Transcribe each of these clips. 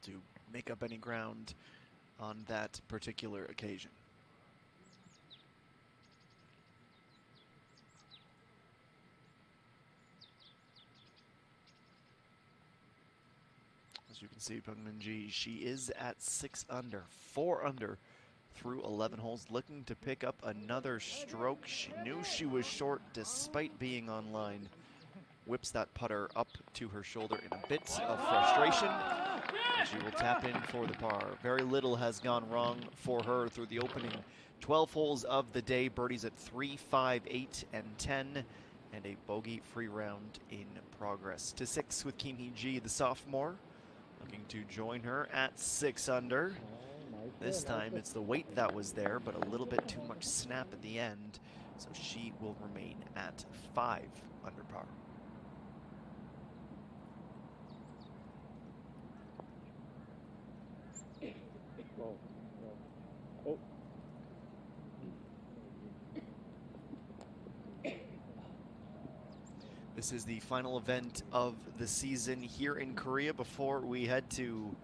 to make up any ground on that particular occasion. As you can see, Pengminji, she is at 6 under, 4 under through 11 holes, looking to pick up another stroke. She knew she was short despite being online. Whips that putter up to her shoulder in a bit of frustration, and she will tap in for the par. Very little has gone wrong for her through the opening 12 holes of the day. Birdies at 3, 5, 8, and 10, and a bogey-free round in progress. To 6 with Kim Hee-ji, the sophomore, looking to join her at 6 under. This time it's the weight that was there, but a little bit too much snap at the end, so she will remain at 5 under par. This is the final event of the season here in Korea before we head to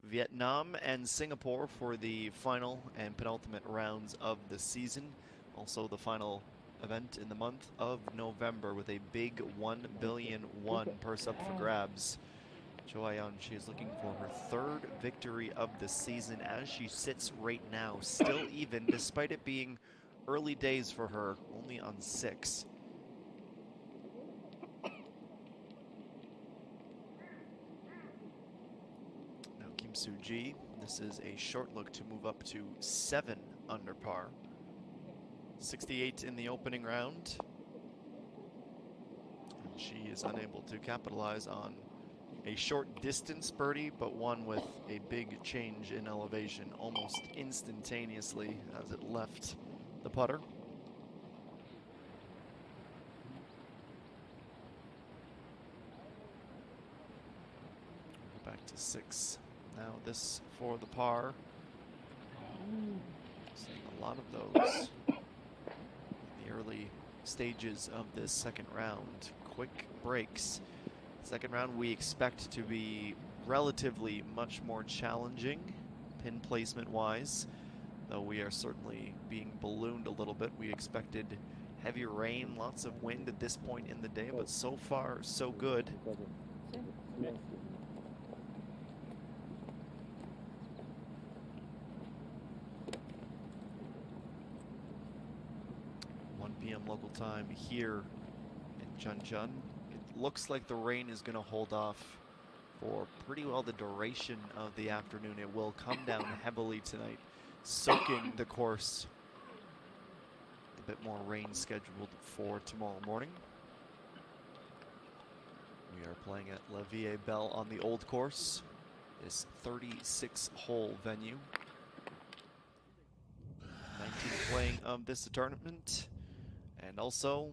Vietnam and Singapore for the final and penultimate rounds of the season. Also the final event in the month of November with a big 1 billion won purse up for grabs. Jo Ayeon, she is looking for her 3rd victory of the season as she sits right now, still even despite it being early days for her, only on 6. Soo-ji, this is a short look to move up to 7 under par. 68 in the opening round. And she is unable to capitalize on a short distance birdie, but one with a big change in elevation almost instantaneously as it left the putter. Back to 6. Now this for the par. Seeing a lot of those in the early stages of this second round. Quick breaks. Second round we expect to be relatively much more challenging pin placement wise, though we are certainly being ballooned a little bit. We expected heavy rain, lots of wind at this point in the day, but so far so good. Local time here in Jeonjeon. It looks like the rain is going to hold off for pretty well the duration of the afternoon. It will come down heavily tonight, soaking the course. A bit more rain scheduled for tomorrow morning. We are playing at La Vie Belle on the old course, this 36-hole venue. 19th playing of this tournament. And also,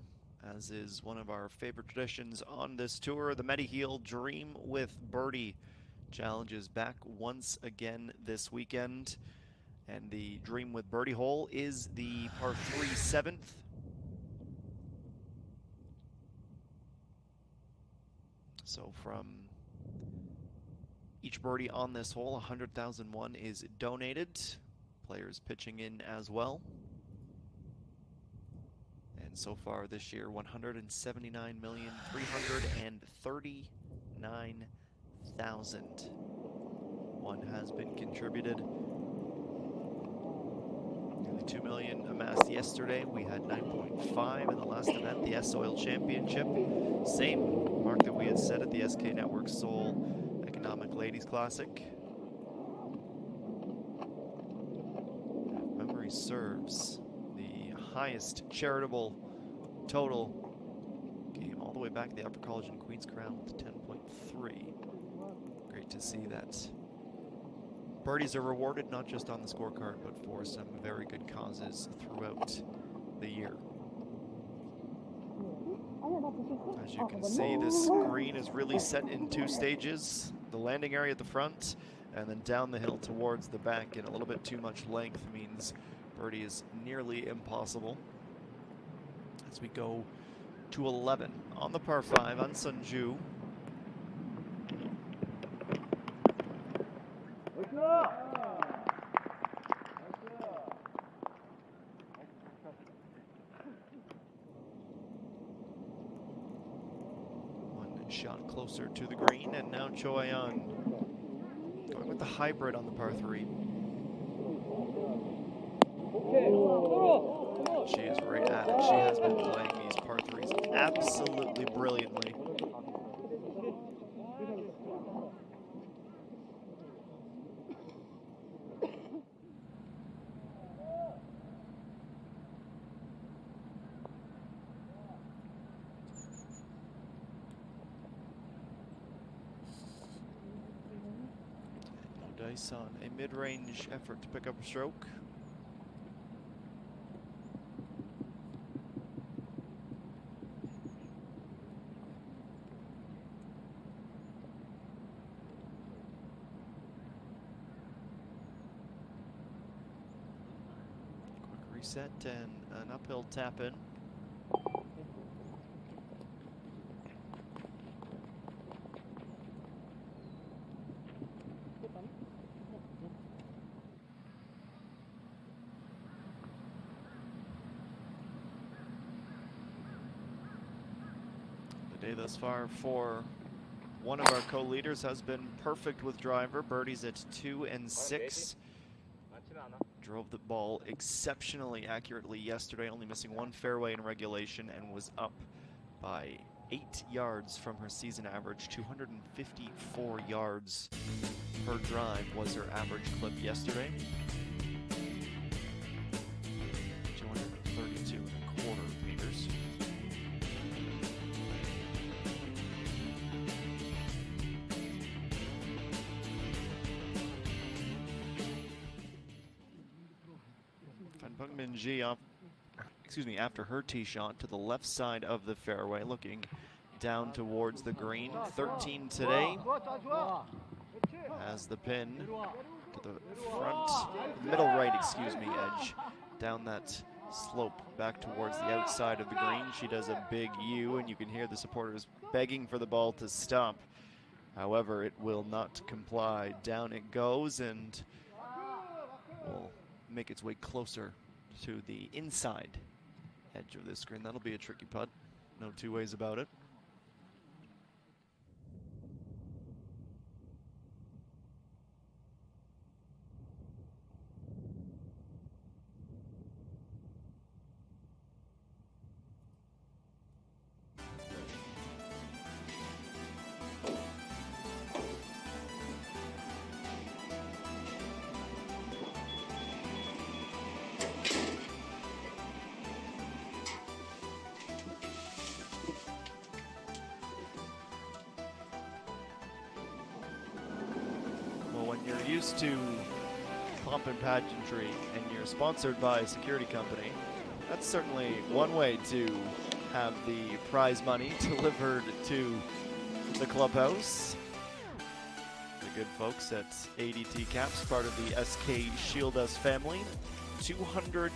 as is one of our favorite traditions on this tour, the Mediheal Dream with Birdie Challenge is back once again this weekend. And the Dream with Birdie hole is the par 3 7th. So from each birdie on this hole, 100,000 won is donated. Players pitching in as well. And so far this year, 179,339,000 one has been contributed. Nearly 2 million amassed yesterday. We had 9.5 in the last event, the S-Oil Championship. Same mark that we had set at the SK Network Seoul Economic Ladies Classic. If memory serves, the highest charitable total came all the way back to the Upper College in Queen's Crown with 10.3. Great to see that birdies are rewarded not just on the scorecard, but for some very good causes throughout the year. As you can see, this green is really set in 2 stages. The landing area at the front, and then down the hill towards the back, and a little bit too much length means birdie is nearly impossible. As we go to 11 on the par 5 on Sunju. One shot closer to the green, and now Choi-An going with the hybrid on the par 3. She is right at it. She has been playing these par 3s absolutely brilliantly. No dice on a mid-range effort to pick up a stroke. Reset and an uphill tap in. The day thus far for one of our co-leaders has been perfect with driver. Birdies at 2 and 6. Drove the ball exceptionally accurately yesterday, only missing one fairway in regulation, and was up by 8 yards from her season average. 254 yards per drive was her average clip yesterday. 232 and a quarter meters. Minji off, after her tee shot to the left side of the fairway, looking down towards the green. 13 today. Has the pin to the front, middle right, edge, down that slope back towards the outside of the green. She does a big U, and you can hear the supporters begging for the ball to stop. However, it will not comply. Down it goes, and will make its way closer to the inside edge of this screen. That'll be a tricky putt. No two ways about it. You're used to pomp and pageantry and you're sponsored by a security company, that's certainly one way to have the prize money delivered to the clubhouse. The good folks at ADT Caps, part of the SK Shieldus family. 200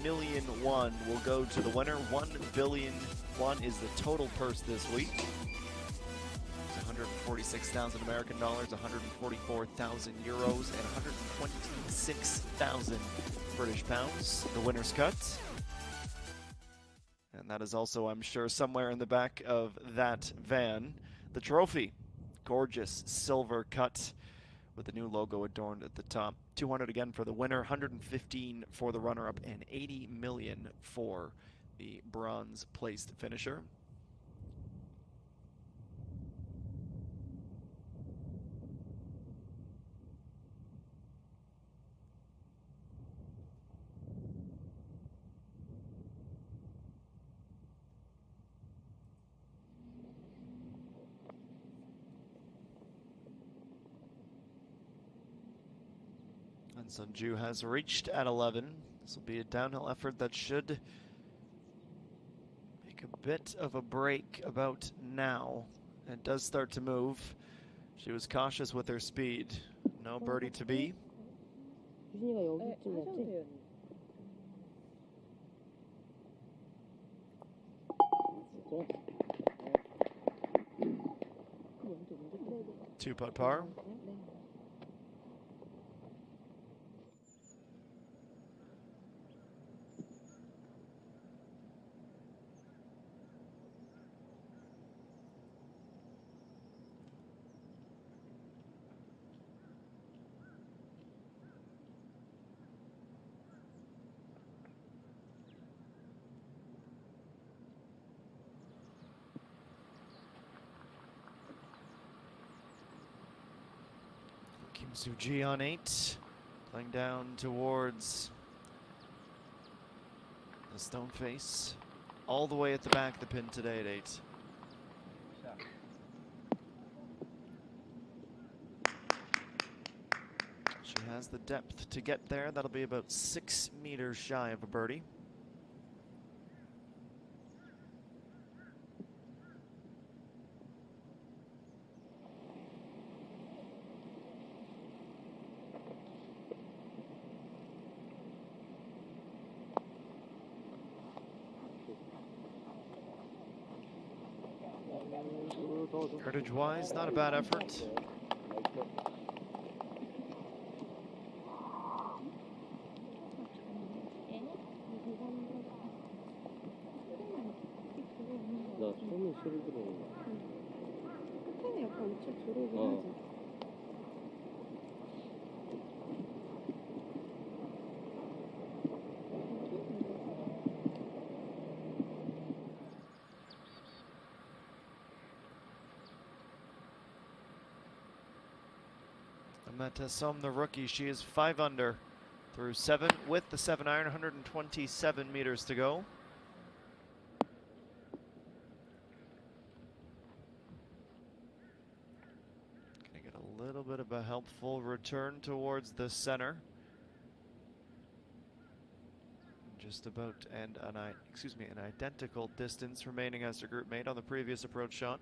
million won will go to the winner. 1 billion won is the total purse this week. 146,000 American dollars, 144,000 euros, and 126,000 British pounds. The winner's cut. And that is also, I'm sure, somewhere in the back of that van, the trophy. Gorgeous silver cut with the new logo adorned at the top. 200 again for the winner, 115 for the runner-up, and 80 million for the bronze placed finisher. And Sunju has reached at 11. This will be a downhill effort that should make a bit of a break about now. It does start to move. She was cautious with her speed. No birdie to be. Two putt par. Kim Soo-ji on 8, playing down towards the stone face, all the way at the back of the pin today at 8. She has the depth to get there. That'll be about 6 meters shy of a birdie. Yardage-wise, not a bad effort. Meta Som, the rookie, she is 5 under through 7 with the 7-iron, 127 meters to go. Gonna get a little bit of a helpful return towards the center. Just about an identical distance remaining as her group mate on the previous approach shot.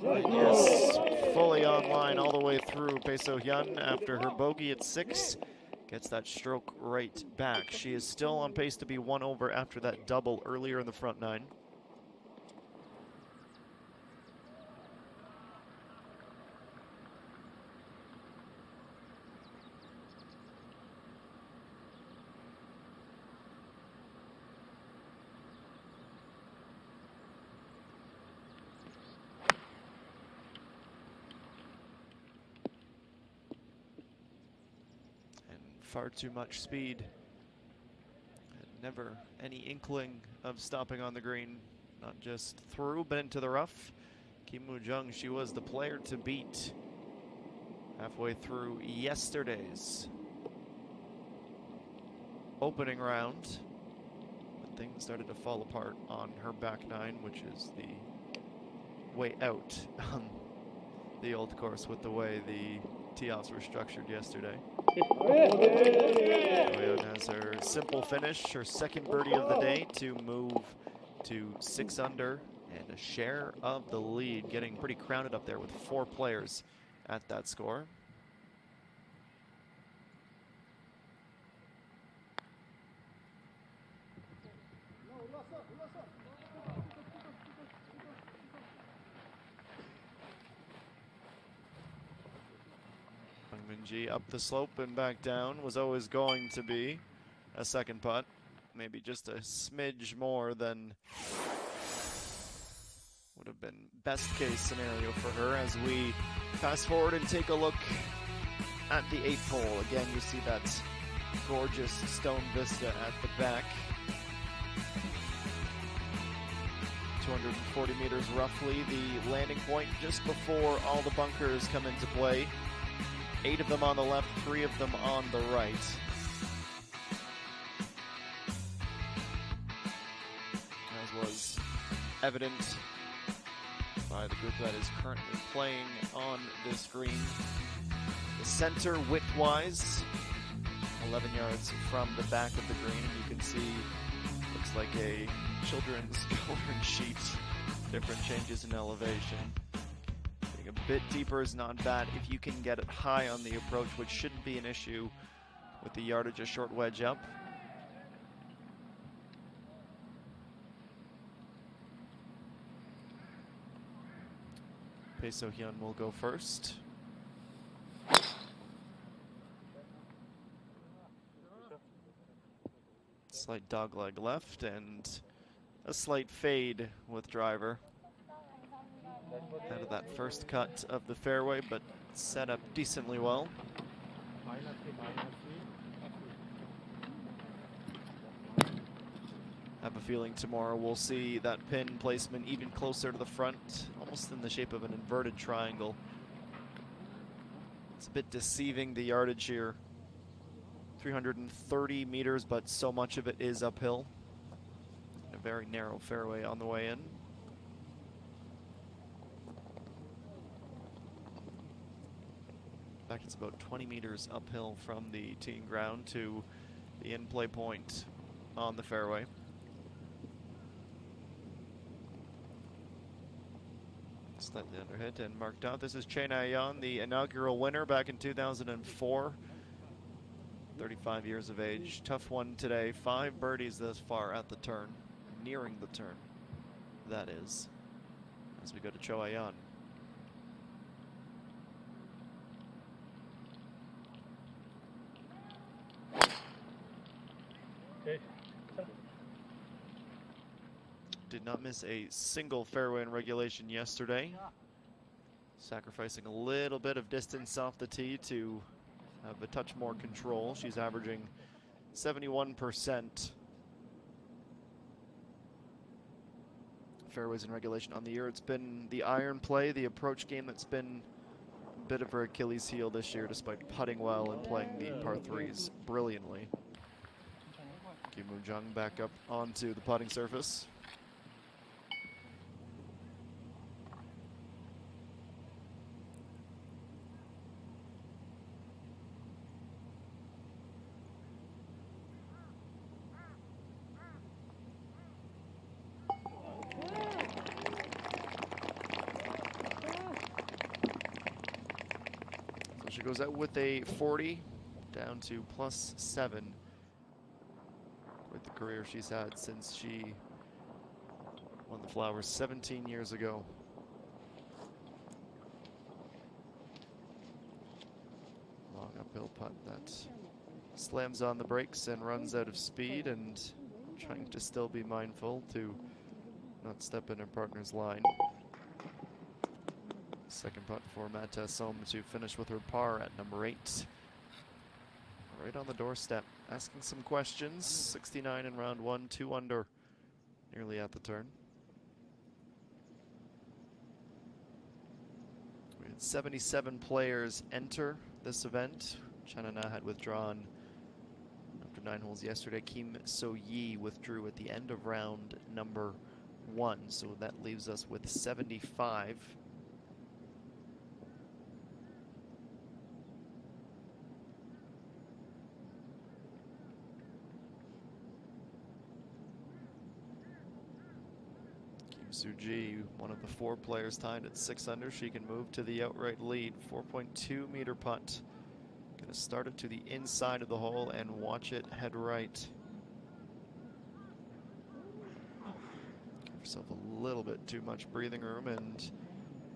Yes, fully online all the way through. Bae So-hyun, after her bogey at 6, gets that stroke right back. She is still on pace to be 1 over after that double earlier in the front 9. Far too much speed. Never any inkling of stopping on the green. Not just through, but into the rough. Kim Woo-jung, she was the player to beat halfway through yesterday's opening round. But things started to fall apart on her back 9, which is the way out on the old course with the way the tee-offs were structured yesterday. Yoon has her simple finish, her second birdie of the day to move to 6 under and a share of the lead, getting pretty crowded up there with 4 players at that score. Min-ji up the slope and back down was always going to be a second putt. Maybe just a smidge more than would have been best case scenario for her. As we fast forward and take a look at the 8th hole. Again, you see that gorgeous stone vista at the back. 240 meters roughly, the landing point just before all the bunkers come into play. 8 of them on the left, 3 of them on the right. As was evident by the group that is currently playing on this green. The center width-wise, 11 yards from the back of the green, and you can see, looks like a children's coloring sheet. Different changes in elevation. A bit deeper is not bad if you can get it high on the approach, which shouldn't be an issue with the yardage, a short wedge up. Bae So-hyun will go first. Slight dogleg left and a slight fade with driver. Out of that first cut of the fairway, but set up decently well. I have a feeling tomorrow we'll see that pin placement even closer to the front, almost in the shape of an inverted triangle. It's a bit deceiving, the yardage here. 330 meters, but so much of it is uphill. A very narrow fairway on the way in. In fact, it's about 20 meters uphill from the teeing ground to the in-play point on the fairway. Slightly underhit and marked out. This is Chen Ayan, the inaugural winner back in 2004. 35 years of age. Tough one today. 5 birdies thus far at the turn. Nearing the turn, that is. As we go to Cho Ayan. Did not miss a single fairway in regulation yesterday. Sacrificing a little bit of distance off the tee to have a touch more control. She's averaging 71% fairways in regulation on the year. It's been the iron play, the approach game that's been a bit of her Achilles heel this year, despite putting well and playing the par threes brilliantly. Kim Woo-jung back up onto the putting surface. She goes out with a 40, down to +7 with the career she's had since she won the Flowers 17 years ago. Long uphill putt that slams on the brakes and runs out of speed, and trying to still be mindful to not step in her partner's line. Second putt for Mata Som to finish with her par at number 8. Right on the doorstep, asking some questions. 69 in round 1, 2 under, nearly at the turn. We had 77 players enter this event. Chanana had withdrawn after 9 holes yesterday. Kim So-yi withdrew at the end of round number 1, so that leaves us with 75. Suji, one of the 4 players tied at 6 under. She can move to the outright lead. 4.2 meter putt. Gonna start it to the inside of the hole and watch it head right. Give herself a little bit too much breathing room, and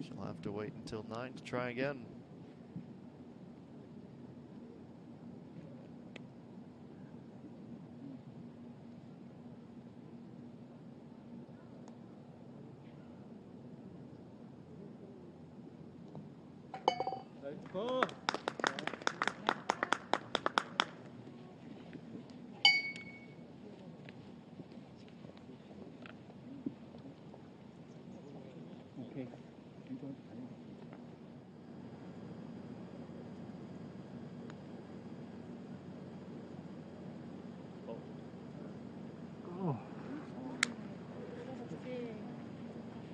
she'll have to wait until 9 to try again. Go. Okay. Go.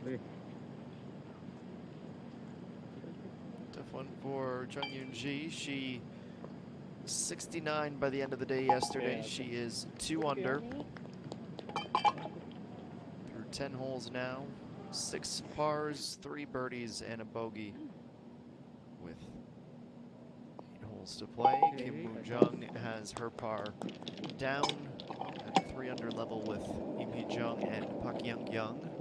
네. Tough one for Chung Yoon-ji. She was 69 by the end of the day yesterday. She is 2 under. Through 10 holes now. 6 pars, 3 birdies, and a bogey. With 8 holes to play. Kim Woo-jung has her par down at 3 under level with Im Hee-jung and Park Young-young.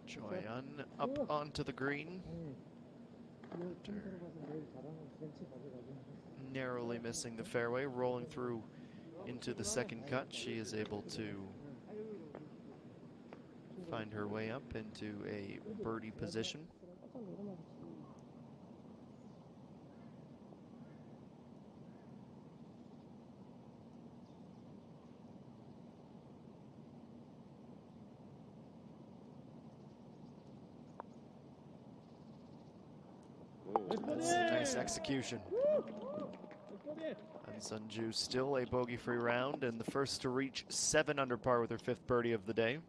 Joyan up onto the green. Narrowly missing the fairway, rolling through into the second cut. She is able to find her way up into a birdie position. That's a nice execution. And Sunju still a bogey-free round and the first to reach 7 under par with her 5th birdie of the day.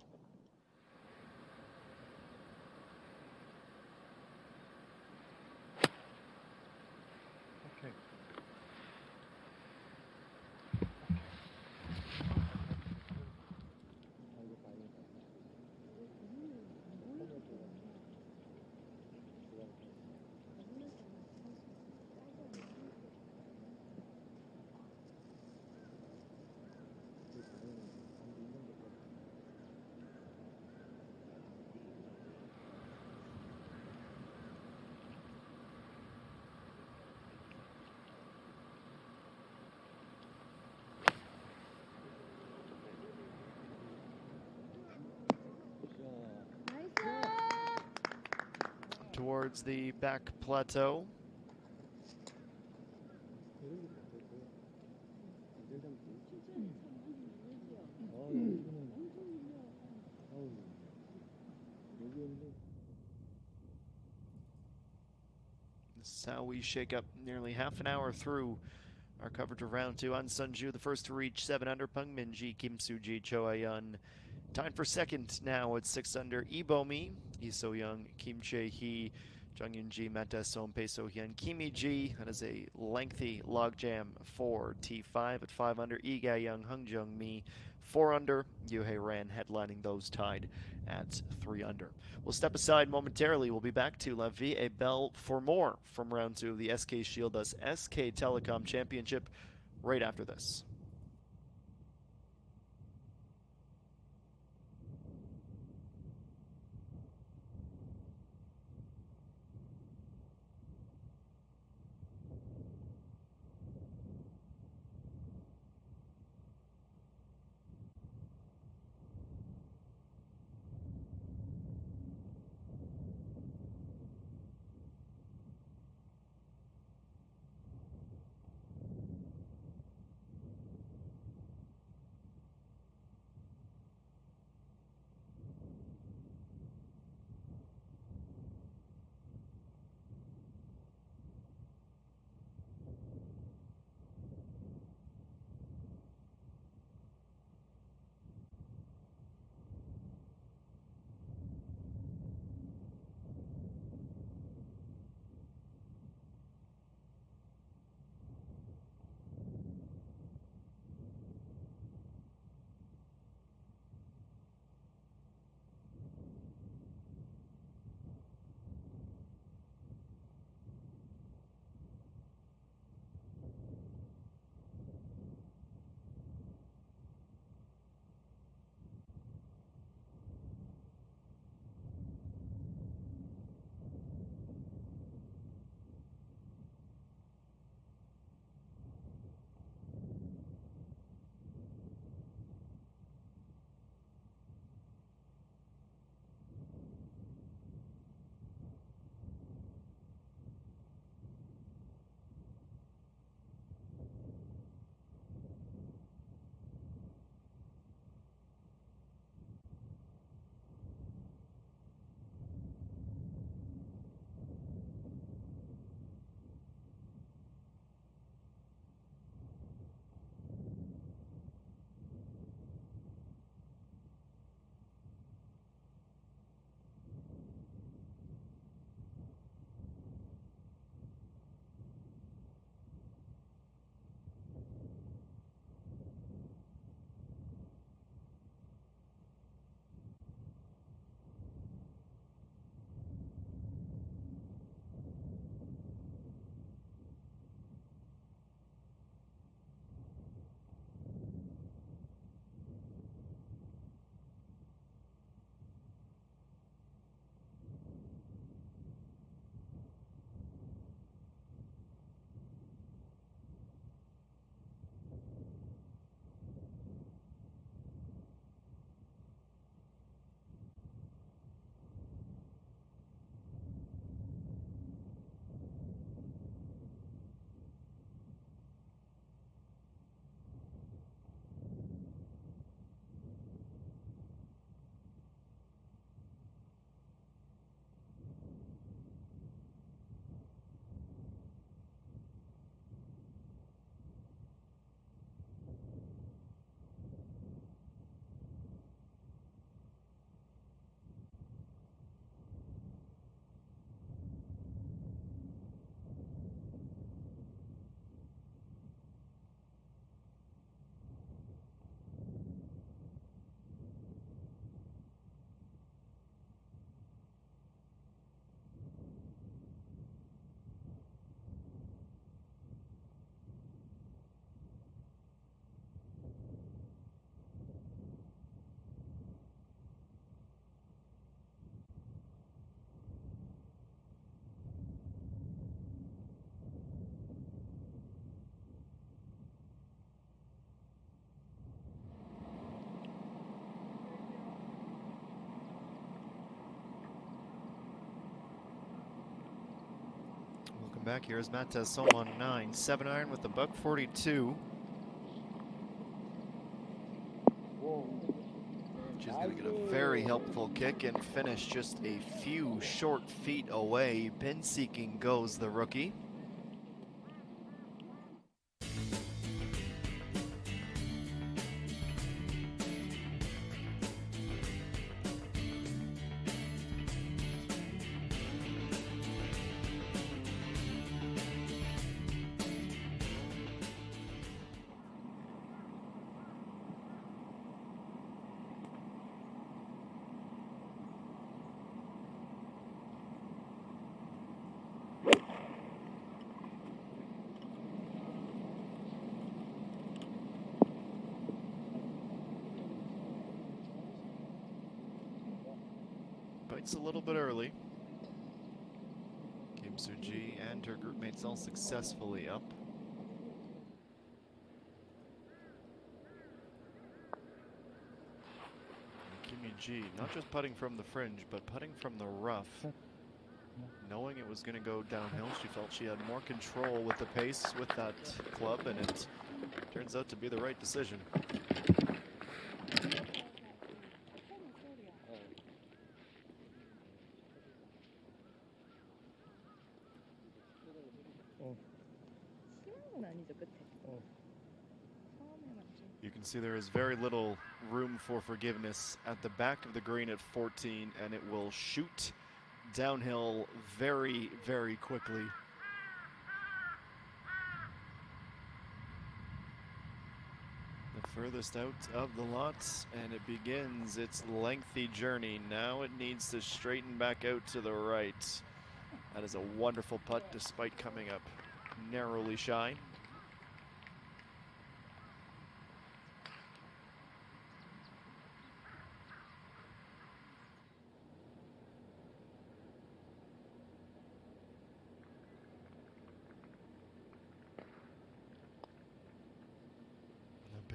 Towards the back plateau. This is how we shake up nearly half an hour through our coverage of round 2. On Sunju, the first to reach 7 under. Peng Minji, Kim Suji, Cho Ayun. Time for second now at 6 under. Ibomi, Lee So Young, Kim Chae Hee, Jung Yun Ji, Mata Sompe So Hyun, Kimi Ji. That is a lengthy logjam for T5 at 5 under. Lee Ga Young, Hung Jung Mi, 4 under. Yuhei Ran headlining those tied at 3 under. We'll step aside momentarily. We'll be back to La Vie et Belle for more from round 2 of the SK Shieldus SK Telecom Championship right after this. back here is Matt Tasson on 9. 7-iron with the buck 42. She's going to get a very helpful kick and finish just a few short feet away. Pin seeking goes the rookie. Bites a little bit early. Kim Soo-ji and her group mates all successfully up. Kim Yoo-ji not just putting from the fringe, but putting from the rough. Knowing it was going to go downhill, she felt she had more control with the pace with that club, and it turns out to be the right decision. You can see there is very little room for forgiveness at the back of the green at 14, and it will shoot downhill very, very quickly. The furthest out of the lots, and it begins its lengthy journey. Now it needs to straighten back out to the right. That is a wonderful putt despite coming up narrowly shy.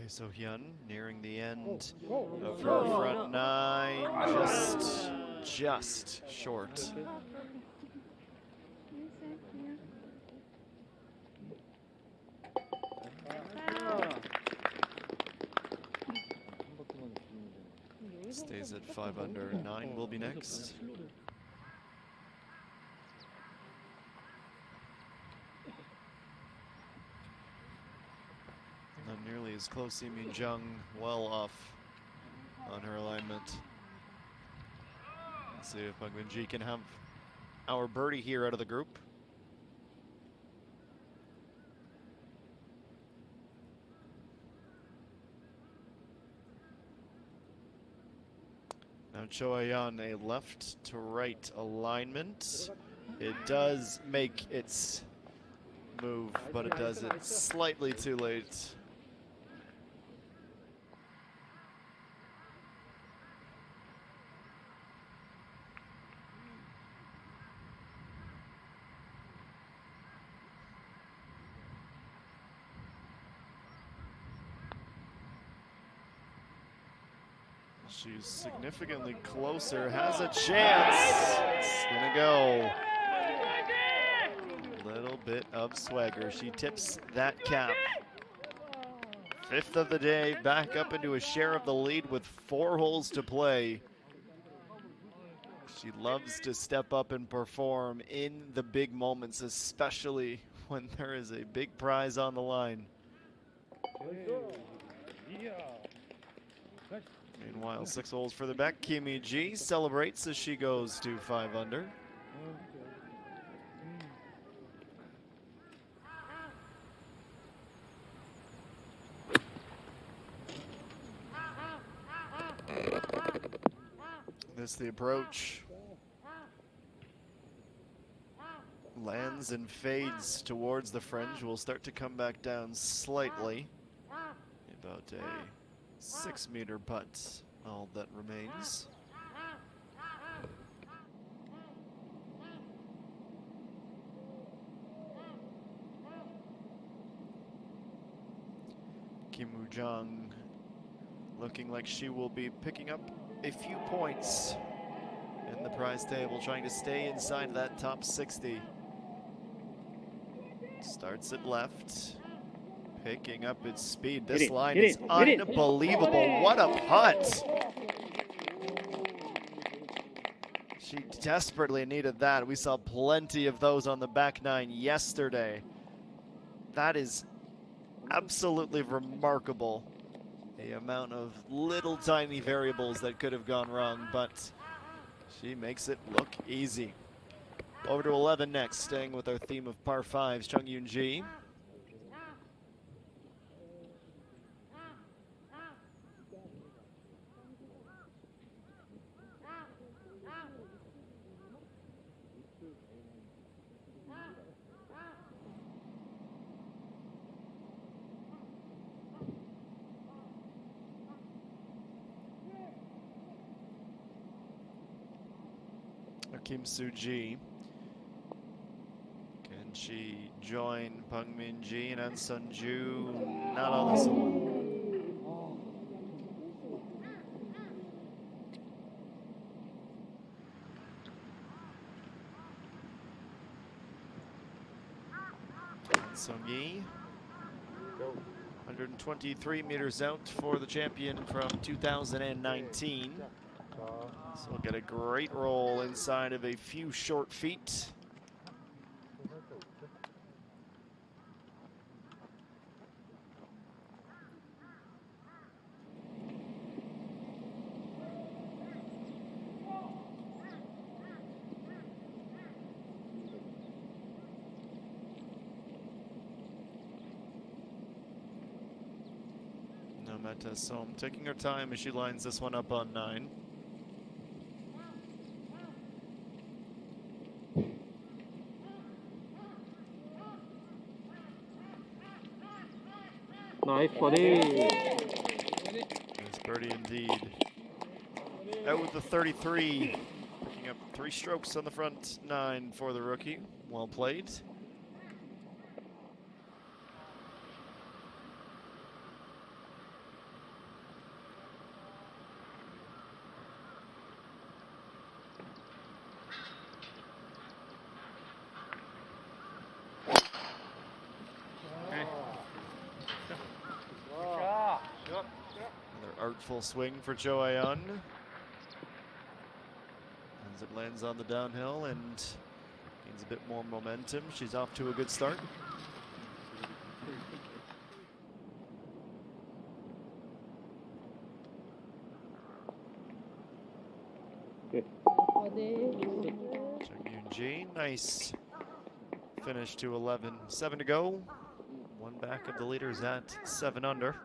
So Hyun nearing the end of her front 9, just short. Stays at 5 under. 9 will be next. Not nearly as close. Min Jung well off on her alignment. Let's see if Bang Min-ji can have our birdie here out of the group. Now Cho Ayan, a left to right alignment. It does make its move, but it does it slightly too late. She's significantly closer, has a chance. It's gonna go. Little bit of swagger. She tips that cap. 5th of the day, back up into a share of the lead with 4 holes to play. She loves to step up and perform in the big moments, especially when there is a big prize on the line. Meanwhile, 6 holes further back, Kim Yoo-ji celebrates as she goes to 5 under. This the approach. Lands and fades towards the fringe. Will start to come back down slightly. About a 6-meter putt, all that remains. Kim Woo-jung looking like she will be picking up a few points in the prize table, trying to stay inside that top 60. Starts it left. Picking up its speed. Hit This it, line hit is it, hit it. unbelievable. What a putt. She desperately needed that. We saw plenty of those on the back nine yesterday. That is absolutely remarkable. The amount of little tiny variables that could have gone wrong, but she makes it look easy. Over to 11 next, staying with our theme of par fives, Chung Yoon Ji. Kim Soo-ji. Can she join Pang Min-ji and An Sun-ju? Not on this one. An Sung-yi. 123 meters out for the champion from 2019. So we'll get a great roll inside of a few short feet. No Meta Som taking her time as she lines this one up on 9. Nice body. Nice birdie indeed. Out with the 33. Picking up 3 strokes on the front 9 for the rookie. Well played. Another artful swing for Jo Ayeon. As it lands on the downhill and gains a bit more momentum. She's off to a good start. Good. Chung Yoon-ji, nice finish to 11. 7 to go. One back of the leaders at 7 under.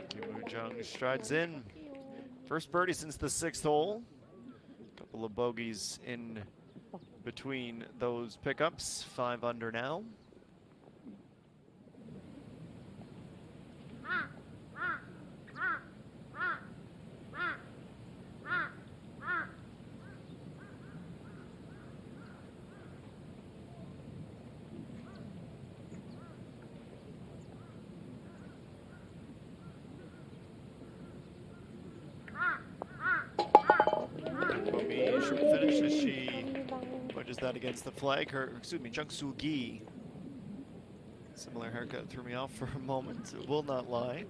Kim Woo-jung strides in. First birdie since the 6th hole. Couple of bogeys in between those pickups. 5 under now. Short finish as she wedges that against the flag. Jung Soo-gi. Similar haircut threw me off for a moment. It will not lie.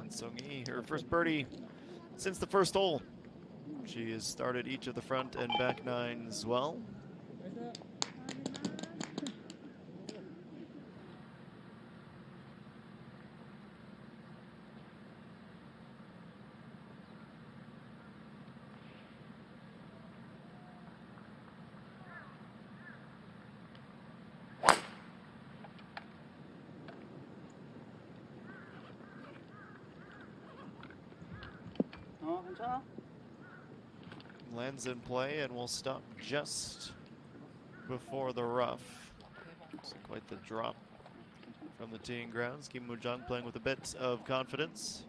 An Sung-yi, her first birdie since the first hole. She has started each of the front and back 9s well. Lands in play and will stop just before the rough. It's quite the drop from the teeing grounds. Kim Woo-jung playing with a bit of confidence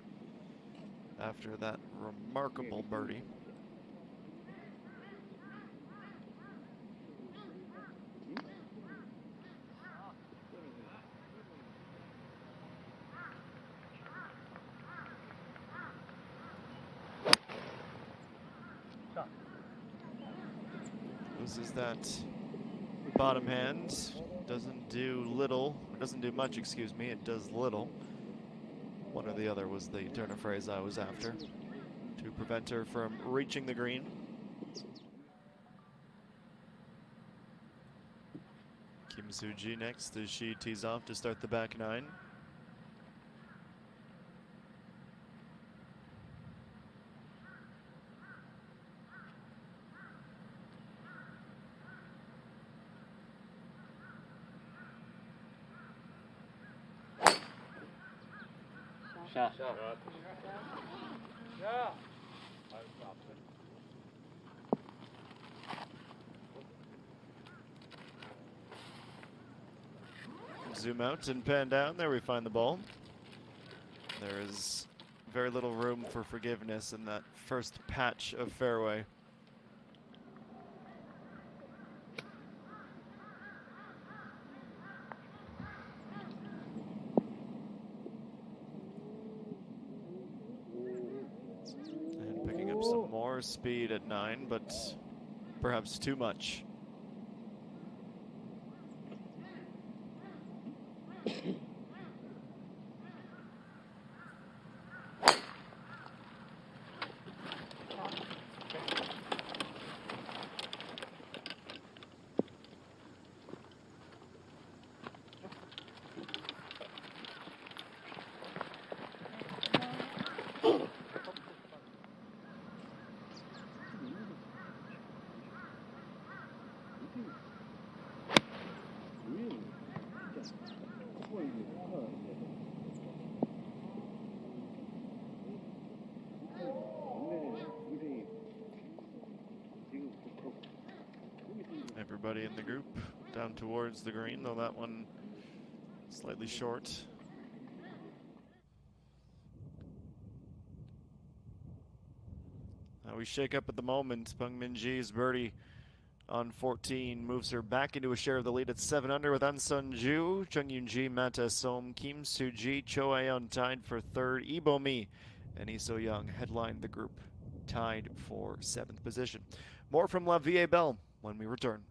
after that remarkable birdie. Loses that bottom hand. Doesn't do much, excuse me. It does little. One or the other was the turn of phrase I was after, to prevent her from reaching the green. Kim Soo-ji next as she tees off to start the back nine. Shot. Zoom out and pan down. There we find the ball. There is very little room for forgiveness in that first patch of fairway. And picking up some more speed at 9, but perhaps too much. Everybody in the group down towards the green, though that one slightly short. We shake up at the moment. Peng Min-ji's birdie on 14 moves her back into a share of the lead at 7 under with An Sun-ju, Chung Yoon-ji, Mata Som, Kim Soo-ji, Cho Aeon tied for 3rd. Lee Bo-mi and Lee So-young headlined the group, tied for 7th position. More from La Vie Belle when we return.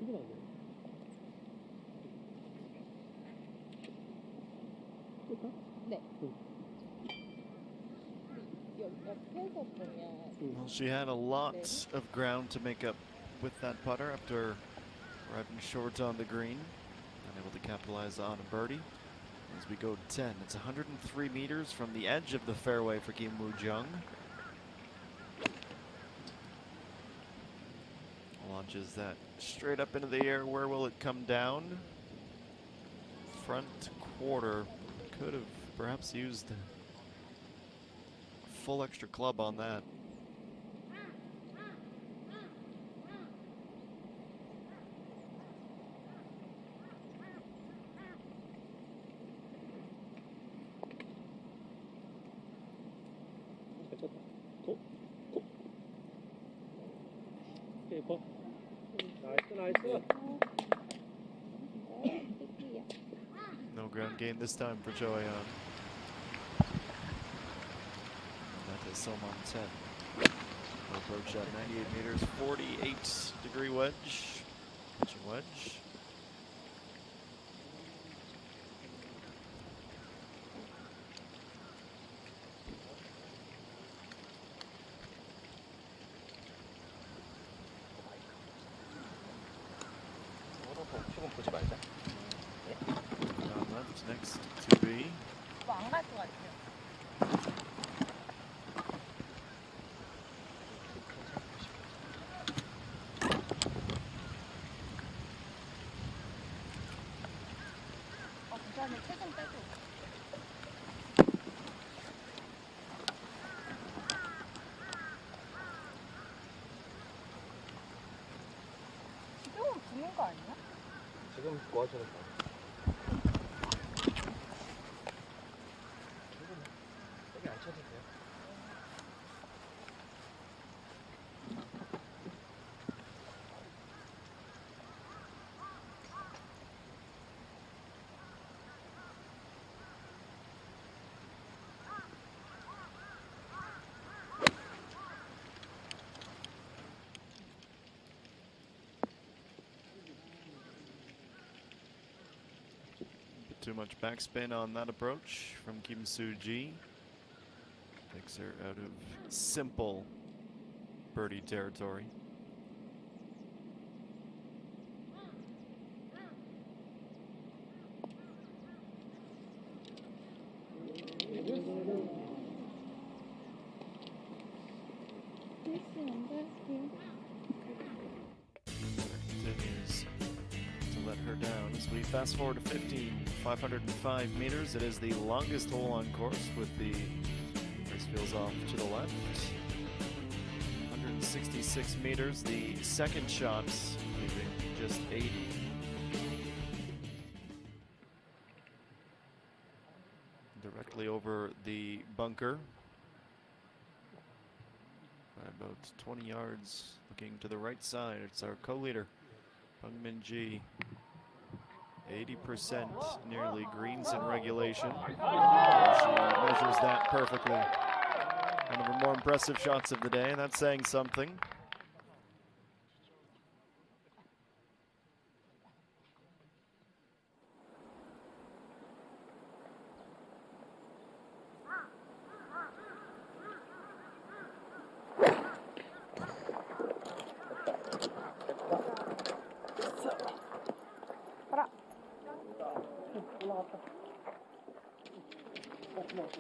Well, she had a lot of ground to make up with that putter after arriving short on the green. Unable to capitalize on a birdie. As we go to 10, it's 103 meters from the edge of the fairway for Kim Woo-jung. Launches that straight up into the air. Where will it come down? Front quarter. Could have perhaps used a full extra club on that. No ground gain this time for Cho Ayon. That is Somon 10. Approach shot 98 meters, 48-degree wedge. Pitching wedge. Left, next to be. 지금 도와주는 거. 여기 안 쳐도 돼요? Too much backspin on that approach from Kim Soo-ji. Takes her out of simple birdie territory. Continues to let her down as we fast forward to 15, 505 meters. It is the longest hole on course with the race wheels off to the left. 166 meters, the second shot, leaving just 80. Directly over the bunker. By about 20 yards, looking to the right side. It's our co-leader, Peng Min-ji. 80% nearly greens in regulation. And she measures that perfectly. One of her more impressive shots of the day, and that's saying something.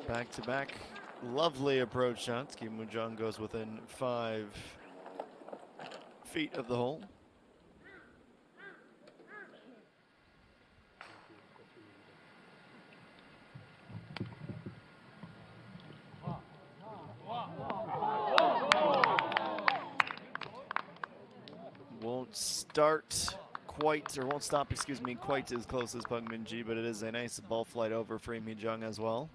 Back-to-back lovely approach shots. Kim Woo-jung goes within 5 feet of the hole. Won't start quite, or won't stop, excuse me, quite as close as Peng Min-ji, but it is a nice ball flight over for Im Hee-jung as well.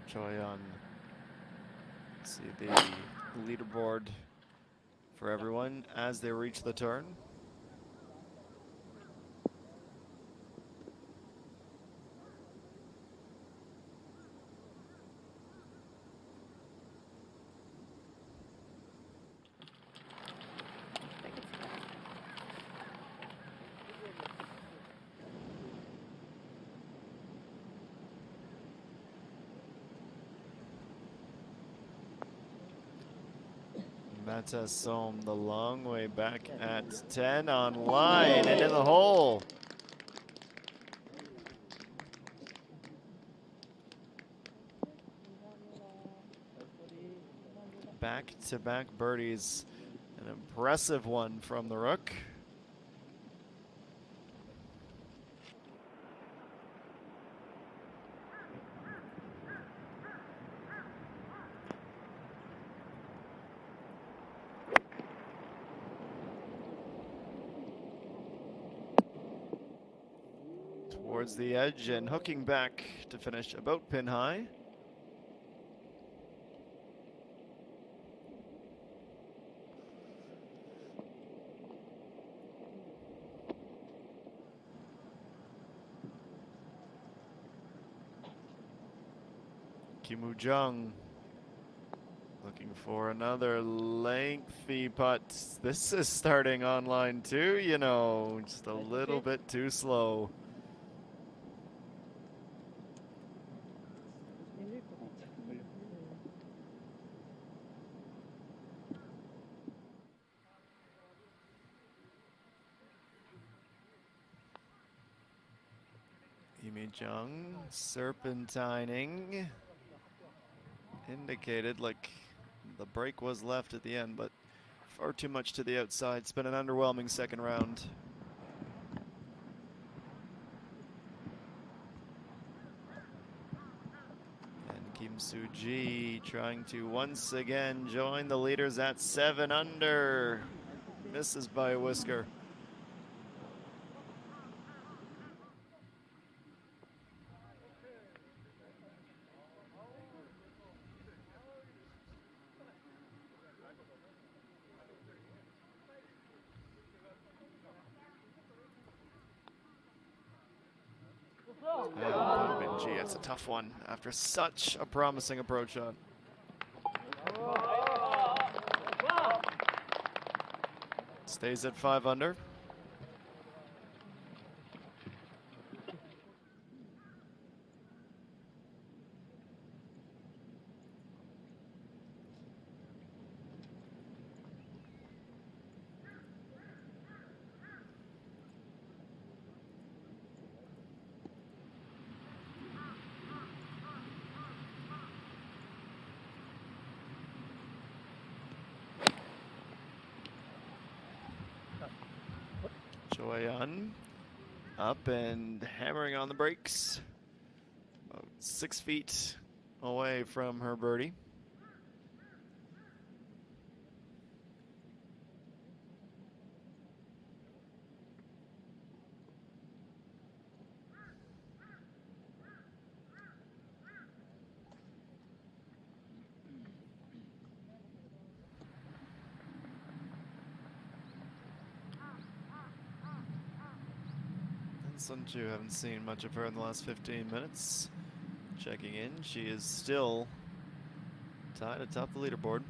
Choyon, let's see the leaderboard for everyone as they reach the turn. Atasom the long way back at 10 on line and in the hole. Back-to-back birdies. An impressive one from the Rook. Towards the edge and hooking back to finish about pin high. Kim Jung looking for another lengthy putt. This is starting online too, you know, just a little bit too slow. Jung serpentining, indicated like the break was left at the end, but far too much to the outside. It's been an underwhelming second round. And Kim Soo-ji trying to once again join the leaders at 7 under. Misses by a whisker. Gee, it's a tough one after such a promising approach shot. Stays at 5 under. Joyan up and hammering on the brakes. About 6 feet away from her birdie. Sun Chu, haven't seen much of her in the last 15 minutes. Checking in, she is still tied atop the leaderboard.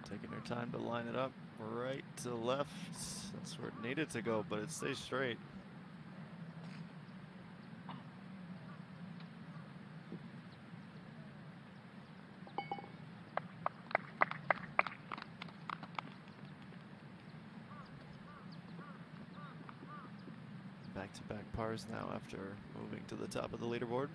Taking her time to line it up right to left. That's where it needed to go, but it stays straight. Back-to-back pars now after moving to the top of the leaderboard.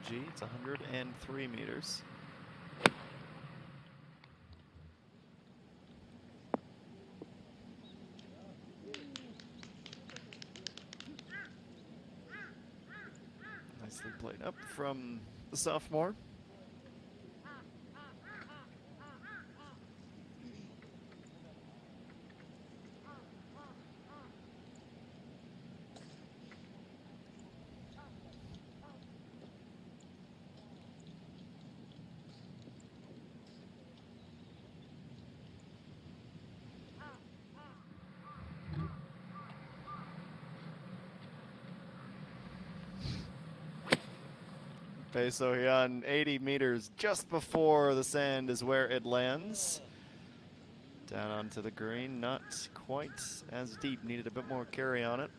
G, it's 103 meters. Nicely played up from the sophomore. So on 80 meters just before the sand is where it lands. Down onto the green, not quite as deep, needed a bit more carry on it.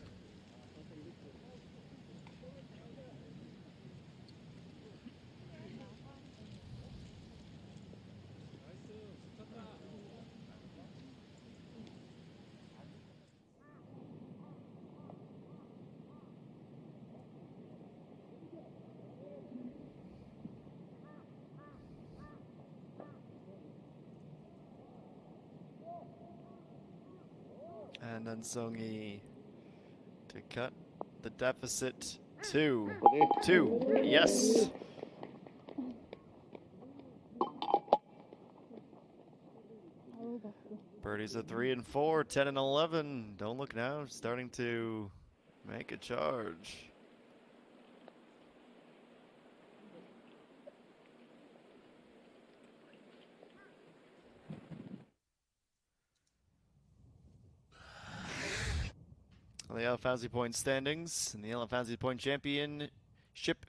And then Songi to cut the deficit to 2. Yes. Birdies at 3 and 4, 10 and 11. Don't look now, starting to make a charge. The Yellow Fantasy Point standings and the Yellow Fantasy Point Championship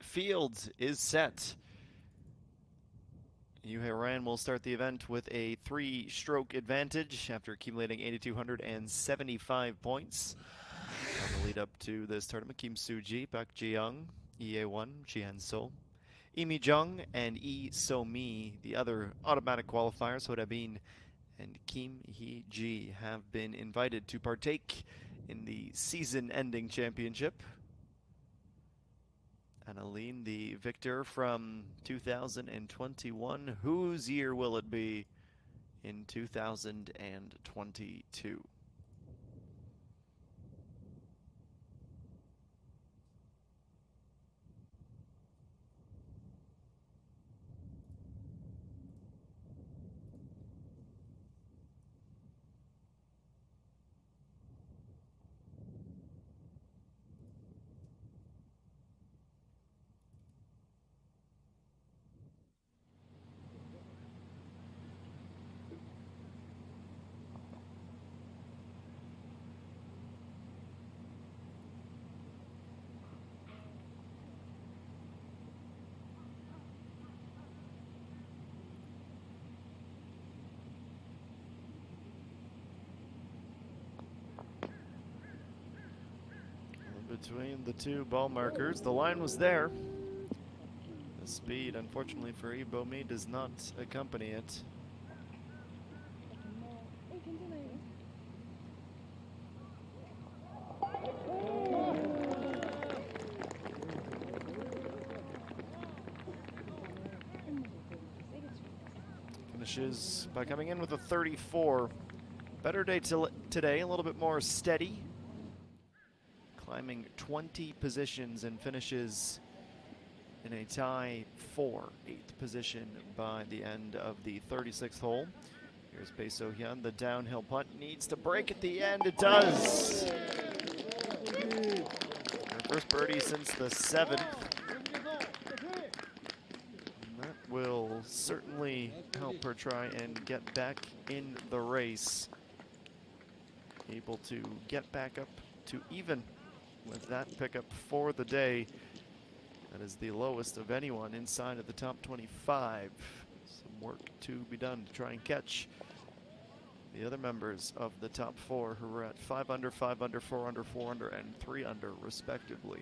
field is set. Yuhei Ryan will start the event with a 3-stroke advantage after accumulating 8,275 points. On the lead up to this tournament, Kim Soo-ji, Park Ji-young, EA1, Jihan So, Lee Mi-jung, and Lee So-mi. The other automatic qualifiers, Ho Da-bin and Kim Hee-ji, have been invited to partake in the season-ending championship. And Aline, the victor from 2021, whose year will it be in 2022? Between the two ball markers, the line was there. The speed, unfortunately for Ibomi, does not accompany it. Finishes by coming in with a 34. Better day today, a little bit more steady. Climbing 20 positions and finishes in a tie for 8th position by the end of the 36th hole. Here's Bae So-hyun. The downhill putt needs to break at the end. It does. Her first birdie since the 7th. And that will certainly help her try and get back in the race. Able to get back up to even with that pickup for the day. That is the lowest of anyone inside of the top 25. Some work to be done to try and catch the other members of the top 4 who are at 5 under, 5 under, 4 under, 4 under, and 3 under, respectively.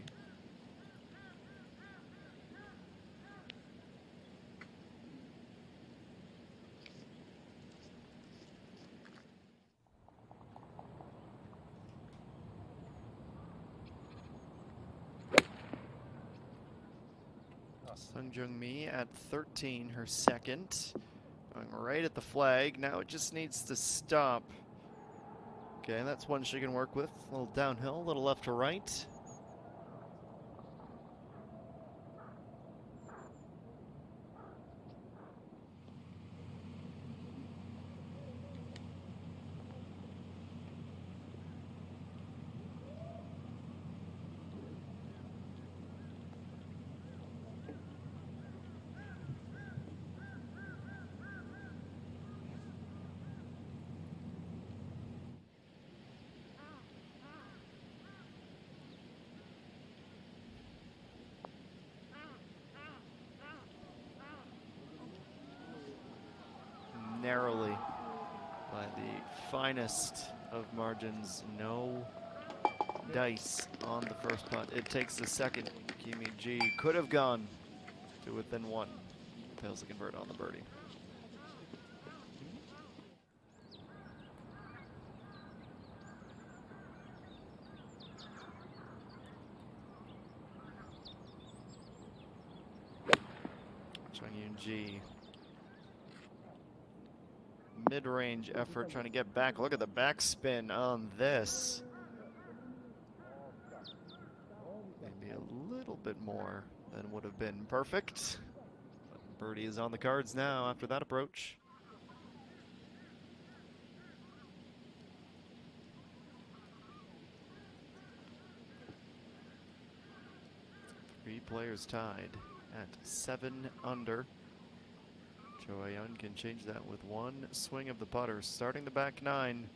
Sung Jung-mi at 13, her second. Going right at the flag. Now it just needs to stop. Okay, that's one she can work with. A little downhill, a little left to right. narrowly by the finest of margins. No dice on the first putt. It takes the second. Kimi G could have gone to within one. Fails to convert on the birdie. G mid-range effort trying to get back. Look at the backspin on this. Maybe a little bit more than would have been perfect. But birdie is on the cards now after that approach. Three players tied at 7 under. Choi Young can change that with one swing of the putter, starting the back 9,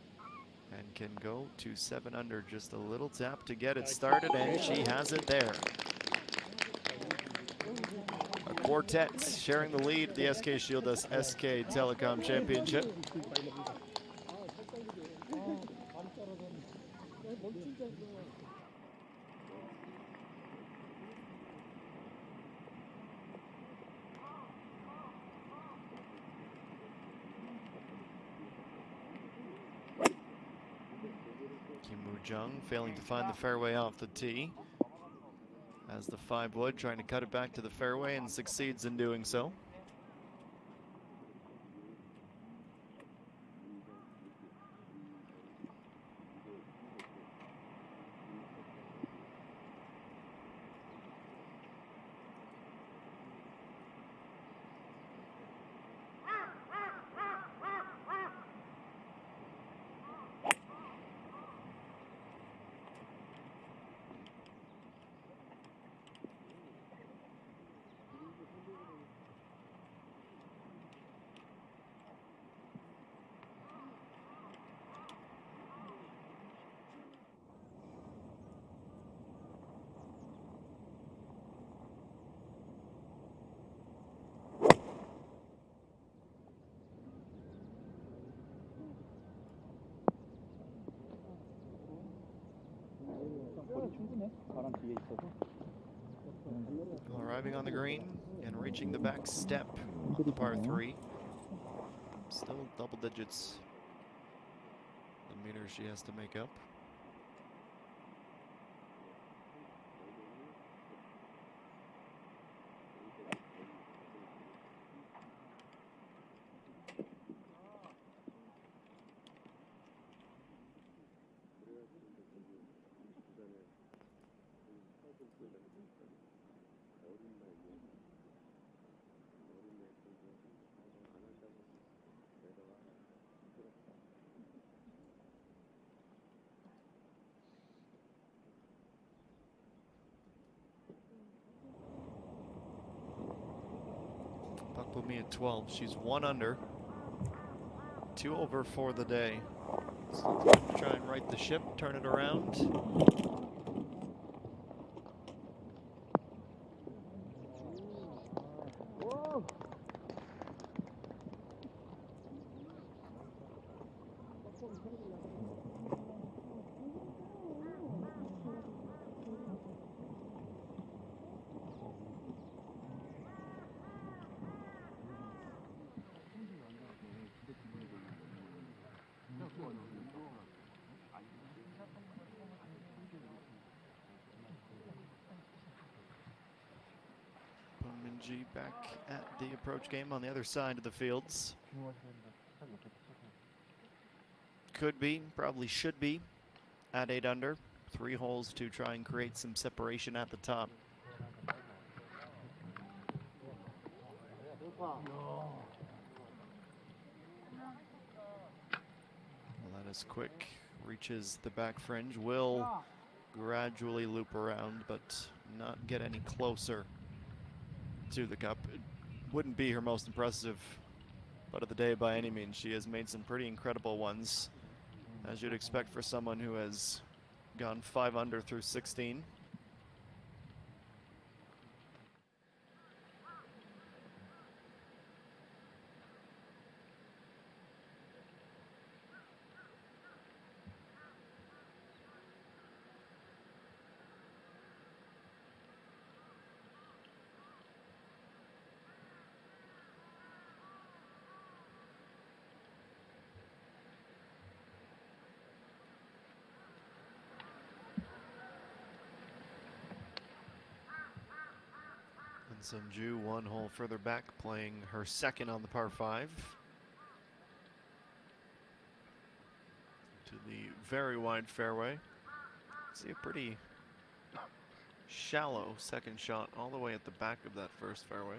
and can go to 7 under. Just a little tap to get it started, and she has it there. A quartet sharing the lead at the SK Shieldus SK Telecom Championship. Jung failing to find the fairway off the tee, as the 5-wood trying to cut it back to the fairway and succeeds in doing so. Arriving on the green and reaching the back step on the par 3. Still double digits. The meter she has to make up. Puck put me at 12. She's 1 under. 2 over for the day. So try and right the ship, turn it around. G back at the approach game on the other side of the fields. Could be, probably should be, at 8 under. 3 holes to try and create some separation at the top. Lettuce quick, reaches the back fringe, will gradually loop around, but not get any closer to the cup. It wouldn't be her most impressive putt of the day by any means. She has made some pretty incredible ones, as you'd expect for someone who has gone 5 under through 16. Sunju 1 hole further back, playing her second on the par 5. To the very wide fairway. See a pretty shallow second shot all the way at the back of that first fairway.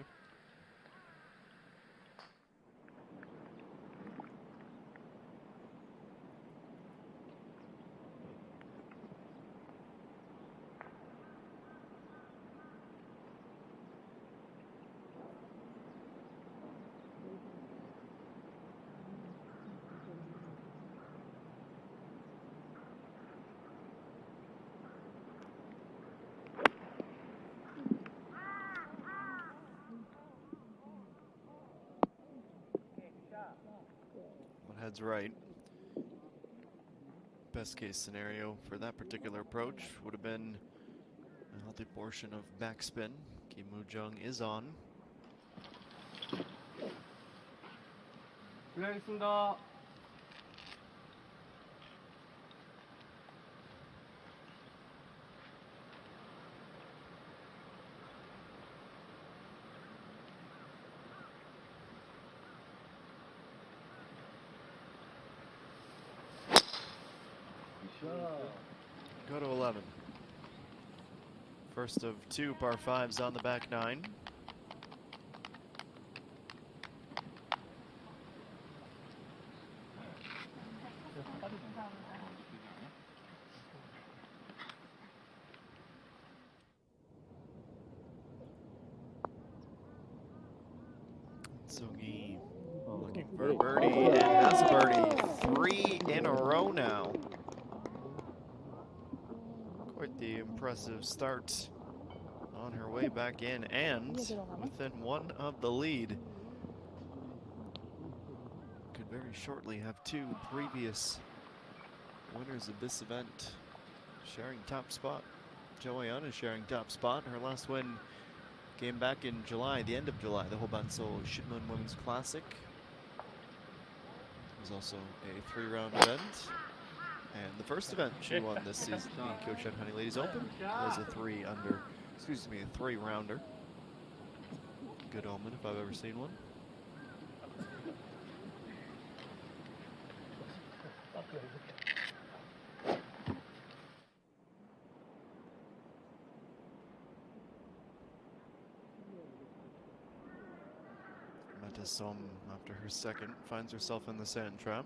Heads right. Best case scenario for that particular approach would have been a healthy portion of backspin. Kim Woo-jung is on. 실례하겠습니다. Go to 11. First of 2 par 5s on the back 9. Sugi looking for a birdie and has a birdie. 3 in a row now. Quite the impressive start on her way back in and within 1 of the lead. Could very shortly have 2 previous winners of this event sharing top spot. Joanne is sharing top spot. Her last win came back in July, the end of July, the Hobanso Shipmun Women's Classic. It was also a 3-round event. And the first event she won this season, the Kyochen Honey Ladies Open, was a 3-rounder. Good omen if I've ever seen one. Meta Som, after her second, finds herself in the sand trap.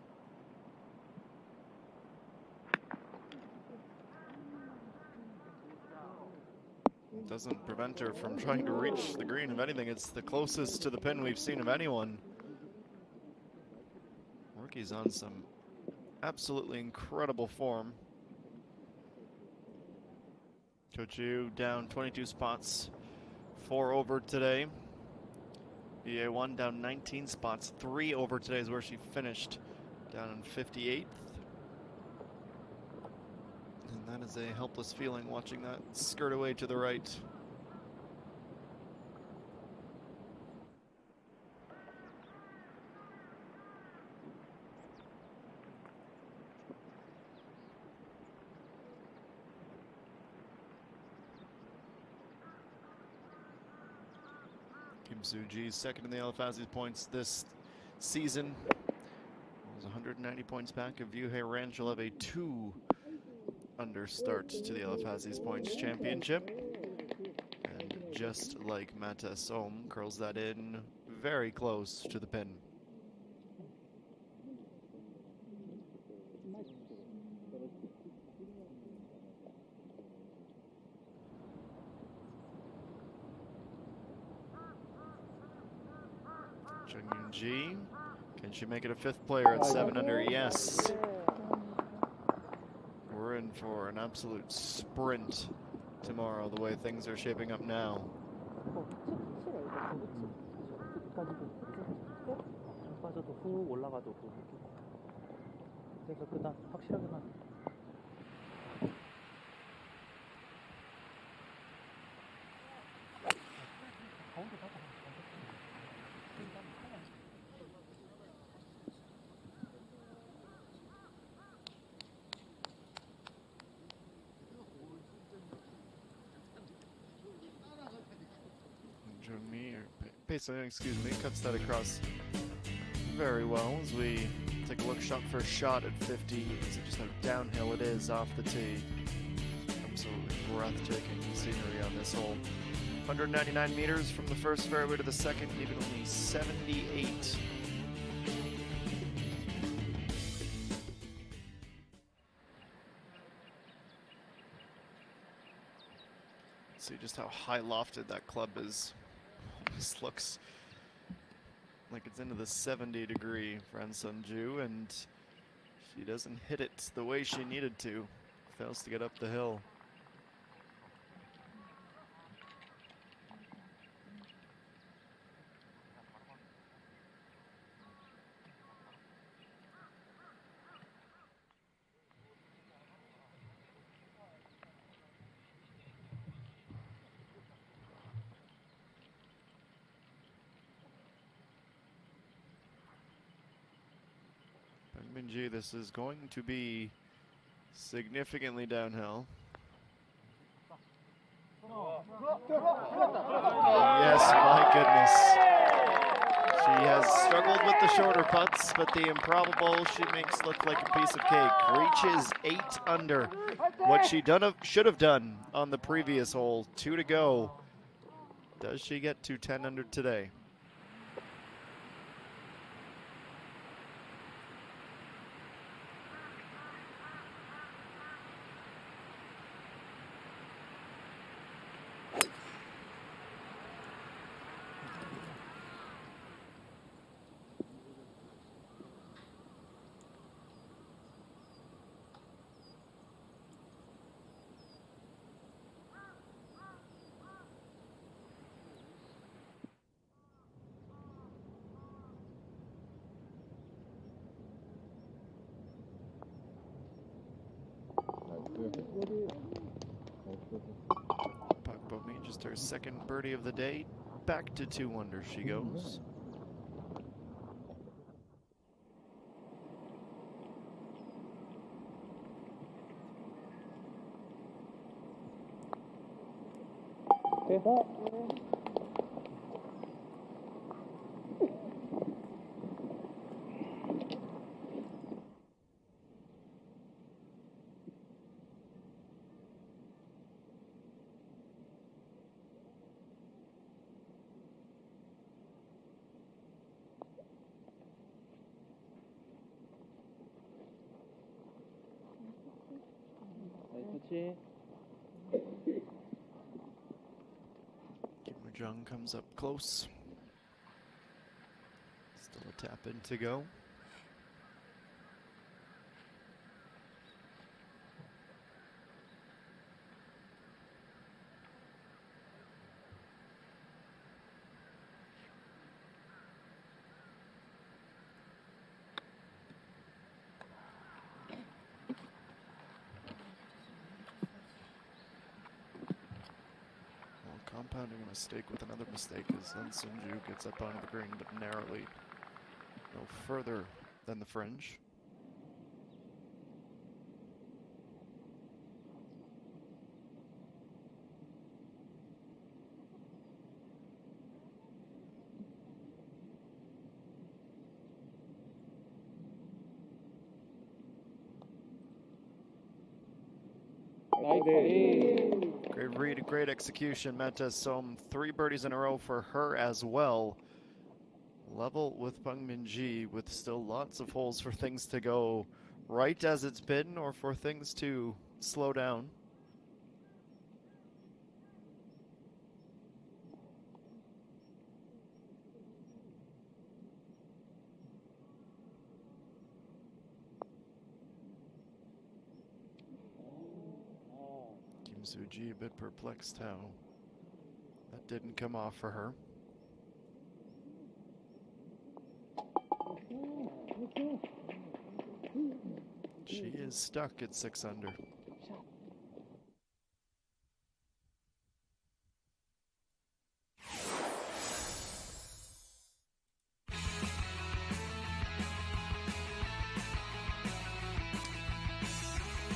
Doesn't prevent her from trying to reach the green. If anything, it's the closest to the pin we've seen of anyone. Rookie's on some absolutely incredible form. Kochu down 22 spots, 4 over today. BA1 down 19 spots, 3 over today is where she finished, down in 58th. And that is a helpless feeling watching that skirt away to the right. Kim Soo-ji's second in the Alfazi's points this season. Was 190 points back of Yuhei Ran. She'll have a 2 under start to the Alfazi's points championship. And just like Mata Som, curls that in very close to the pin. Chung Yoon-ji, can she make it a 5th player at 7 under? Yes. We're in for an absolute sprint tomorrow, the way things are shaping up now. excuse me, cuts that across very well as we take a look shot for shot at 50. So just how downhill it is off the tee. Absolutely breathtaking scenery on this hole. 199 meters from the first fairway to the second, leaving only 78. See just how high lofted that club is. This looks like it's into the 70-degree for An Sunju, and she doesn't hit it the way she needed to. Fails to get up the hill. Minji, this is going to be significantly downhill. Yes, my goodness. She has struggled with the shorter putts, but the improbable she makes look like a piece of cake. Reaches 8 under. What she should have done on the previous hole. 2 to go. Does she get to 10 under today? Pak Bomi, just her second birdie of the day. Back to 2 under she goes. Kim Jung comes up close. Still a tap in to go. Compounding a mistake with another mistake as An Sunju gets up onto the green, but narrowly, no further than the fringe. Great read, great execution. Meta Som, 3 birdies in a row for her as well. Level with Peng Minji, with still lots of holes for things to go right as it's been, or for things to slow down. Suji a bit perplexed how that didn't come off for her. She is stuck at 6 under.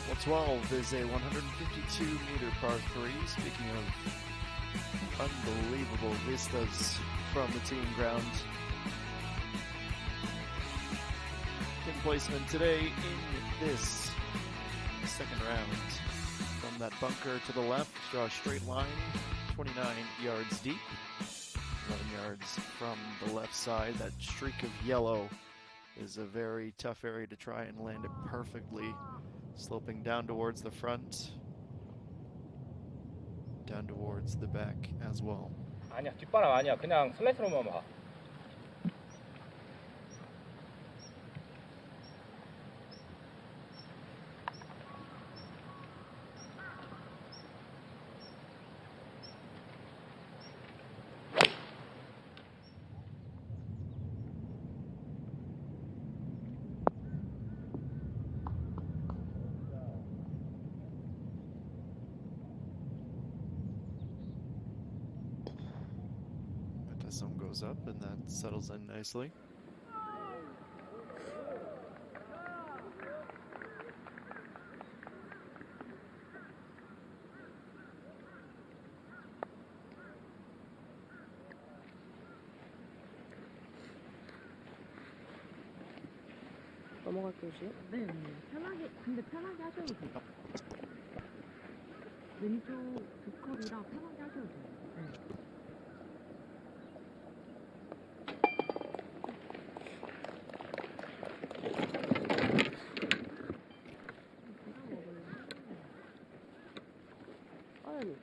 Well, 12 is a 152-meter par 3. Speaking of Unbelievable vistas from the team ground. Pin placement today in this second round. From that bunker to the left, draw a straight line, 29 yards deep. 11 yards from the left side. That streak of yellow is a very tough area to try and land it perfectly. Sloping down towards the front, down towards the back as well. 아니야, 뒷바람 아니야. 그냥 슬라이스로만 봐. Some goes up and that settles in nicely. 넘어갈 곳이요? 네, 편하게, 근데 편하게 하셔도 돼요. 왼쪽 두 컵이라 편하게 하셔도 돼요. 네. 아니.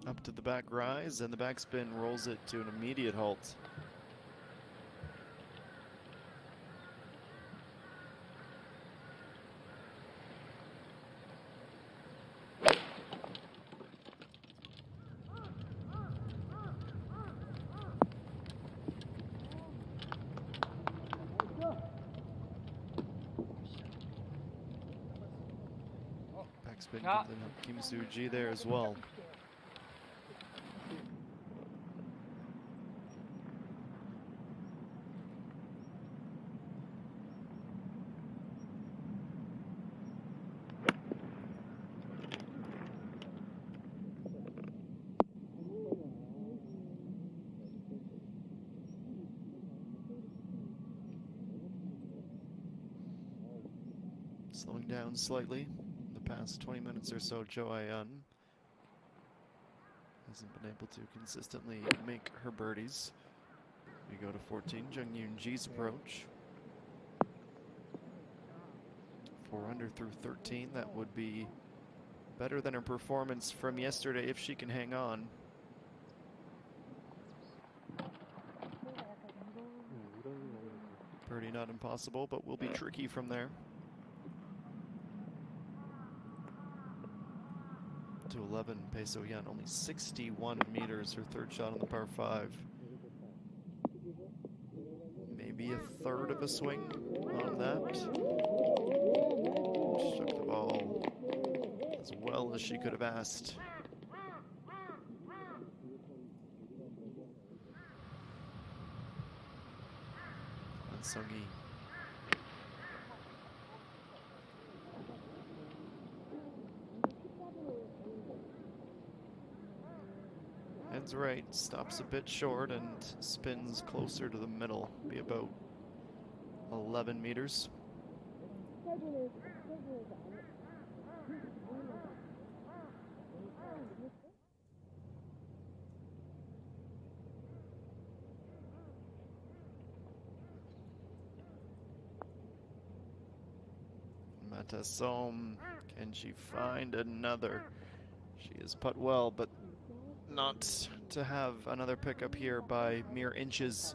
Up to the back rise, and the backspin rolls it to an immediate halt. Backspin comes in up Kim Soo-ji there as well. Slowing down slightly. The past 20 minutes or so, Jo Ayeon hasn't been able to consistently make her birdies. We go to 14, Jung Yoon Ji's approach. 4 under through 13. That would be better than her performance from yesterday if she can hang on. Birdie not impossible, but will be tricky from there. To 11, Pae So-hyun, only 61 meters, her third shot on the par 5. Maybe a third of a swing on that. Struck the ball as well as she could have asked. And Sung-hee. Heads right, stops a bit short and spins closer to the middle. Be about 11 meters. Mata Som, can she find another? She is putt well, but not to have another pickup here by mere inches.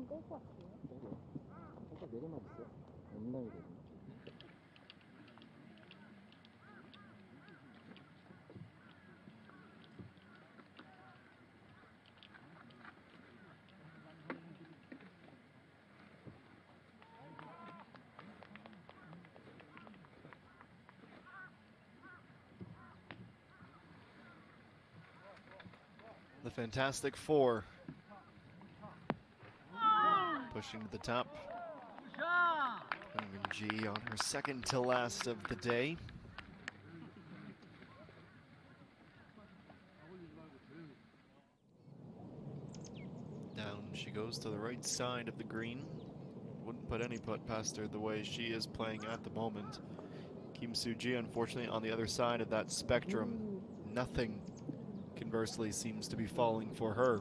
좀 뺄 것 같아요. 살짝 내리막 있어요? 엉덩이 내리막. The Fantastic Four pushing to the top. ENG on her second to last of the day. Down she goes to the right side of the green. Wouldn't put any putt past her the way she is playing at the moment. Kim Soo-ji, unfortunately, on the other side of that spectrum. Nothing, conversely, seems to be falling for her.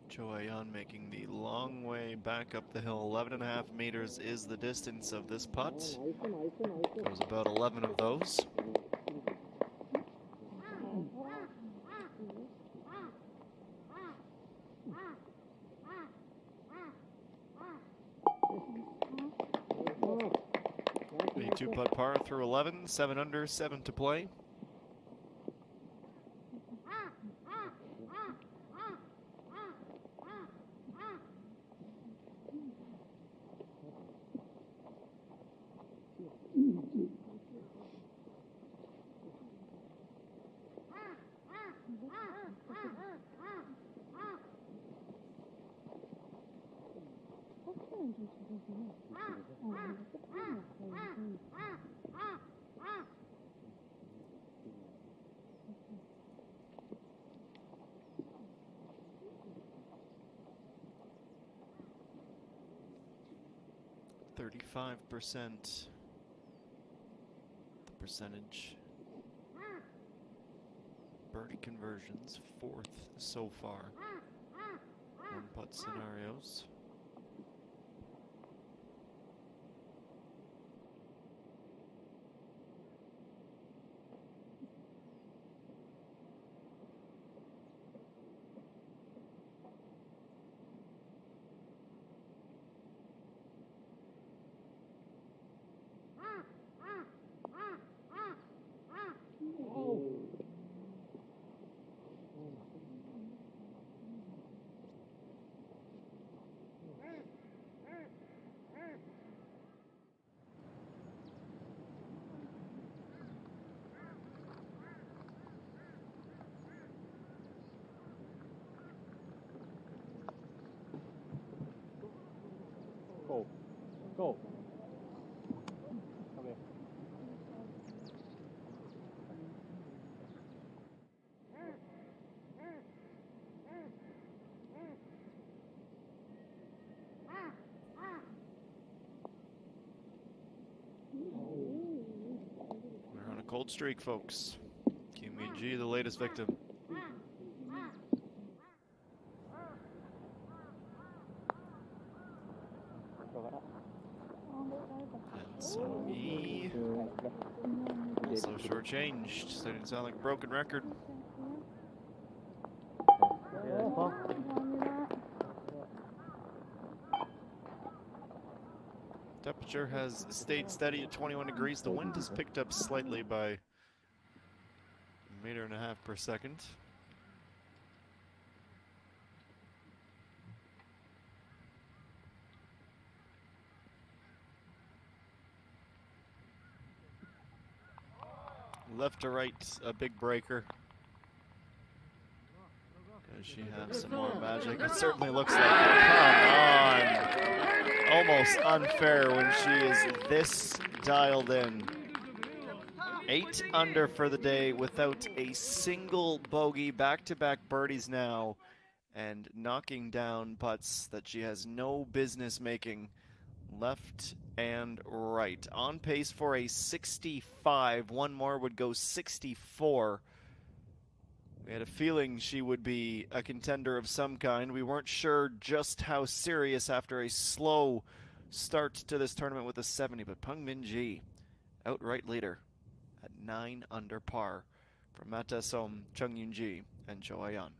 Cho Ayan making the long way back up the hill. 11.5 meters is the distance of this putt. Goes about 11 of those. A two-putt par through 11, 7 under, 7 to play. 좀 적어서. 끝나면 35% the percentage. Birdie conversions, 4th so far. One putt scenarios. Go. Go. Okay. We're on a cold streak, folks. Kim ENG, the latest victim. And Sung-yi also shortchanged. Starting to sound like a broken record. Temperature has stayed steady at 21 degrees. The wind has picked up slightly by 1.5 meters per second. Left to right, a big breaker. Does she have some more magic? It certainly looks like it. Come on. Almost unfair when she is this dialed in. 8 under for the day without a single bogey. Back-to-back birdies now, and knocking down putts that she has no business making. Left and right. On pace for a 65. One more would go 64. We had a feeling she would be a contender of some kind. We weren't sure just how serious after a slow start to this tournament with a 70, but Peng Min-ji, outright leader at 9 under par from Mata Som, Chung Yoon-ji, and Cho Ayan.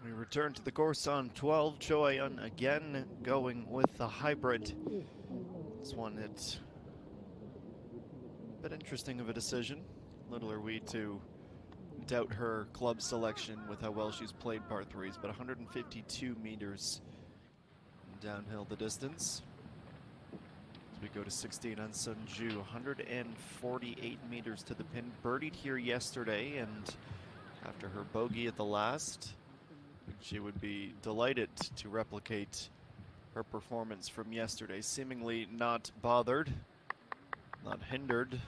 We return to the course on 12. Cho Ayan again going with the hybrid. This one, it's a bit interesting of a decision. Little are we to doubt her club selection with how well she's played par threes, but 152 meters downhill the distance. We go to 16 on Sunju, 148 meters to the pin. Birdied here yesterday, and after her bogey at the last, she would be delighted to replicate her performance from yesterday. Seemingly not bothered, not hindered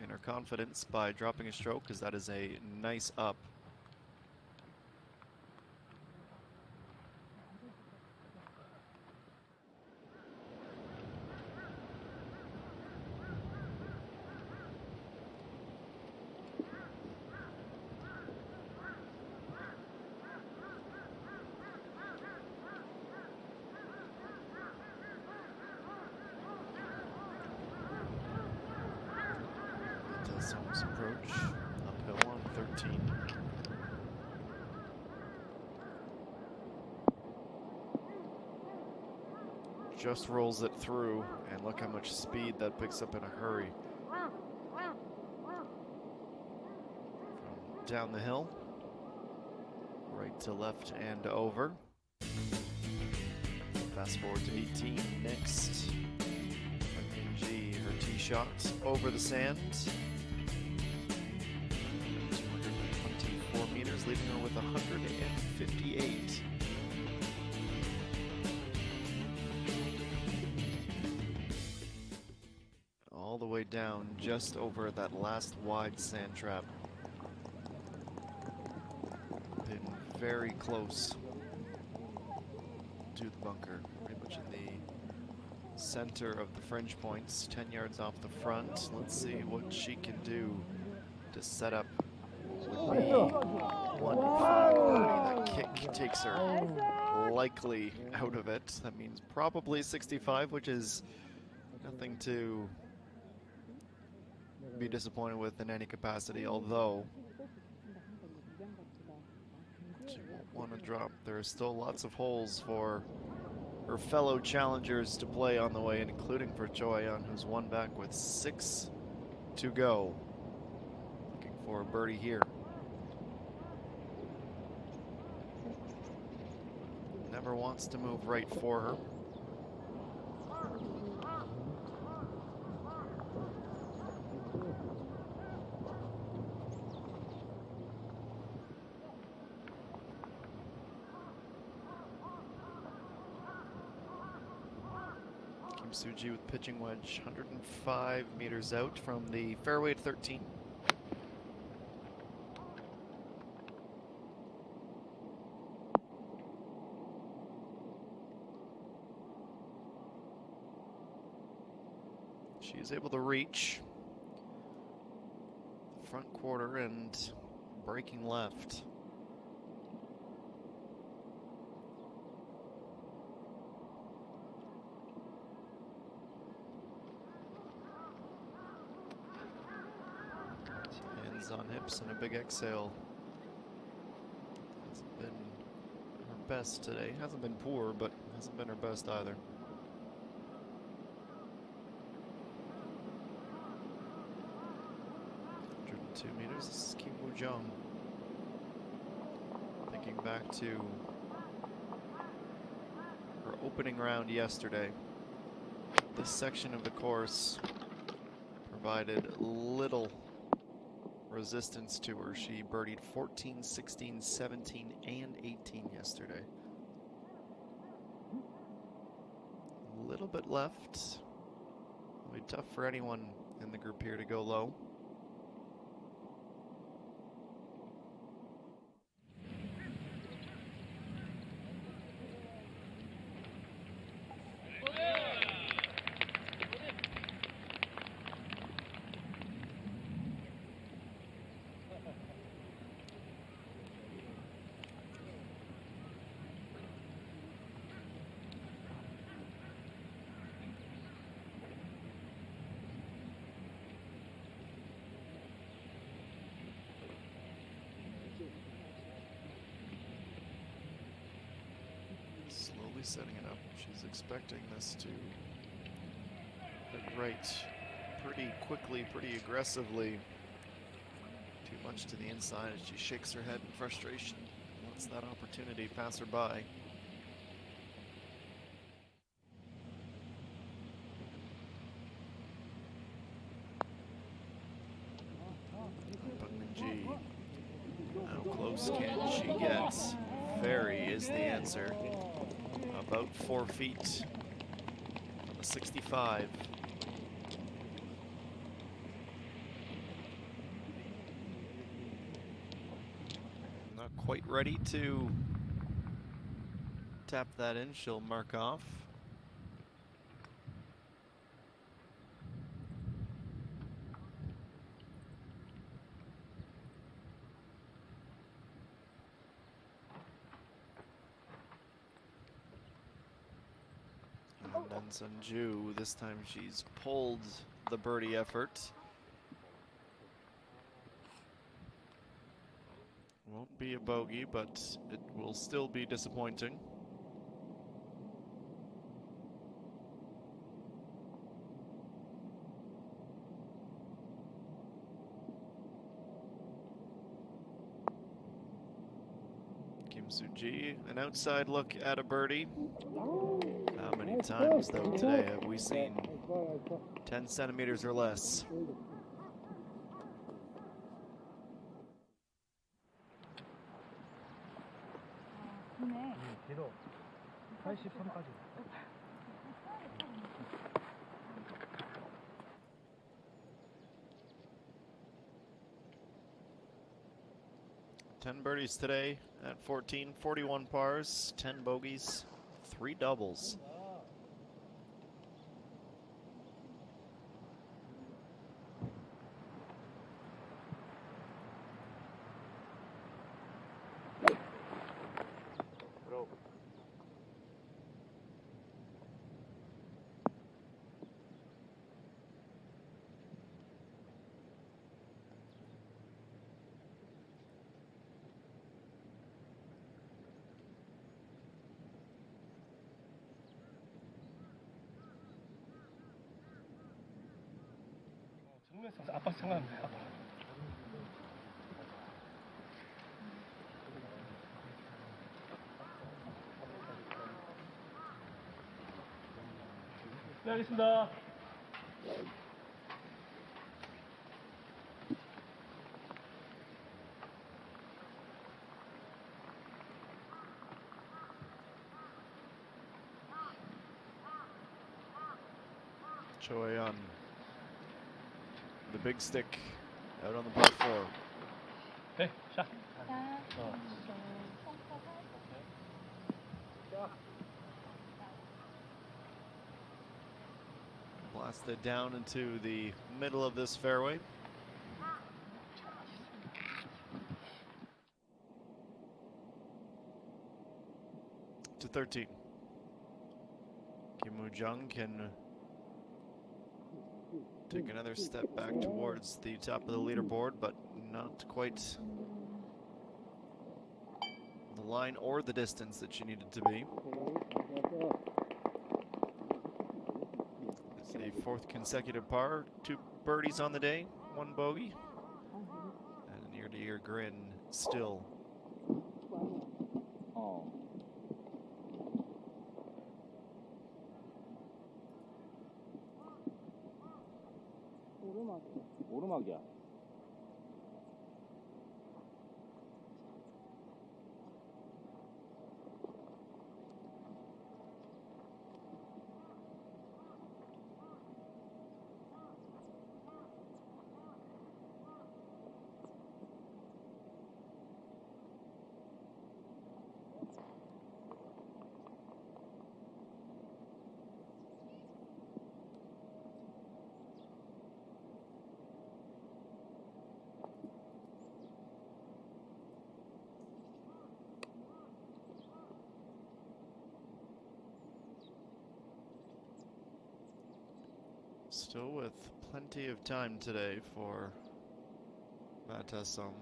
in her confidence by dropping a stroke, because that is a nice up. Telecom's approach, uphill on 13. Just rolls it through, and look how much speed that picks up in a hurry. From down the hill, right to left and over. Fast forward to 18. Next, ENG, her tee shot over the sand. 224 meters, leaving her with 158. All the way down, just over that last wide sand trap. Been very close to the bunker, pretty much in the center of the fringe points, 10 yards off the front. Let's see what she can do to set up would be one final birdie. That kick takes her likely out of it. That means probably 65, which is nothing to be disappointed with in any capacity, although she won't want to drop. There are still lots of holes for her fellow challengers to play on the way, including for Choyan, who's one back with 6 to go. Looking for a birdie here. Never wants to move right for her. Suji with pitching wedge, 105 meters out from the fairway at 13. She is able to reach the front quarter and breaking left. On hips and a big exhale. Hasn't been her best today. Hasn't been poor, but hasn't been her best either. Two meters. This is Kim Woo-jung. Thinking back to her opening round yesterday, this section of the course provided little resistance to her. She birdied 14, 16, 17, and 18 yesterday. A little bit left. It'll be tough for anyone in the group here to go low. Setting it up. She's expecting this to hit right pretty quickly, pretty aggressively. Too much to the inside as she shakes her head in frustration. Lets that opportunity pass her by. close can she get? Very is the answer. About 4 feet. On the 65. Not quite ready to tap that in. She'll mark off. And then Sunju, this time she's pulled the birdie effort. Won't be a bogey, but it will still be disappointing. Kim Soo-ji, an outside look at a birdie. How many times, though, today have we seen 10 centimeters or less? 길어. 83까지. 10 birdies today at 14, 41 pars, 10 bogeys, 3 doubles. 아빠 생각나네. 아빠. 네, 알겠습니다. Choi on the big stick out on the par 4. 네, 샷. Blasted down into the middle of this fairway. To 13. Kim Woo-jung can take another step back towards the top of the leaderboard, but not quite the line or the distance that she needed to be. It's a 4th consecutive par, 2 birdies on the day, 1 bogey, and an ear-to-ear grin still. 오르막이야. Still with plenty of time today for Batasong.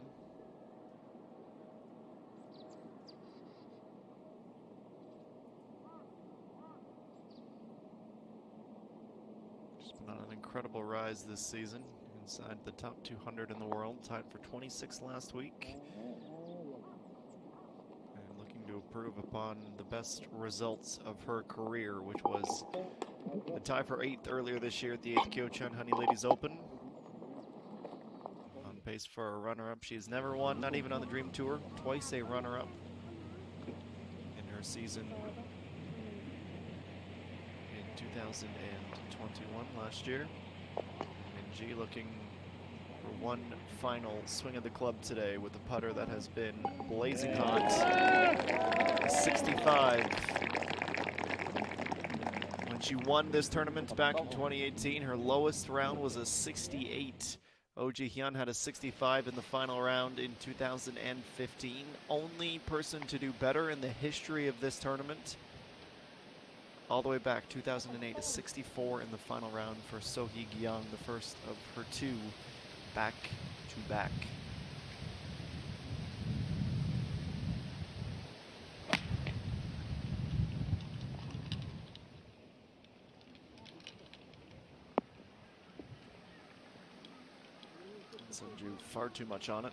Just been on an incredible rise this season, inside the top 200 in the world, tied for 26th last week. And looking to improve upon the best results of her career, which was the tie for 8th earlier this year at the 8th Kyochun Honey Ladies Open. On pace for a runner-up. She's never won, not even on the Dream Tour. Twice a runner-up in her season in 2021 last year. ENG looking for one final swing of the club today with a putter that has been blazing hot. A 65. When she won this tournament back in 2018, her lowest round was a 68. Oh Ji-hyun had a 65 in the final round in 2015. Only person to do better in the history of this tournament. All the way back, 2008, a 64 in the final round for So-hee Gyang, the first of her two back-to-back. Sunju far too much on it.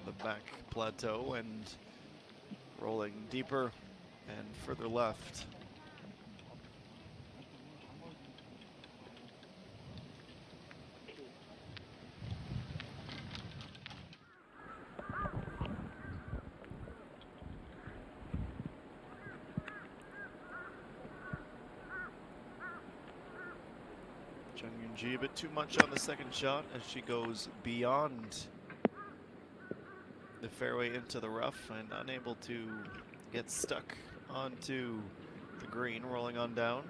The back plateau and rolling deeper and further left. Chung Yoon-ji a bit too much on the second shot as she goes beyond the fairway into the rough and unable to get stuck onto the green, rolling on down.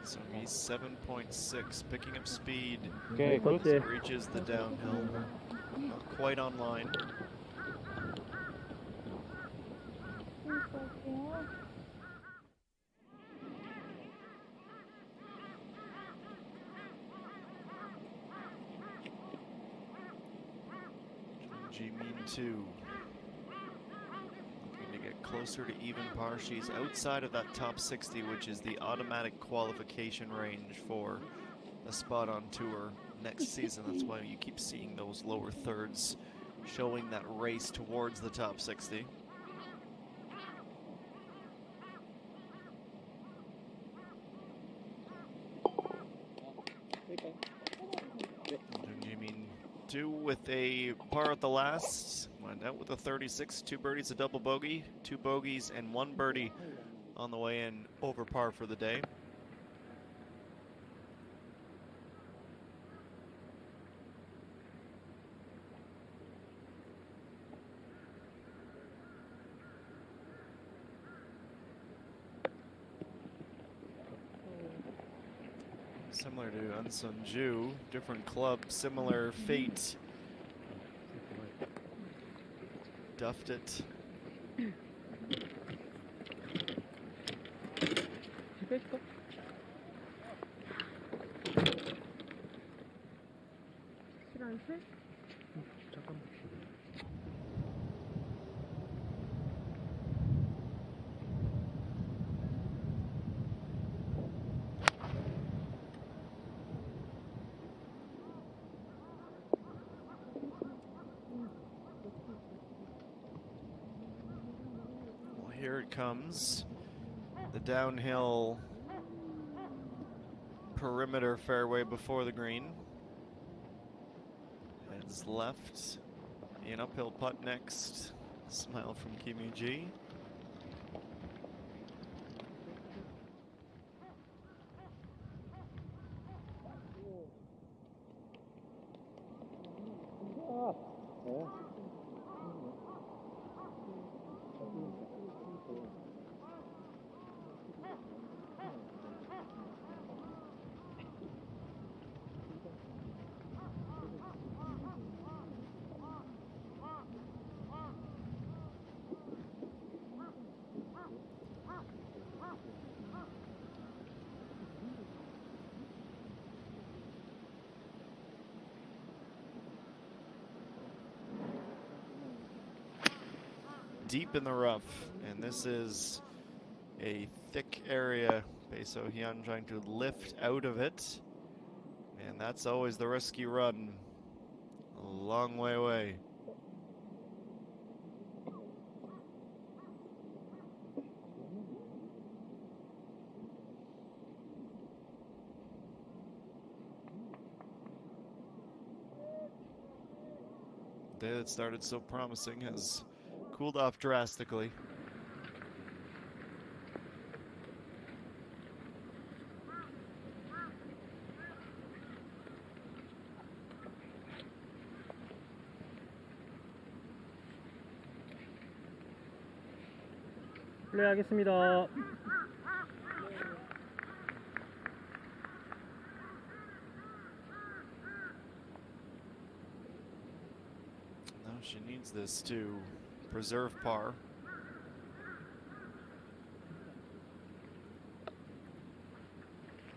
So he's 7.6, picking up speed. 오케이, As 그렇지. it reaches the downhill. Not quite on line. Jimin 2. Looking to get closer to even par. She's outside of that top 60, which is the automatic qualification range for a spot on tour next season. That's why you keep seeing those lower thirds showing that race towards the top 60. Jimin 2 with a par at the last. Went out with a 36, 2 birdies, a double bogey, 2 bogeys, and 1 birdie on the way in over par for the day. Similar to An Sunju, different club, similar fate. Duffed it. 실한테? 잠깐만. Well, here it comes. The downhill perimeter fairway before the green. Heads left. An uphill putt next. Smile from Kim Yoo-ji. Deep in the rough, and this is a thick area. Beiso Hyun trying to lift out of it. And that's always the risky run. A long way away. The day that started so promising has cooled off drastically. 플레이하겠습니다. Now she needs this to preserve par.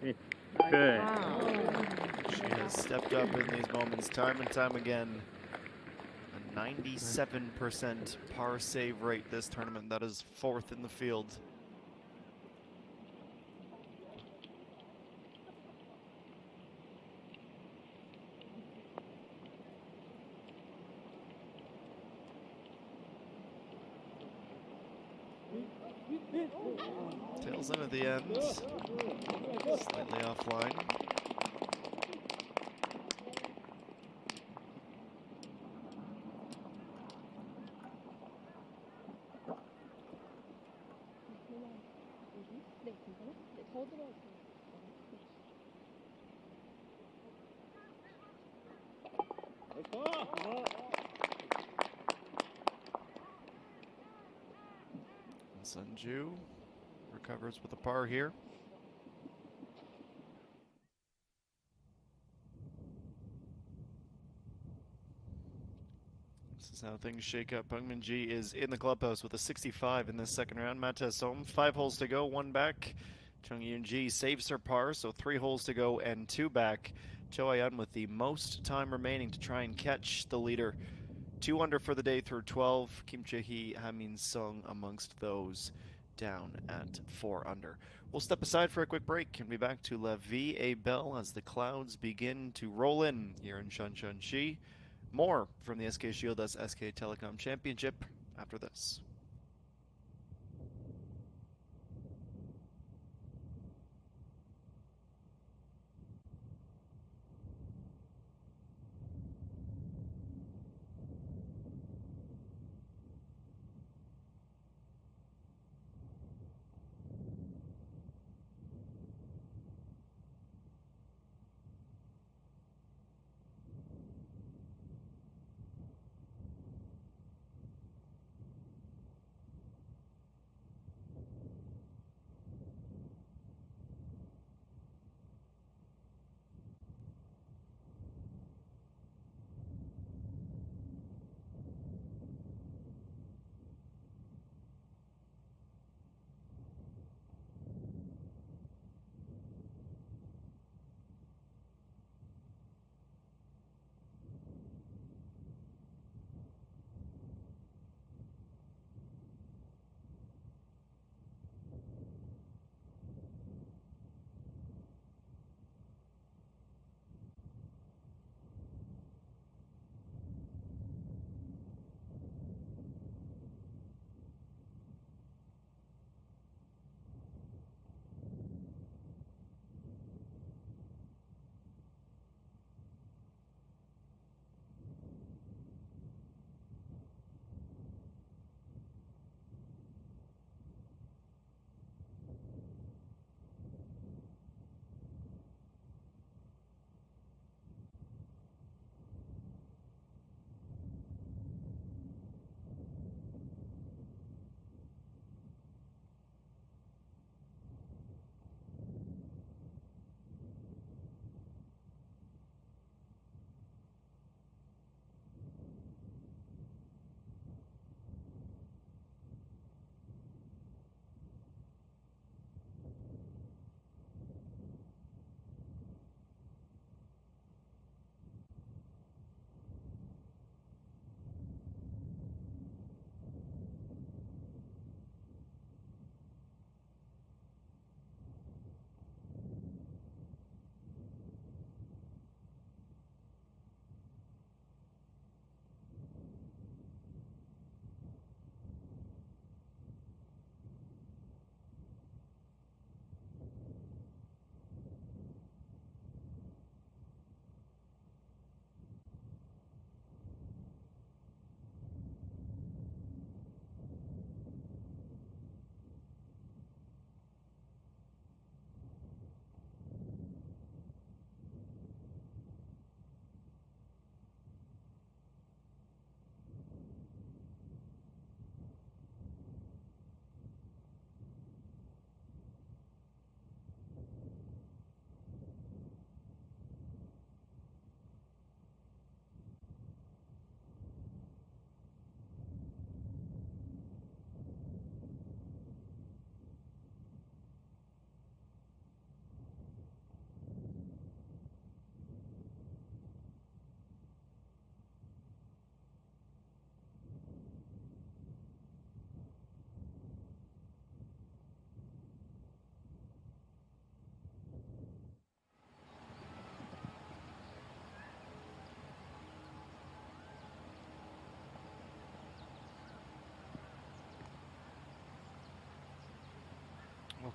Good. She has stepped up in these moments time and time again. A 97% par save rate this tournament. That is 4th in the field. Tails in at the end. Slightly offline. 네, 괜찮아? 네, 더 들어주세요. Sunju recovers with a par here. This is how things shake up. Peng Min-ji is in the clubhouse with a 65 in this second round. Mates home, 5 holes to go, 1 back. Chung Yoon-ji saves her par, so 3 holes to go and 2 back. Cho Ayan with the most time remaining to try and catch the leader. 2 under for the day through 12. Kim Jae-hee, Ha-min Sung amongst those down at 4 under. We'll step aside for a quick break and be back to La Vie et Belle as the clouds begin to roll in here in Shenzhen. More from the SK Shieldus SK Telecom Championship after this.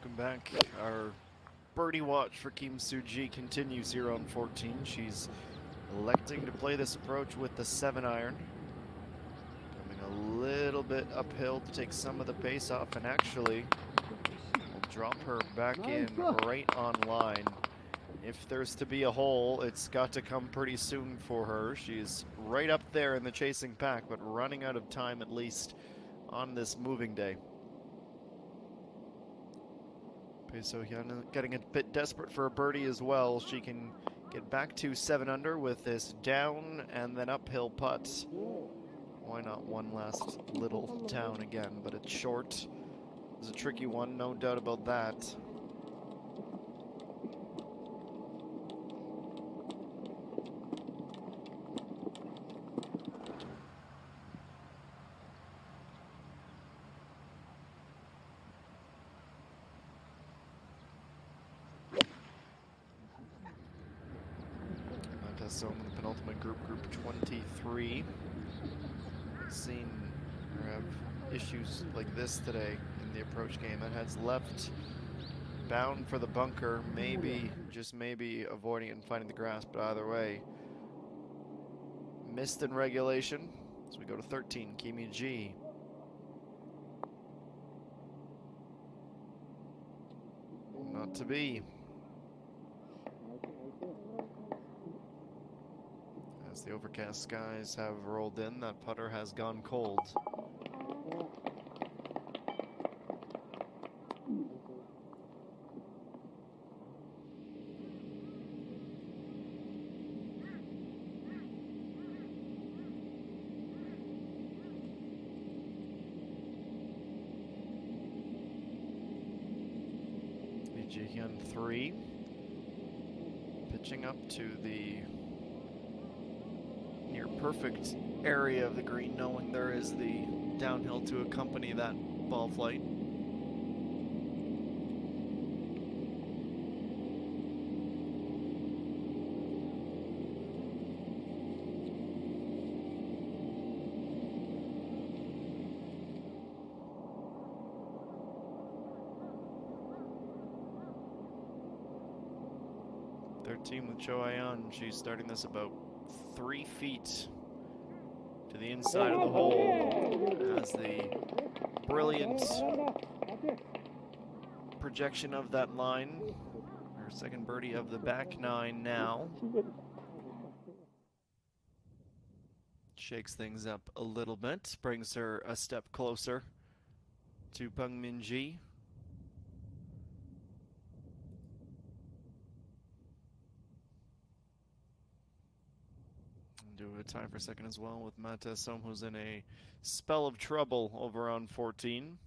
Welcome back. Our birdie watch for Kim Soo-ji continues here on 14. She's electing to play this approach with the 7-iron. Coming a little bit uphill to take some of the pace off, and actually will drop her back in right on line. If there's to be a hole, it's got to come pretty soon for her. She's right up there in the chasing pack, but running out of time at least on this moving day. So Hyun getting a bit desperate for a birdie as well. She can get back to 7 under with this down and then uphill putt. Why not one last little down again, but it's short. It's a tricky one, no doubt about that. So in the penultimate group 23. Seen or have issues like this today in the approach game. That has left bound for the bunker, maybe, just maybe avoiding it and finding the grass, but either way. Missed in regulation. So we go to 13, Kimi G. Not to be. As the overcast skies have rolled in, that putter has gone cold. Ji-hyun 3, pitching up to the near perfect area of the green, knowing there is the downhill to accompany that ball flight. Team with Cho Ayeon. She's starting this about 3 feet to the inside of the hole as the brilliant projection of that line. Her second birdie of the back 9 now. Shakes things up a little bit, brings her a step closer to Peng Min-ji. Do a tie for second as well with Mata Som, who's in a spell of trouble over on 14.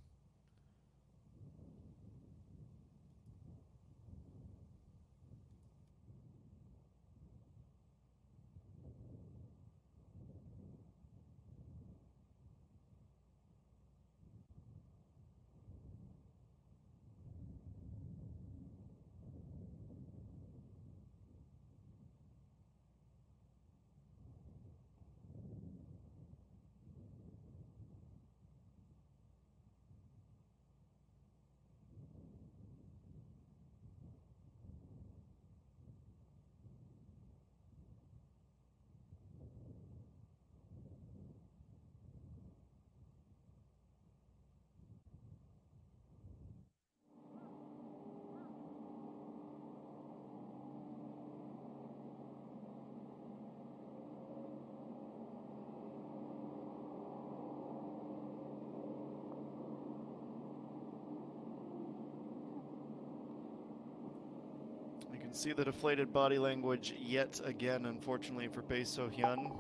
See the deflated body language yet again, unfortunately, for Bae So-hyun.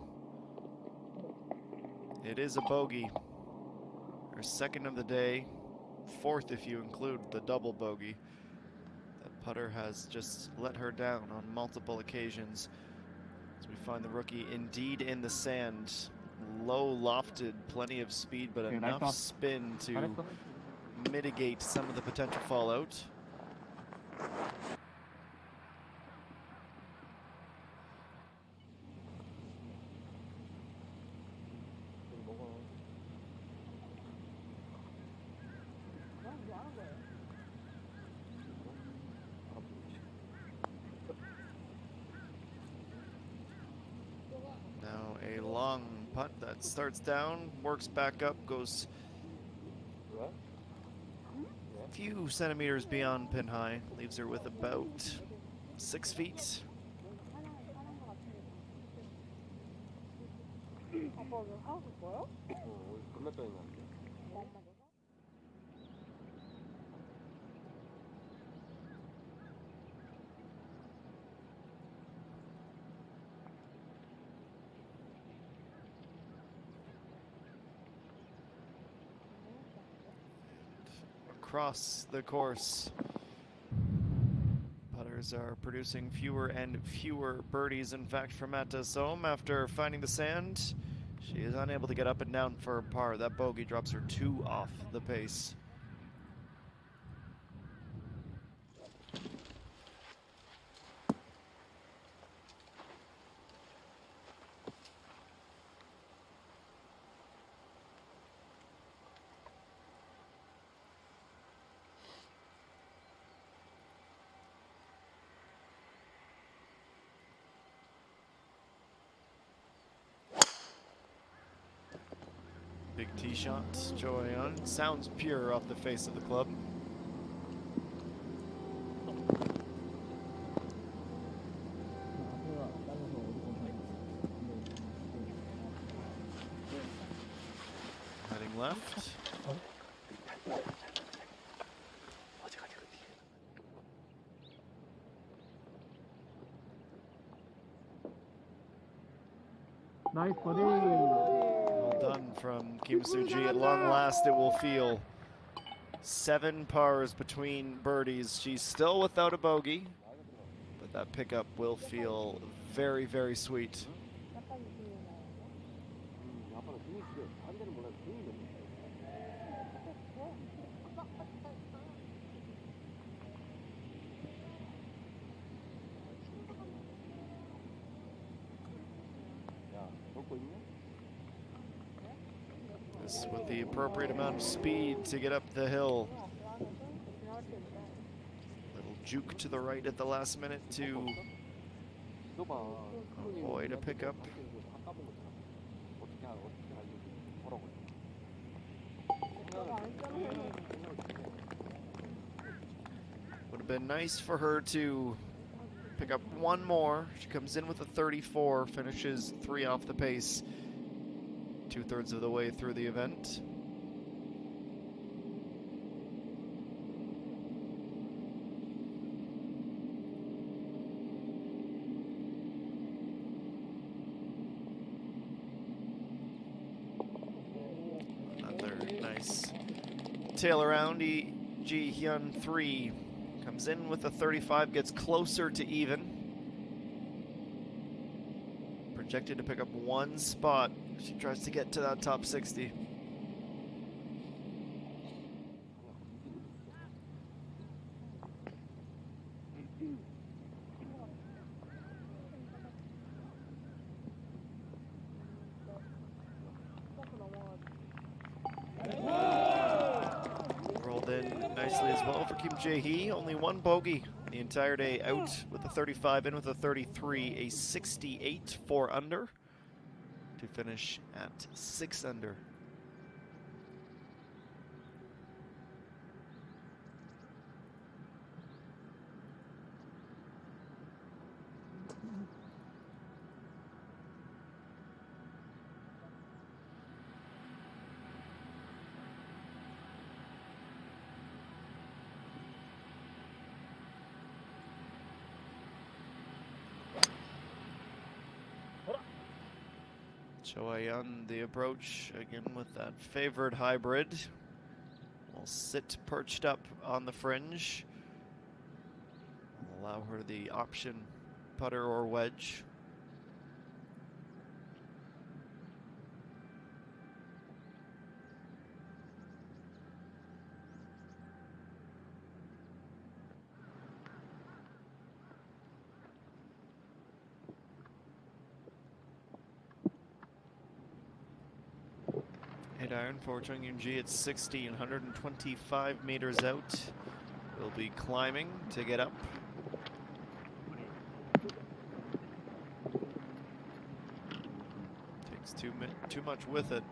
It is a bogey. Her second of the day, 4th if you include the double bogey. That putter has just let her down on multiple occasions. As we find the rookie indeed in the sand. Low lofted, plenty of speed, but enough spin to mitigate some of the potential fallout. Matt starts down, works back up, goes a few centimeters beyond pin high, leaves her with about 6 feet. 아빠 오늘 하고 싶어요? 끝났다는 거. Across the course, putters are producing fewer and fewer birdies. In fact, for Matt Dasome, after finding the sand, she is unable to get up and down for a par. That bogey drops her 2 off the pace. Big tee shot, Joanne. Sounds pure off the face of the club. Heading left. 나이스 버디. Well done from Kim Soo-ji. At long last, it will feel 7 pars between birdies. She's still without a bogey, but that pickup will feel very, very sweet. 아빠는 등이 있어. 다른 데는 몰라도 등이 너무 있어. 야, 먹고 있냐? This with the appropriate amount of speed to get up the hill. Little juke to the right at the last minute to 너 봐. avoid a pickup. 어떻게 하려고 뭐라고? Would have been nice for her to pick up one more. She comes in with a 34, finishes 3 off the pace, 2/3 of the way through the event. Another nice tail around. Ji Hyun 3 comes in with a 35, gets closer to even. Projected to pick up 1 spot. She tries to get to that top 60. Rolled in nicely as well for Kim Jae-hee. Only 1 bogey the entire day, out with a 35, in with a 33, a 68, 4 under, to finish at 6 under. Choayan, the approach, again with that favored hybrid. Will sit perched up on the fringe. Allow her the option putter or wedge. Hit iron for Chung Yoon-ji at 60 and 125 meters out. Will be climbing to get up. Takes 2 too much with it.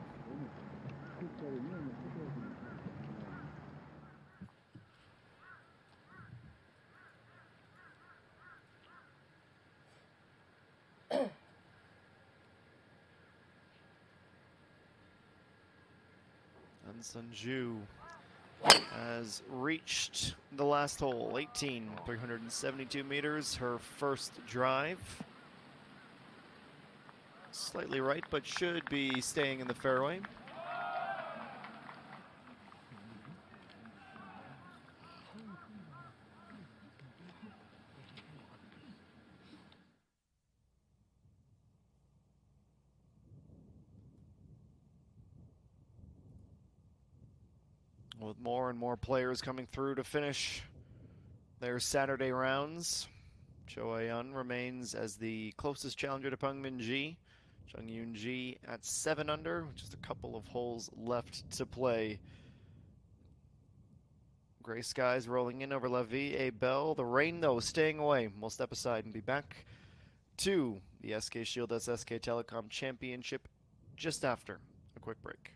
And Sunju has reached the last hole, 18, 372 meters, her first drive. Slightly right, but should be staying in the fairway. With more and more players coming through to finish their Saturday rounds, Cho Ae-yeon remains as the closest challenger to Peng Min-ji. Chung Yoon-ji at 7 under, just a couple of holes left to play. Gray skies rolling in over La Vie et Belle. The rain, though, staying away. We'll step aside and be back to the SK Shieldus SK Telecom Championship just after a quick break.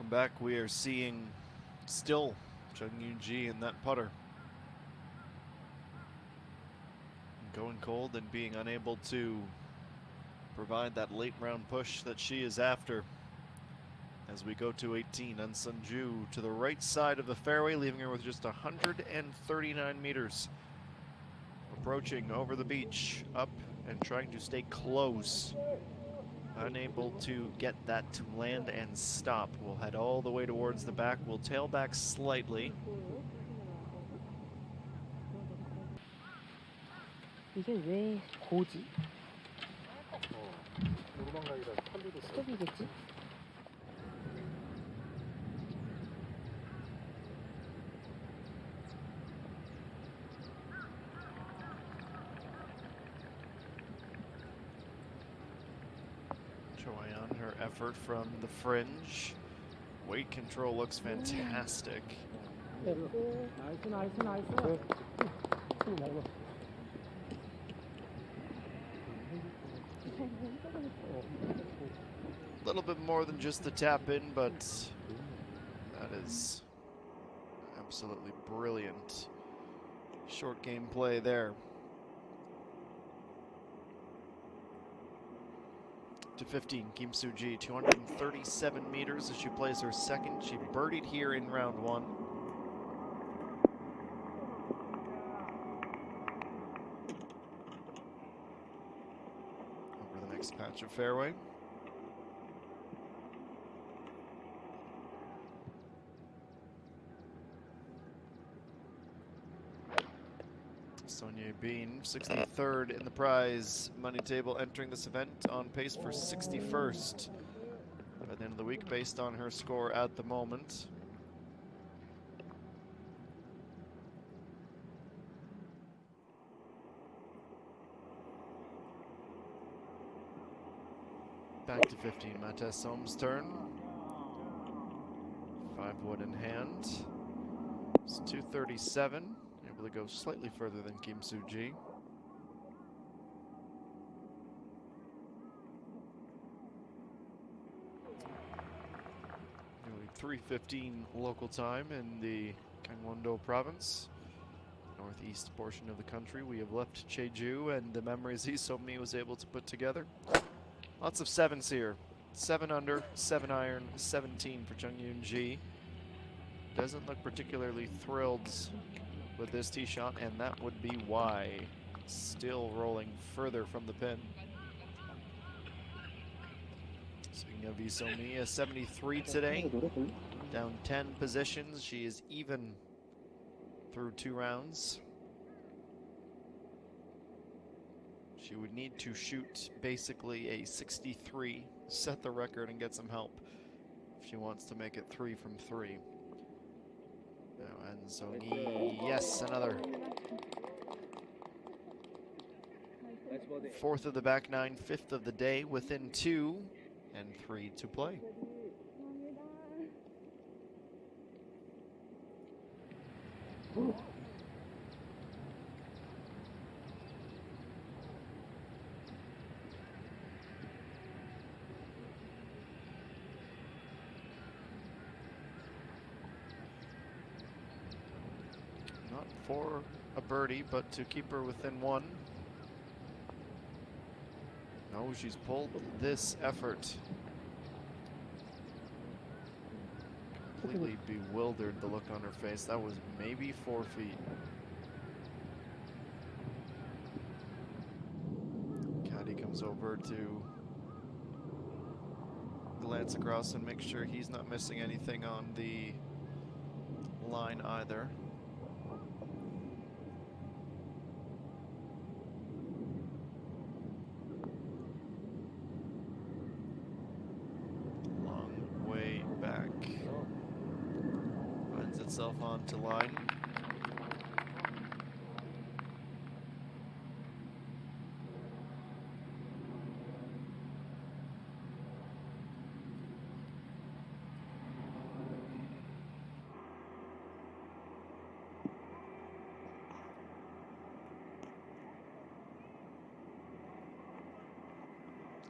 back, we are seeing still Chung Yoon-ji in that putter. Going cold and being unable to provide that late round push that she is after. As we go to 18, An Sun-ju to the right side of the fairway, leaving her with just 139 meters. Approaching over the beach, up and trying to stay close. Unable to get that to land and stop. We'll head all the way towards the back. We'll tail back slightly. 이게 왜 고지? 도망가기다 털리고 스톱이겠지? Choyan, her effort from the fringe. Weight control looks fantastic. 나이스 나이스 나이스. A little bit more than just the tap in, but that is absolutely brilliant. Short game play there. To 15, Kim Soo-ji, 237 meters as she plays her second. She birdied here in round one. Over the next patch of fairway. Sonia Bean, 63rd in the prize money table, entering this event on pace for 61st by the end of the week based on her score at the moment. Back to 15, Mathias Som's turn. 5 wood in hand. It's 237. Able to go slightly further than Kim Soo-ji. Nearly 3:15 local time in the Gangwon-do province, northeast portion of the country. We have left Jeju and the memories Lee So-mi was able to put together. Lots of sevens here. 7 under, 7 iron, 17 for Chung Yoon-ji. Doesn't look particularly thrilled with this tee shot, and that would be why. Still rolling further from the pin. Speaking of Lee So-mi, a 73 today, down 10 positions. She is even through 2 rounds. She would need to shoot basically a 63, set the record, and get some help if she wants to make it 3 from 3. And so, yes, another. 4th of the back 9, 5th of the day, within 2 and 3 to play. Not for a birdie, but to keep her within 1. No, she's pulled this effort. Completely bewildered, the look on her face. That was maybe 4 feet. Caddy comes over to glance across and make sure he's not missing anything on the line either. Itself onto line.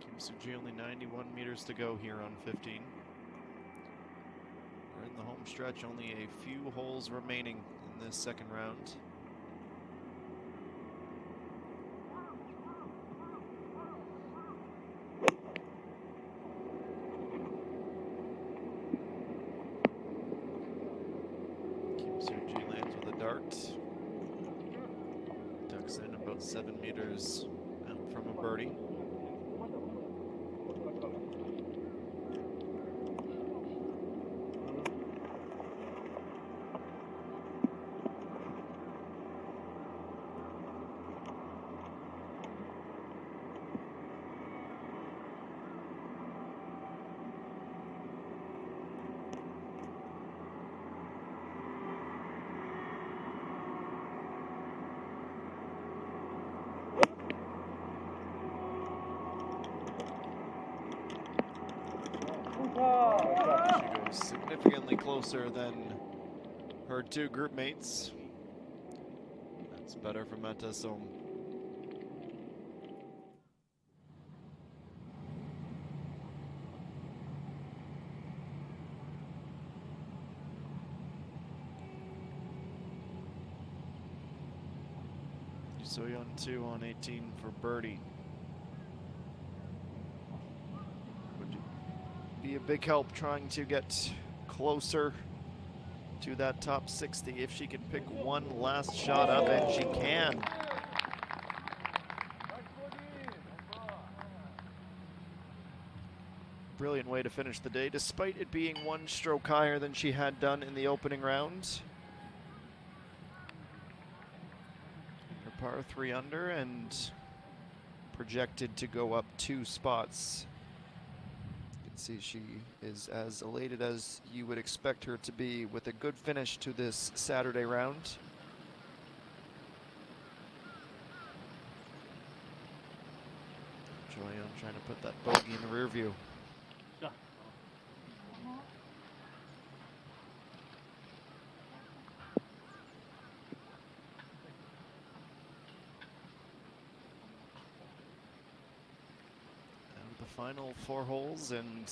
Kim Soo-ji only 91 meters to go here on 15. home stretch. Only a few holes remaining in this second round. Kim Soo-ji lands with a dart. Ducks in about 7 meters out from a birdie. She goes significantly closer than her two group mates. That's better for Meta Song. Soyeon 2 on 18 for birdie. Would be a big help trying to get closer to that top 60 if she can pick one last shot up, and she can. Brilliant way to finish the day, despite it being one stroke higher than she had done in the opening round. Her par 3 under and projected to go up 2 spots. You can see she is as elated as you would expect her to be with a good finish to this Saturday round. Joyeon trying to put that bogey in the rear view. Final 4 holes and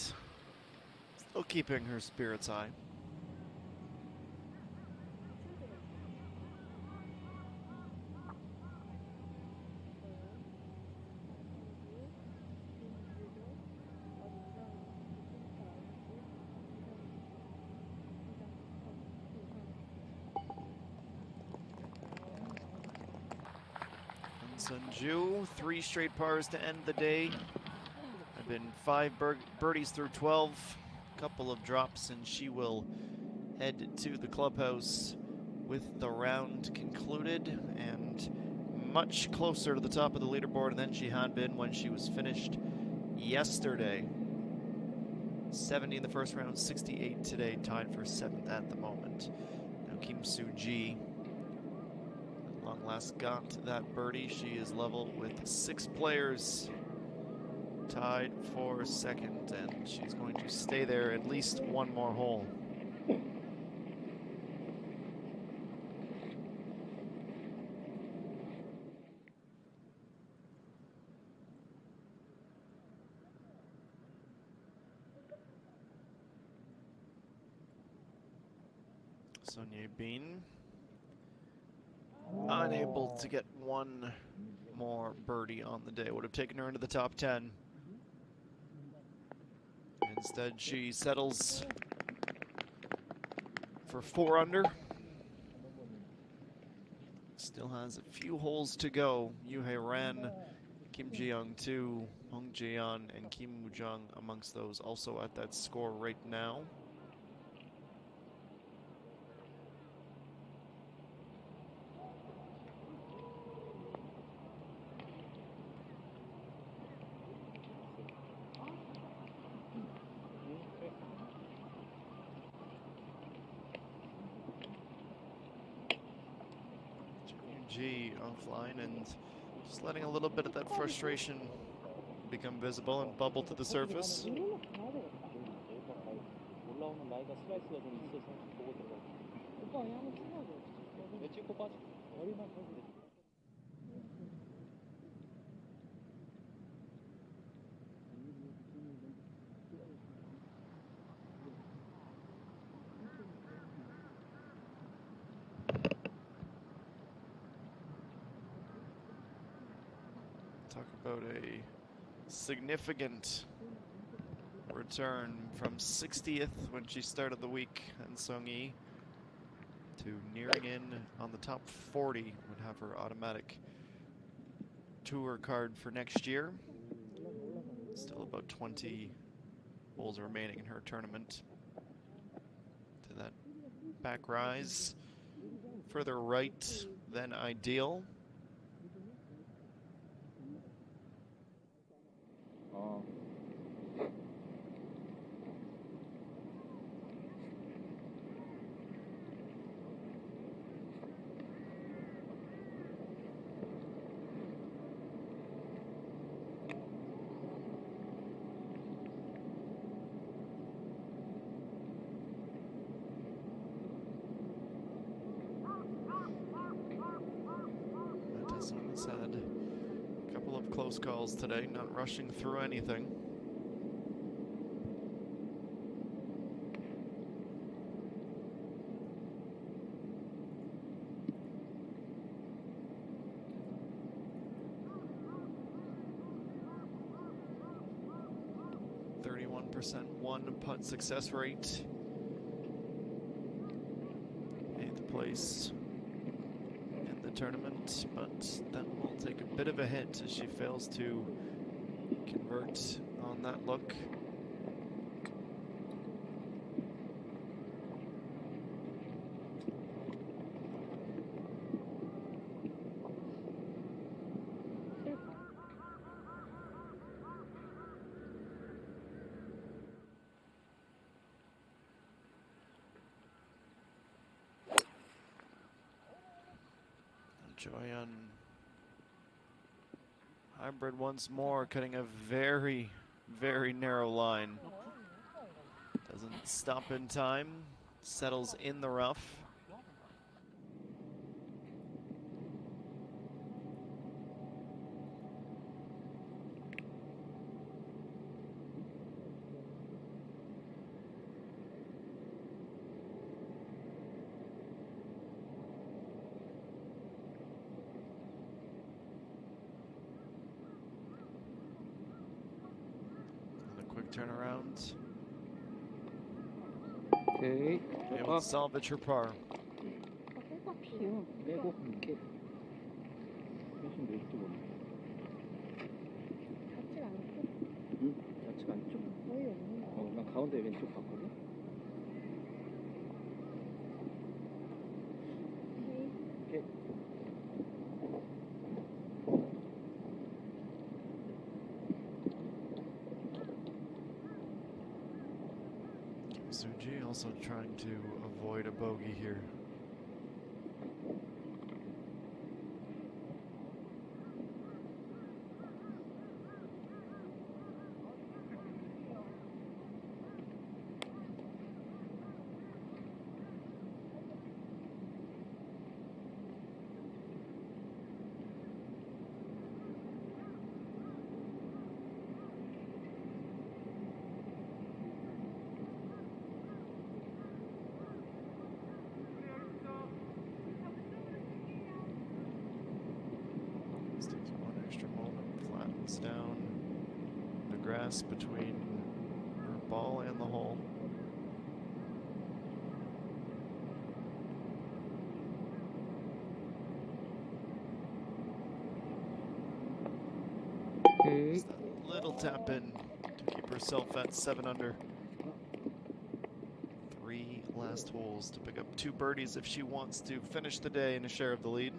still keeping her spirits high. Sunju, 3 straight pars to end the day. Been 5 birdies through 12, couple of drops, and she will head to the clubhouse with the round concluded and much closer to the top of the leaderboard than she had been when she was finished yesterday. 70 in the first round, 68 today, tied for 7th at the moment. Now Kim Soo-ji at long last got that birdie. She is level with 6 players tied for 2nd, and she's going to stay there at least one more hole. Sonia Bean unable to get one more birdie on the day. Would have taken her into the top 10. Instead, she settles for 4 under. Still has a few holes to go. Yoo-hae Ran, Kim Ji-young 2, Hong Jae-yeon, and Kim Woo-jung amongst those also at that score right now. G offline and just letting a little bit of that frustration become visible and bubble to the surface. Talk about a significant return from 60th when she started the week in Songyi to nearing in on the top 40. Would have her automatic tour card for next year. Still about 20 holes remaining in her tournament. To that back rise, further right than ideal. Has had a couple of close calls today, not rushing through anything. One putt success rate. 8th place in the tournament, but that will take a bit of a hit as she fails to convert on that look. Joyon hybrid once more, cutting a very, very narrow line. Doesn't stop in time, settles in the rough. Turnaround. 오케이. Able to salvage her par. 빼고 이렇게 훨씬 될지도 모르겠어. 닿질 않고 응? 좌측 안쪽. 거의 없는 거. 난 가운데 왼쪽 봤거든. 오케이. Suji also trying to avoid a bogey here. Down the grass between her ball and the hole. Okay. Just a little tap in to keep herself at 7 under. 3 last holes to pick up 2 birdies if she wants to finish the day in a share of the lead.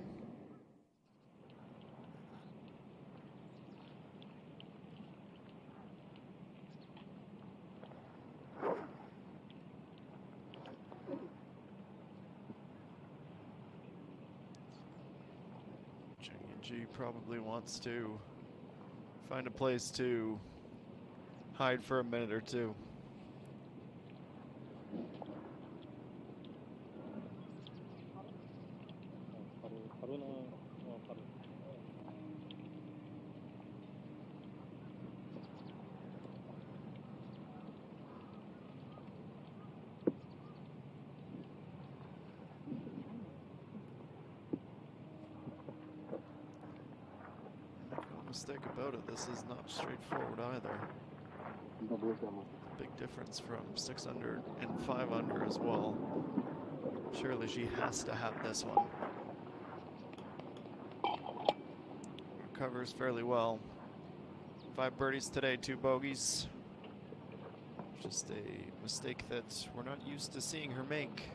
ENG probably wants to find a place to hide for a minute or two. mistake about it, this is not straightforward either. 이거 뭘 잘못? Big difference from 6 under and 5 under as well. Surely she has to have this one. Recovers fairly well. 5 birdies today, 2 bogeys. Just a mistake that we're not used to seeing her make.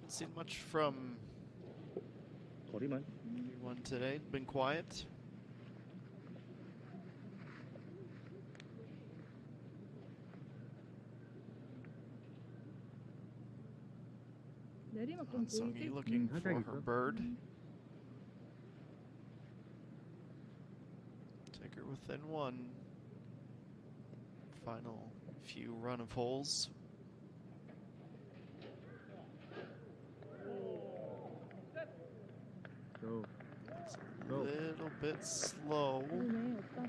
Seen much from 거리만. anyone today. Been quiet. 내리막 좀 Sung 보이지? looking for 살짝 her 있어. bird. Take her within 1. Final few run of holes. 저 It's a little bit slow. 보이네, 오빠.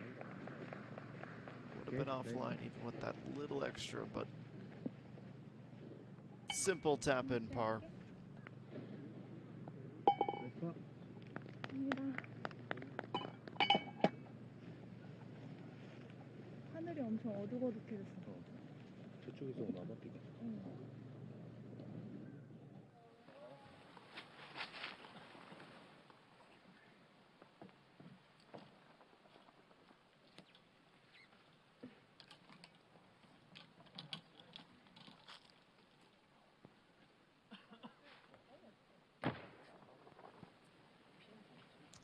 Would have been offline even with that little extra, but simple tap in par. 됐어. 갑니다. 하늘이 엄청 어둑어둑해졌어. 저쪽에서 오나 봐 비가.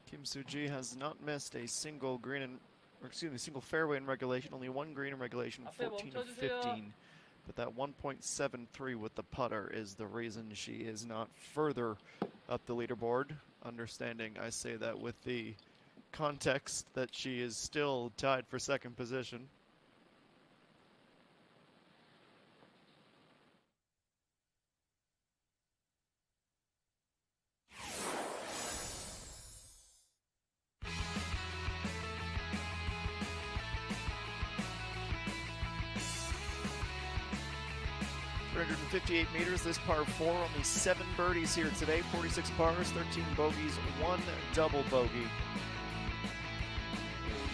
Kim Soo-ji has not missed a single single fairway in regulation. Only 1 green in regulation, 14 of 15. But that 1.73 with the putter is the reason she is not further up the leaderboard. Understanding, I say that with the context that she is still tied for 2nd position. .358 meters, this par 4, only 7 birdies here today, 46 pars, 13 bogeys, 1 double bogey.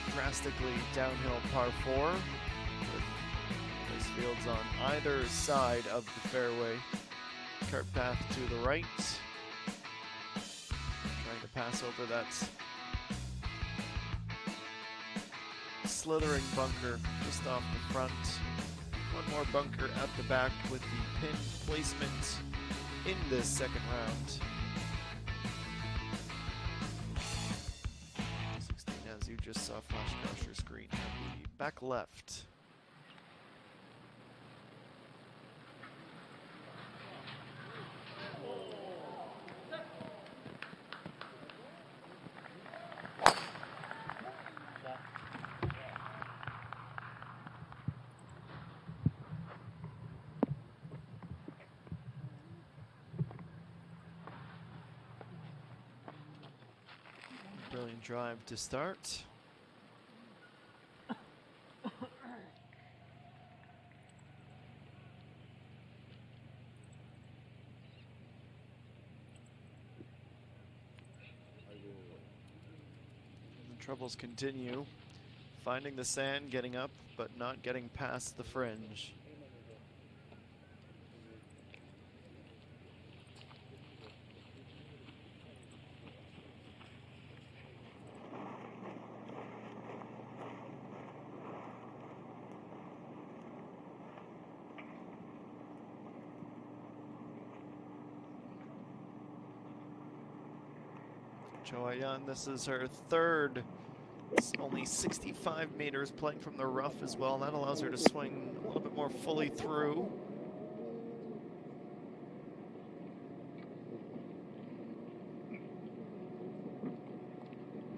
A drastically downhill par 4 with those fields on either side of the fairway. Cart path to the right. Trying to pass over that slithering bunker just off the front. 1 more bunker at the back with the pin placement in this 2nd round. 16, as you just saw flash across your screen, at the back left. Brilliant drive to start. The troubles continue. Finding the sand, getting up, but not getting past the fringe. Cho Ayan, this is her 3rd It's only 65 meters, playing from the rough as well. That allows her to swing a little bit more fully through.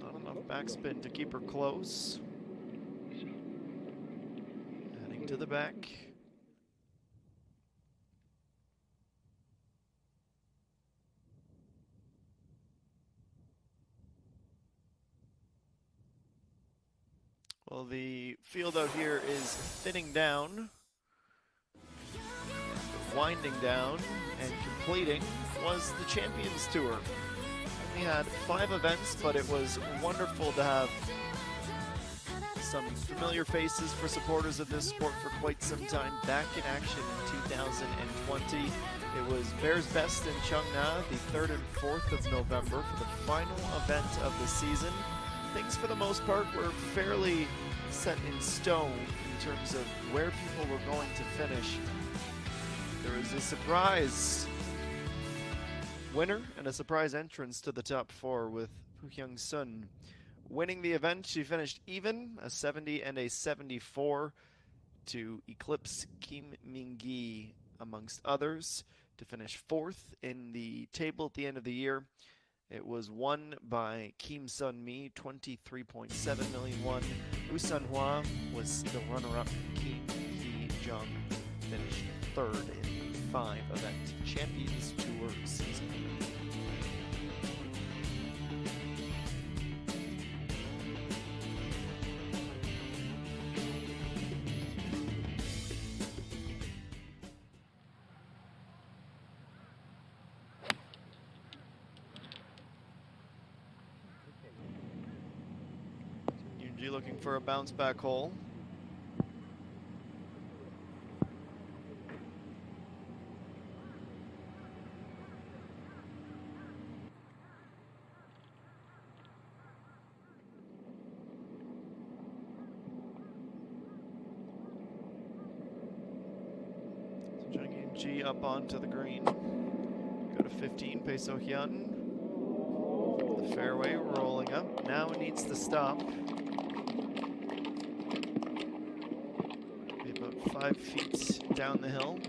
Not enough backspin to keep her close. Heading to the back. Well, the field out here is thinning down, winding down, and completing was the Champions Tour. We had 5 events, but it was wonderful to have some familiar faces for supporters of this sport for quite some time back in action in 2020. It was Bears Best in Cheongna, the 3rd and 4th of November for the final event of the season. Things for the most part were fairly set in stone in terms of where people were going to finish. There was a surprise winner and a surprise entrance to the top 4 with Poo Hyung Sun winning the event. She finished even, a 70 and a 74, to eclipse Kim Min-gi amongst others, to finish 4th in the table at the end of the year. It was won by Kim Sun-mi, 23.7 million won. Woo Sun-hwa was the runner-up. Kim Hee-jung finished 3rd in the 5-event Champions Tour season. ENG looking for a bounce back hole. So ENG up onto the green. Go to 15, Pae So-hyun. The fairway rolling up. Now it needs to stop. Be about 5 feet down the hill.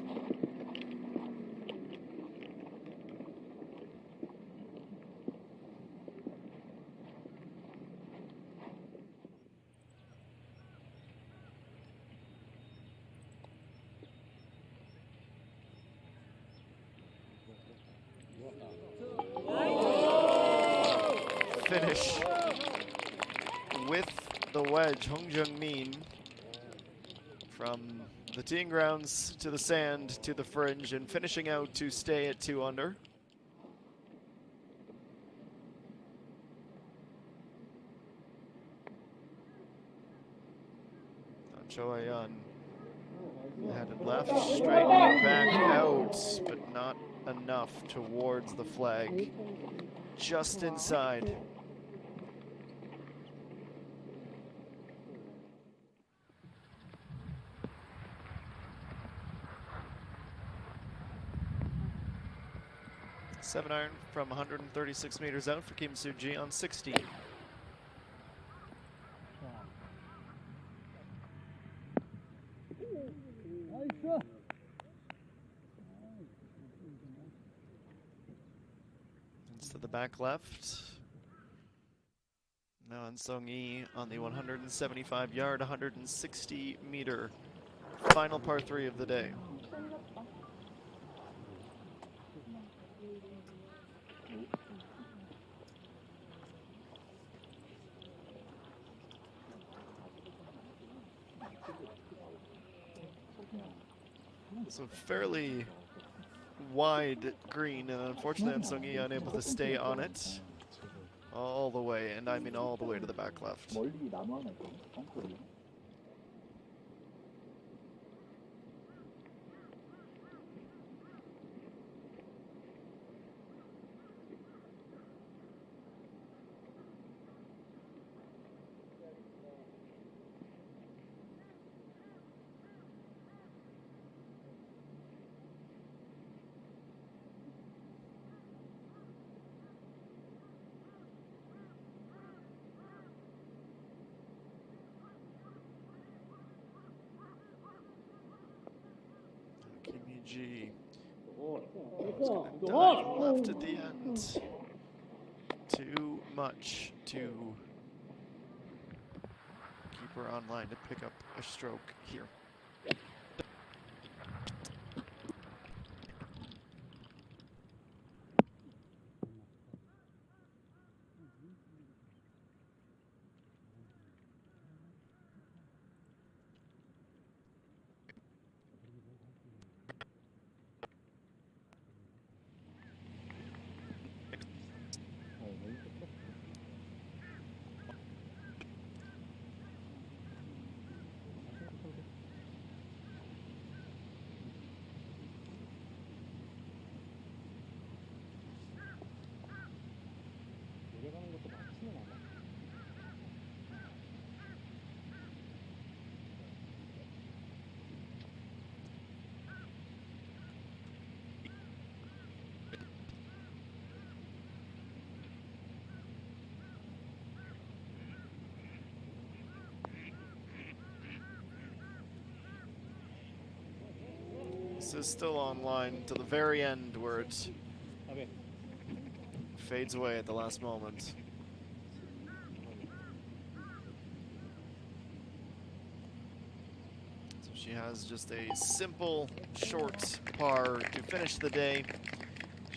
Finish with the wedge. Hong Jung-min from the teeing grounds to the sand to the fringe and finishing out to stay at 2 under. Cho Ayan headed left, straightening back out, but not enough towards the flag. Just inside. Seven iron from 136 meters out for Kim Soo-ji on 16. It's to the back left. Now on Song-yi on the 175-yard, 160-meter final par 3 of the day. So fairly wide green, and unfortunately on Sung-yi unable to stay on it all the way, and I mean all the way to the back left. ENG. Go, Dive left at the end. Too much to keep her online to pick up a stroke here. 내려가는 것도 많지는 않아. This is still online to the very end where it fades away at the last moment. So she has just a simple, short par to finish the day.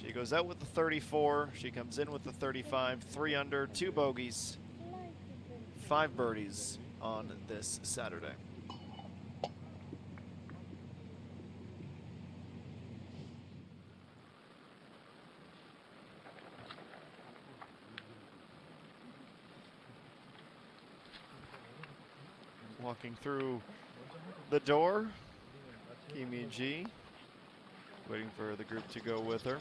She goes out with the 34, she comes in with the 35, 3 under, 2 bogeys, 5 birdies on this Saturday. Walking through the door, ENG, waiting for the group to go with her.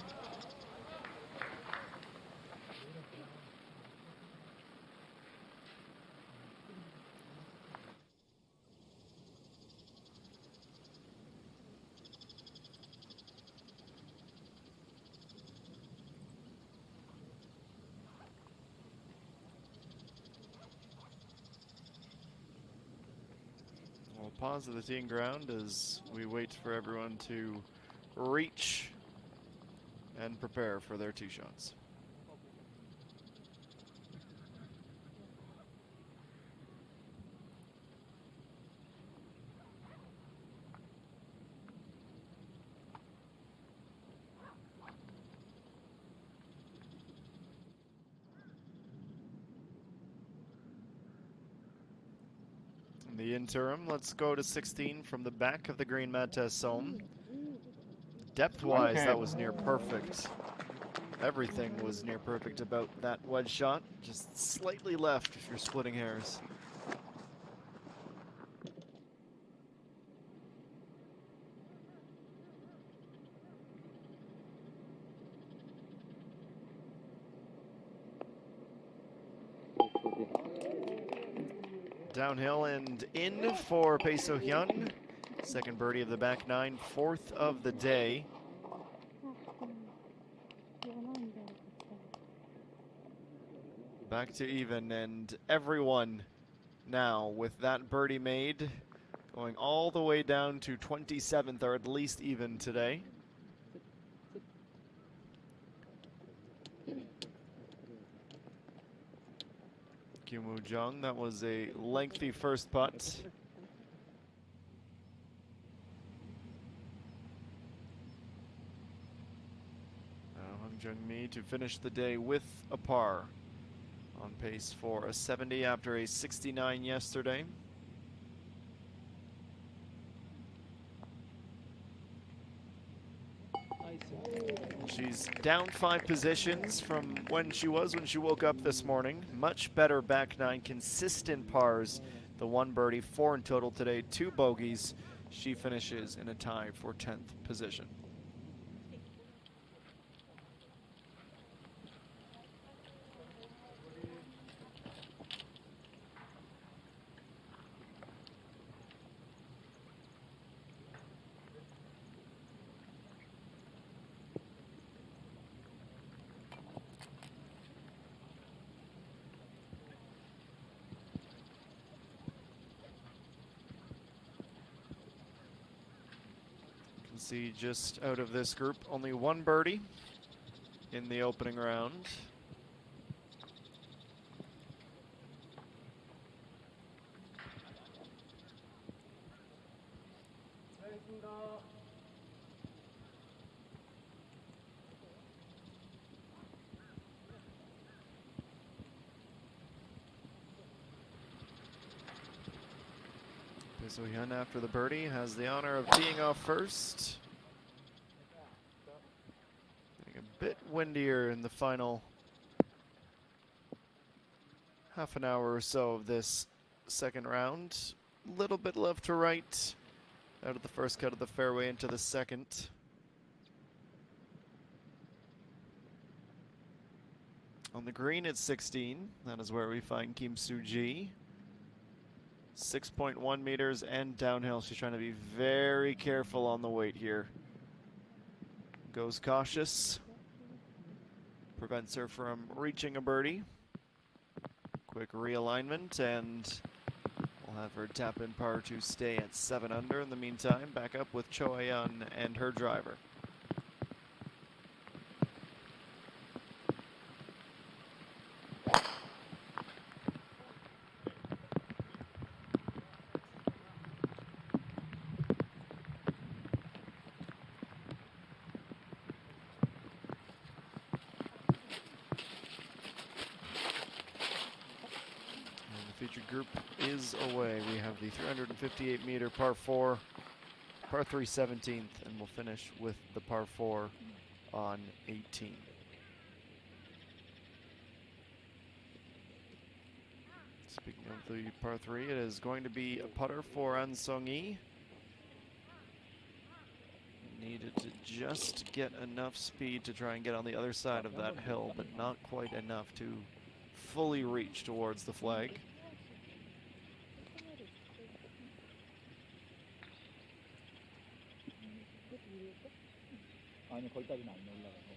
We'll pause at the teeing ground as we wait for everyone to reach and prepare for their 2 shots. In the interim, let's go to 16 from the back of the green, Matez Sohm. Depth-wise, that was near perfect. Everything was near perfect about that wedge shot. Just slightly left if you're splitting hairs. Downhill and in for Pae So-hyun. Second birdie of the back 9, 4th of the day. Back to even, and everyone now with that birdie made, going all the way down to 27th, or at least even today. Kyung-Woo Jung, that was a lengthy first putt. Now Hung Jung-mi to finish the day with a par, on pace for a 70 after a 69 yesterday. She's down 5 positions from when she woke up this morning. Much better back 9, consistent pars. The 1 birdie, 4 in total today, 2 bogeys. She finishes in a tie for 10th position. see just out of this group, only one birdie in the opening round. Pisohyun, after the birdie, has the honor of teeing off first. Getting a bit windier in the final half an hour or so of this second round. A little bit left to right out of the first cut of the fairway into the second. On the green, it's 16. That is where we find Kim Soo-ji. 6.1 meters and downhill. She's trying to be very careful on the weight here. Goes cautious. Prevents her from reaching a birdie. Quick realignment, and we'll have her tap in par to stay at 7 under. In the meantime, back up with Cho Ae-yeon and her driver. Featured group is away. We have the 358 meter par 4, par 3 17th, and we'll finish with the par 4 on 18. Speaking of the par 3, it is going to be a putter for An Sung-hee. Needed to just get enough speed to try and get on the other side of that hill, but not quite enough to fully reach towards the flag. 아니 거기까지는 안 올라가서.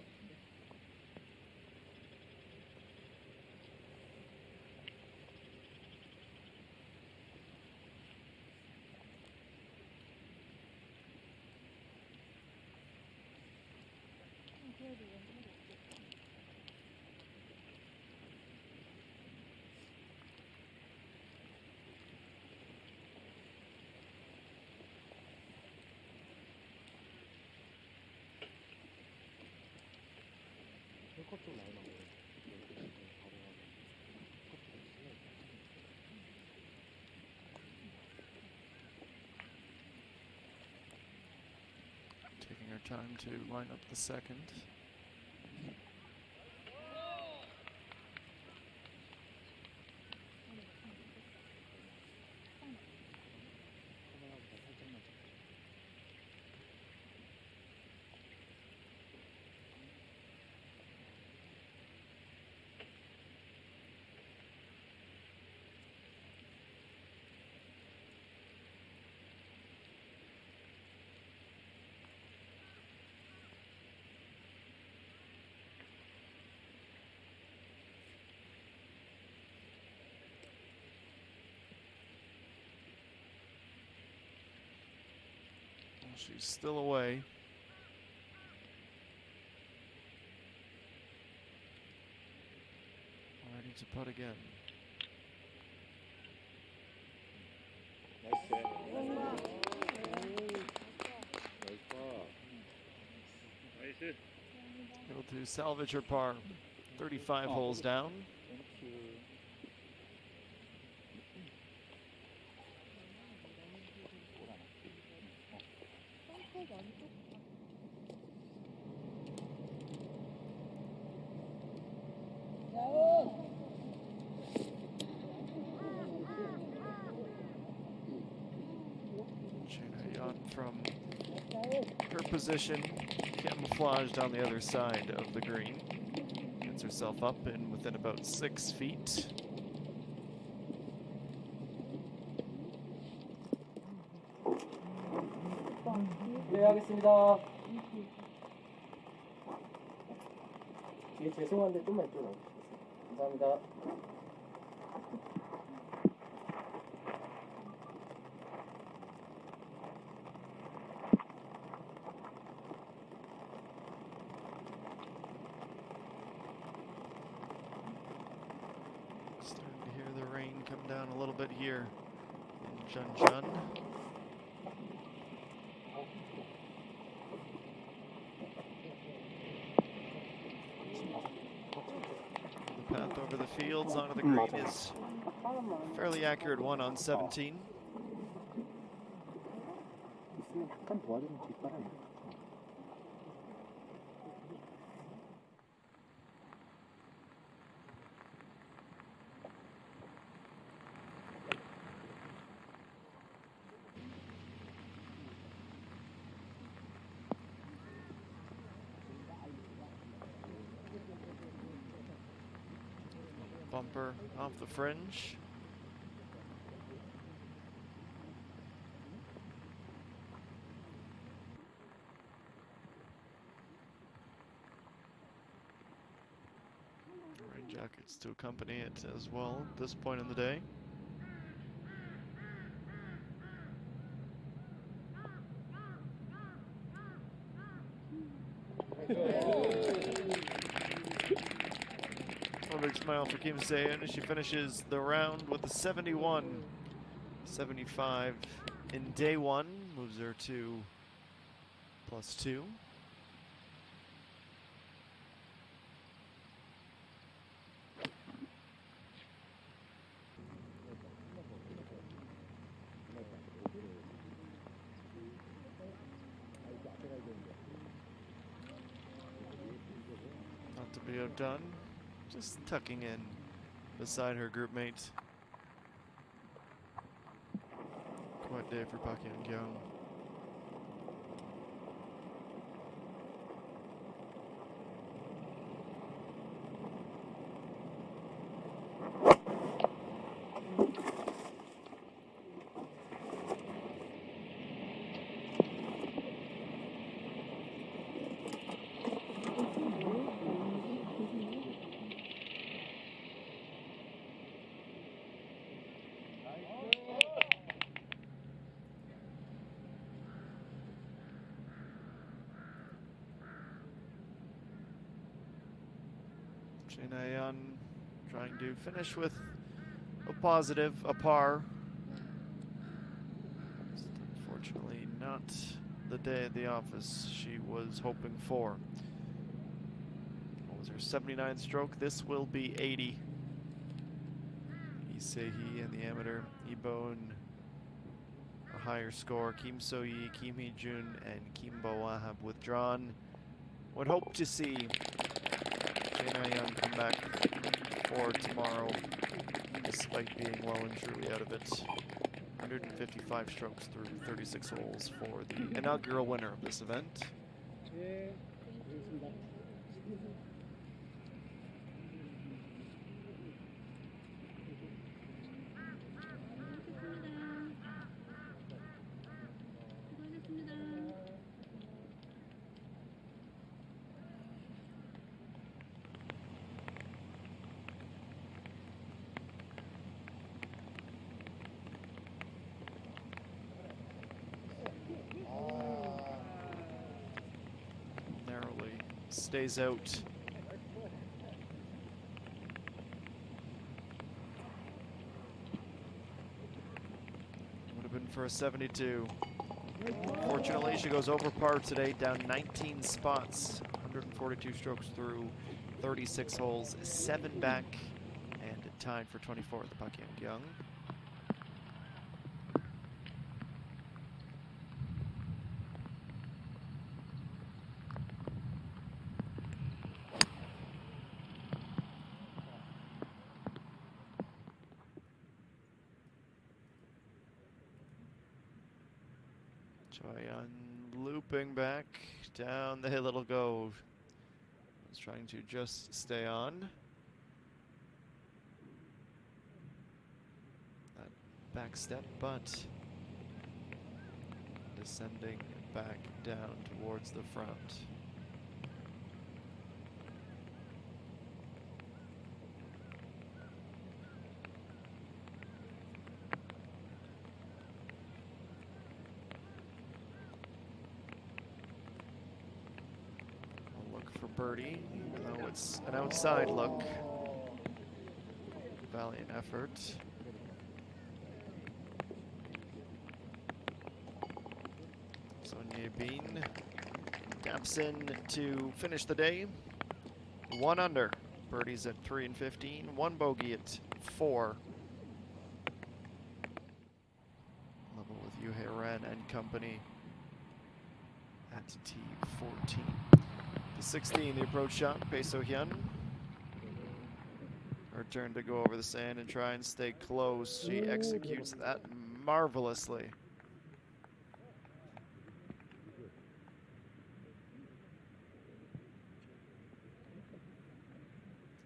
쪽 나오려고. Taking our time to line up the second. She's still away. Ready to putt again. Able to salvage her par. 35 holes down. From her position, camouflaged on the other side of the green, gets herself up in within about 6 feet. 네, 하겠습니다. 예, 죄송한데 좀만 이쪽으로 와주세요. 감사합니다. down a little bit here in Chun. The path over the fields onto the green is a fairly accurate 1 on 17. 있으면 약간 도와주면 뒷바람이. Bumper off the fringe. Rain jackets to accompany it as well at this point in the day. A big smile for Kim Se-eun as she finishes the round with a 71. 75 in day 1, moves her to +2. Not to be outdone, just tucking in beside her group mate. Quiet day for Park Hyun-kyung. Aeon trying to finish with a positive, a par. Just unfortunately not the day at the office she was hoping for. What was her 79th stroke? This will be 80. Lee Se-hee and the amateur Ibon a higher score. Kim So-yi, Kim Hee-jun, and Kim Bo-ah have withdrawn. Would hope to see Young come back for tomorrow, despite being well and truly out of it. 155 strokes through 36 holes for the inaugural winner of this event. Stays out. Would have been for a 72. Fortunately, she goes over par today, down 19 spots, 142 strokes through 36 holes, 7 back, and tied for 24th, Park Hyun-kyung. Choyan looping back down the hill it'll go. He's trying to just stay on. That back step, but descending back down towards the front. Birdie, even though it's an outside look. Valiant effort. Sonia Bean taps in to finish the day. 1 under. Birdies at 3 and 15. 1 bogey at 4. Level with Yuhei Ren and company at T14. To 16, the approach shot, Pei So-hyun. Her turn to go over the sand and try and stay close. She executes that marvelously.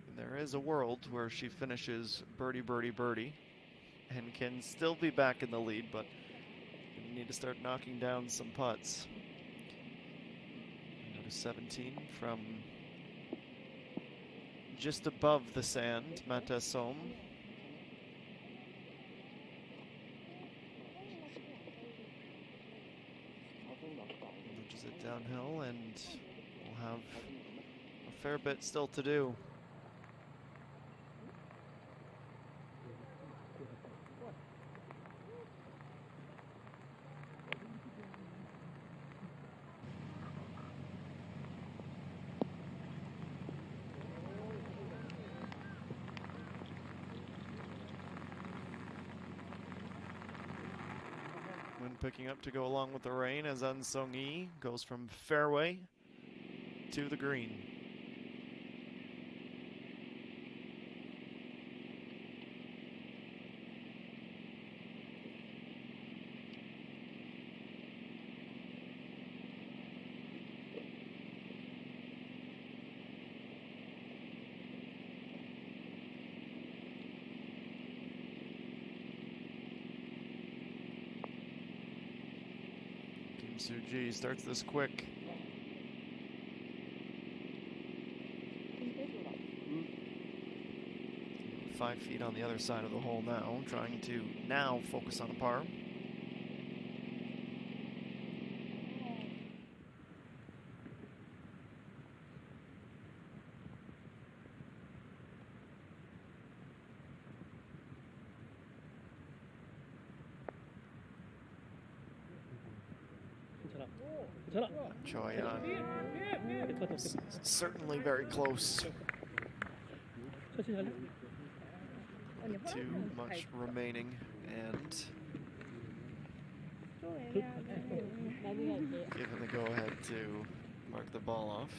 And there is a world where she finishes birdie, birdie, birdie, and can still be back in the lead, but you need to start knocking down some putts. Go to 17 from just above the sand, Mata Som. Nudges it downhill, and we'll have a fair bit still to do. Wind picking up to go along with the rain as An Sung-yi goes from fairway to the green. Suji starts this quick. 5 feet on the other side of the hole now, trying to now focus on the par. Choyan, certainly very close. Too much remaining, and given the go-ahead to mark the ball off.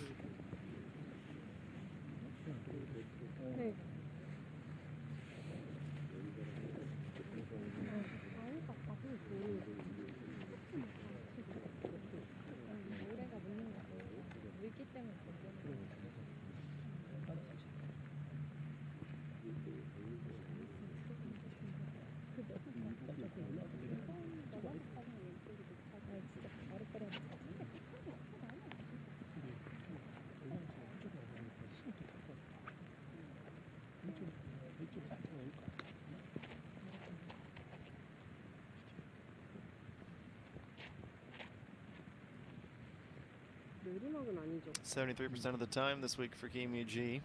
내리막은 아니죠. 73% of the time this week for Kim Yoo-ji.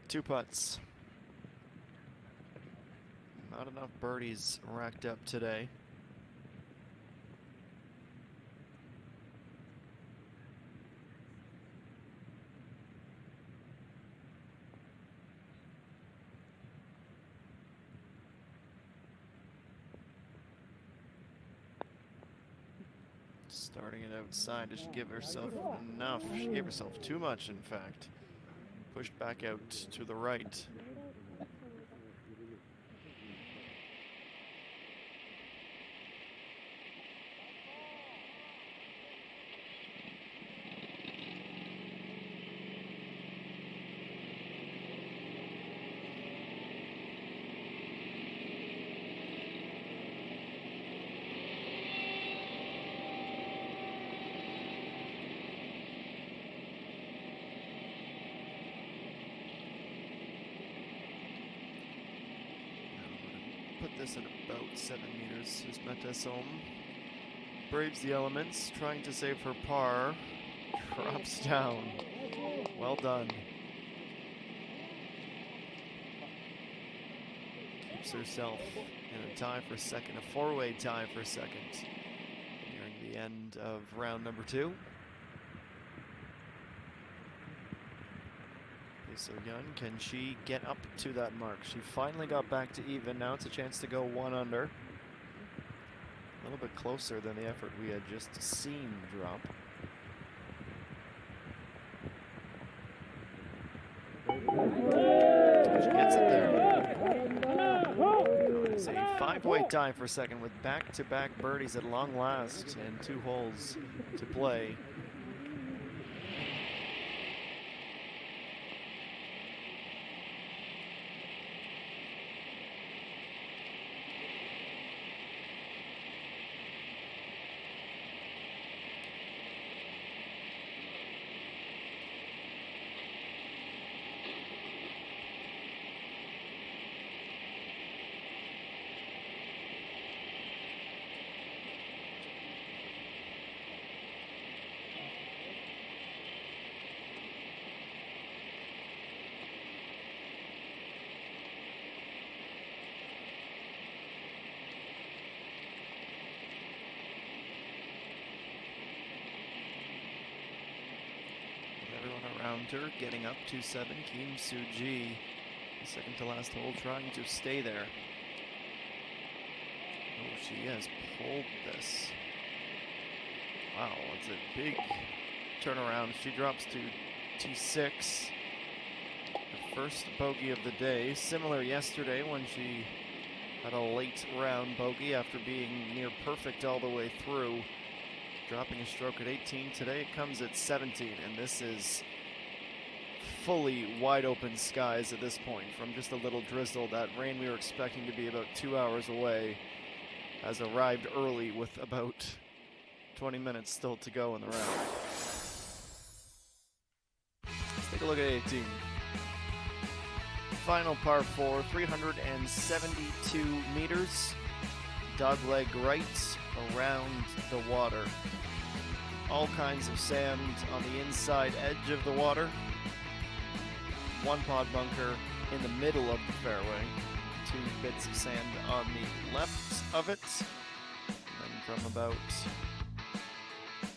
2 putts. Not enough birdies racked up today. Starting it outside, does she give herself enough? She gave herself too much, in fact. Pushed back out to the right. Put this at about 7 meters. Is Mata Som. Braves the elements, trying to save her par. Drops down. Well done. Keeps herself in a tie for second, a 4-way tie for second. Here the end of round number 2. So Yun, can she get up to that mark? She finally got back to even. Now it's a chance to go 1 under. A little bit closer than the effort we had just seen drop. She gets it there. It's a 5-way tie for second with back-to-back birdies at long last and 2 holes to play. Around her, getting up to 7. Kim Soo-ji, second to last hole, trying to stay there. Oh, she has pulled this. Wow, it's a big turnaround. She drops to T6. The first bogey of the day, similar yesterday when she had a late round bogey after being near perfect all the way through. Dropping a stroke at 18. Today it comes at 17, and this is fully wide open skies at this point from just a little drizzle. That rain we were expecting to be about 2 hours away has arrived early with about 20 minutes still to go in the round. Let's take a look at 18. Final par 4, 372 meters. Dogleg right around the water. All kinds of sand on the inside edge of the water. 1 pod bunker in the middle of the fairway. 2 bits of sand on the left of it. And from about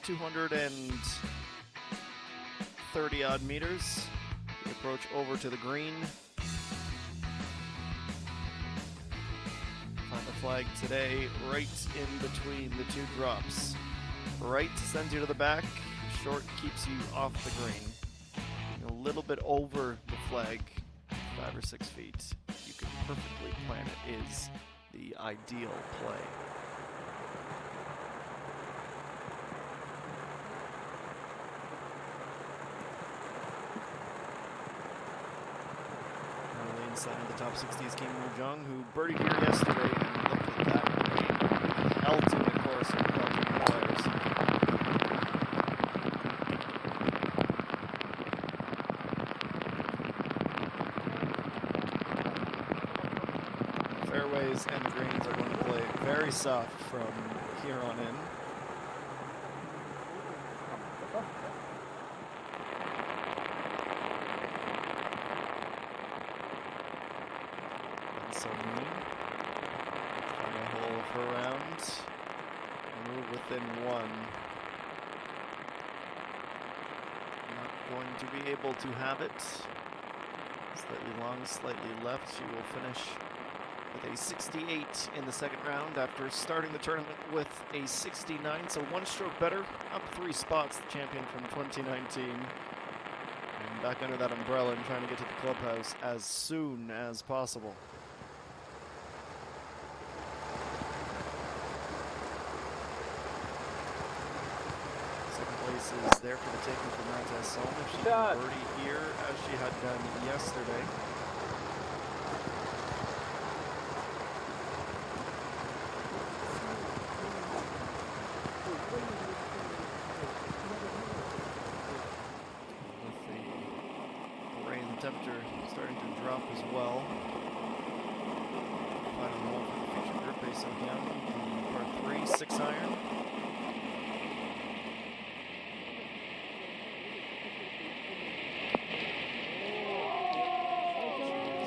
230 odd meters, we approach over to the green. Find the flag today right in between the 2 drops. Right sends you to the back, short keeps you off the green. A little bit over the flag, 5 or 6 feet. You can perfectly plan it, is the ideal play. Early inside of the top 60 is Kim Woo-jung, who birdied here yesterday, and look at that rain melting the course and melting the players. Fairways and the greens are going to play very soft from here on in. And so final hole of her round. Move within 1. Not going to be able to have it. Slightly long, slightly left. She will finish with a 68 in the second round after starting the tournament with a 69, so 1 stroke better, up 3 spots, the champion from 2019. And back under that umbrella and trying to get to the clubhouse as soon as possible. Second place is there for the taking for Marta Son if she can birdie here as she had done yesterday. Temperature starting to drop as well. Final hole for the feature group base of him. Par 3, 6 iron.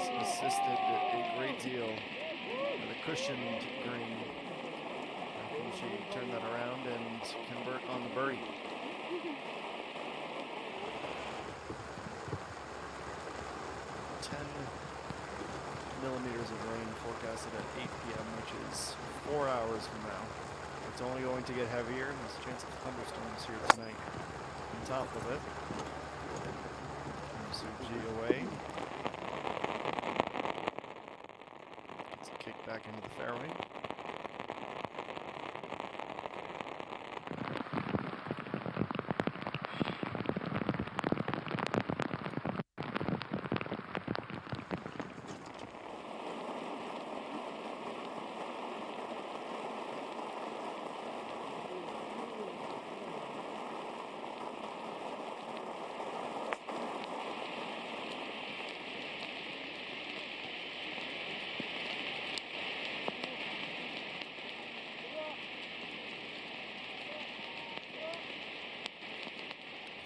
She's assisted a great deal with a cushioned green. she turn that around and convert on the birdie? 10 millimeters of rain forecasted at 8 p.m., which is 4 hours from now. It's only going to get heavier, and there's a chance of thunderstorms here tonight. On top of it, Suji away. Gets a kick back into the fairway.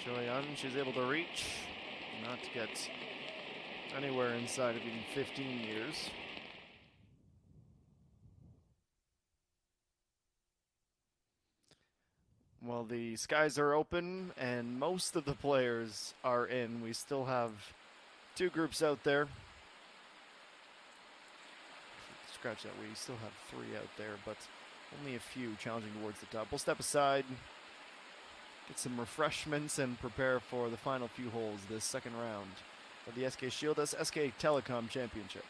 Joyun, she's able to reach, not to get anywhere inside of even 15 years. Well, the skies are open and most of the players are in. We still have 2 groups out there. Scratch that, we still have 3 out there, but only a few challenging towards the top. We'll step aside, get some refreshments, and prepare for the final few holes this second round of the SK Shieldus SK Telecom Championship.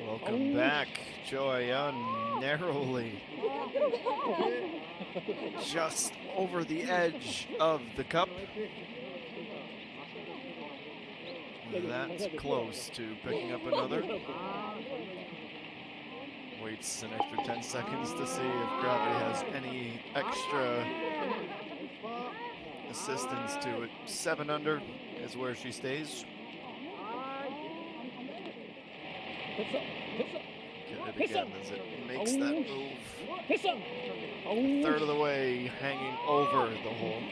Welcome back, Joy-Yun, narrowly just over the edge of the cup. That's close to picking up another. Waits an extra 10 seconds to see if gravity has any extra assistance to it. 7 under is where she stays. Get it again as it makes that move. A third of the way hanging over the hole.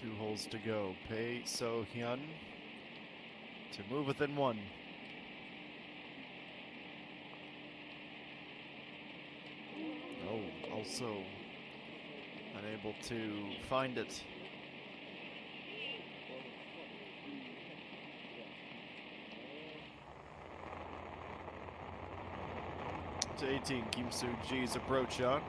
Two holes to go. Pei So-hyun to move within 1. Oh, also unable to find it. To 18, Kim Soo-ji's approach shot.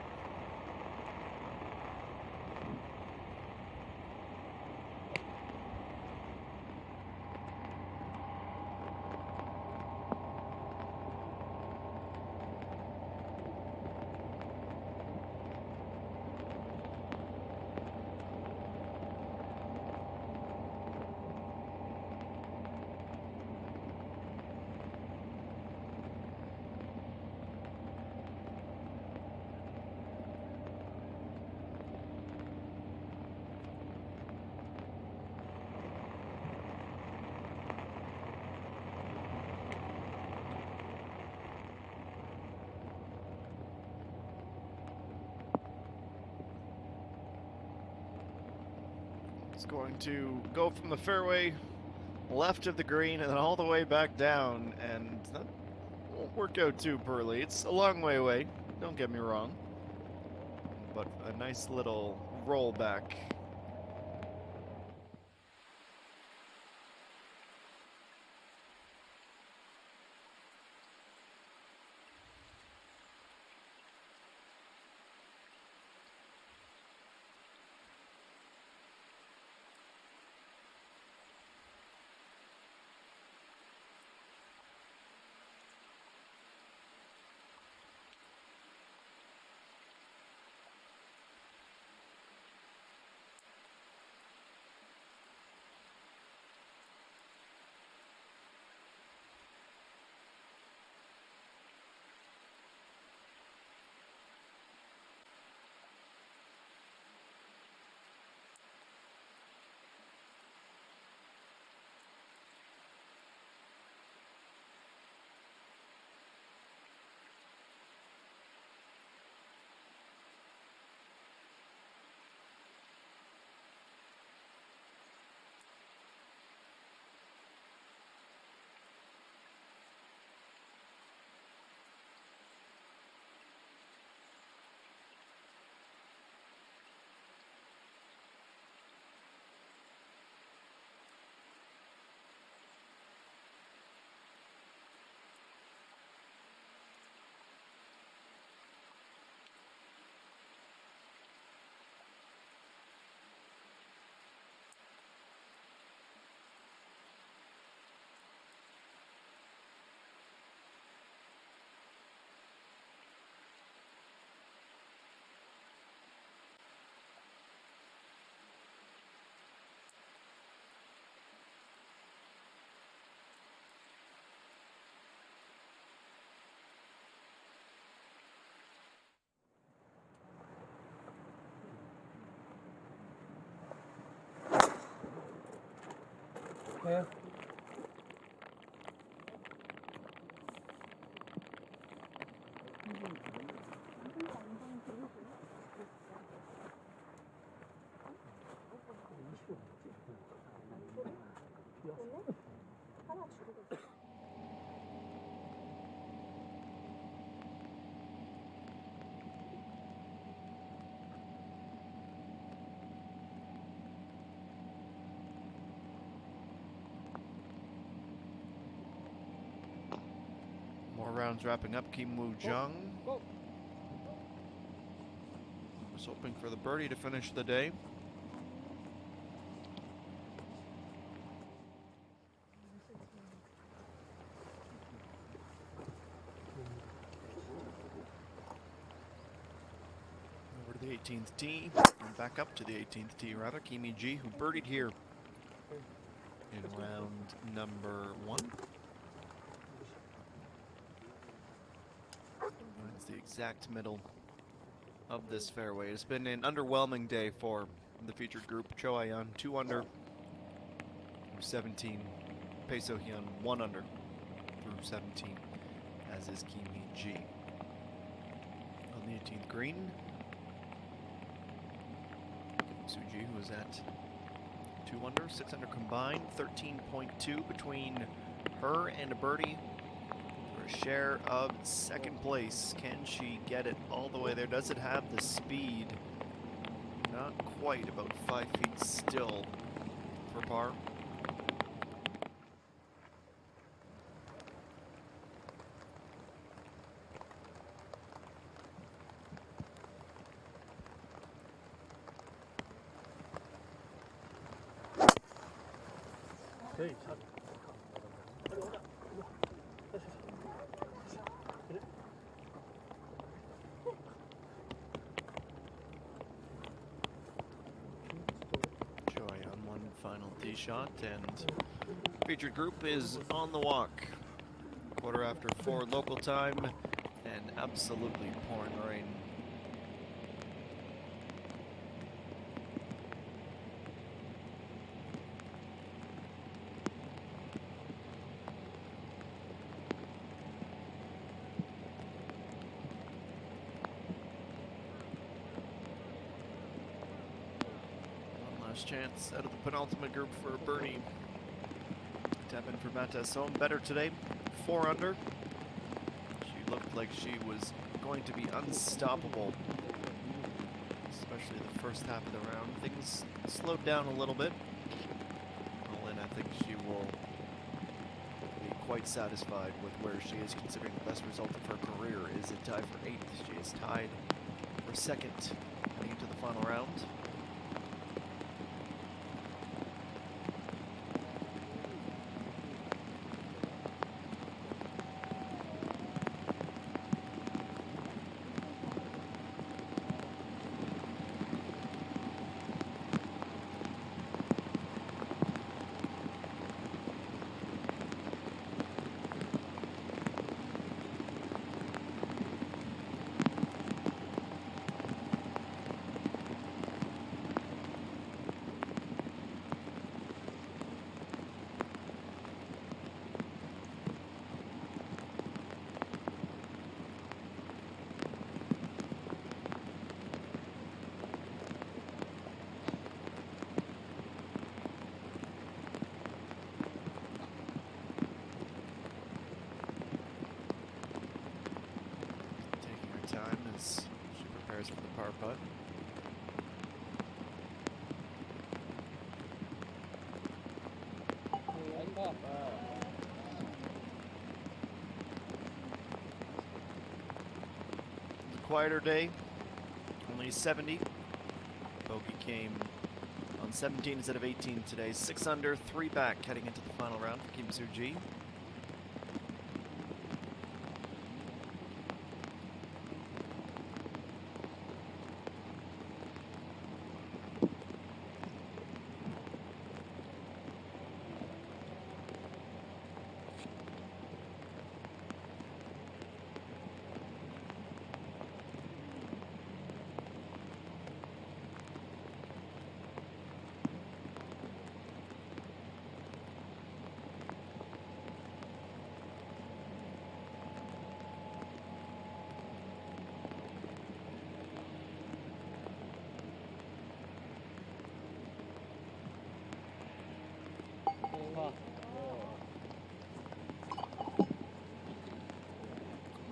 It's going to go from the fairway left of the green and then all the way back down, and that won't work out too poorly. It's a long way away, don't get me wrong, but a nice little roll back. 해. 하나 줄이겠어. More rounds wrapping up. Kim Woo Jung Go. was hoping for the birdie to finish the day. Over to the 18th tee, and back up to the 18th tee rather. Kim Ji, who birdied here in round number 1. It's the exact middle of this fairway. It's been an underwhelming day for the featured group. Cho Ayan 2 under through 17. Pei So Hyun 1 under through 17, as is Kim Ji. On the 18th green, Suji, who is at 2 under, 6 under combined, 13.2 between her and a birdie for a share of second place. Can she get it all the way there? Does it have the speed? Not quite, about 5 feet still for par. 오케이, 샷. Joy on one final tee shot, and featured group is on the walk. 4:15 local time, and absolutely pouring rain. Last chance out of the penultimate group for Bernie. Tap in for Matasson. Better today, 4 under. She looked like she was going to be unstoppable, especially the first half of the round. Things slowed down a little bit. All in, I think she will be quite satisfied with where she is, considering the best result of her career is a tie for 8th. She is tied for 2nd heading into the final round. Time as she prepares for the par putt. It's a quieter day, only 70. Bogey came on 17 instead of 18 today. 6 under, 3 back heading into the final round for Kim Soo-ji.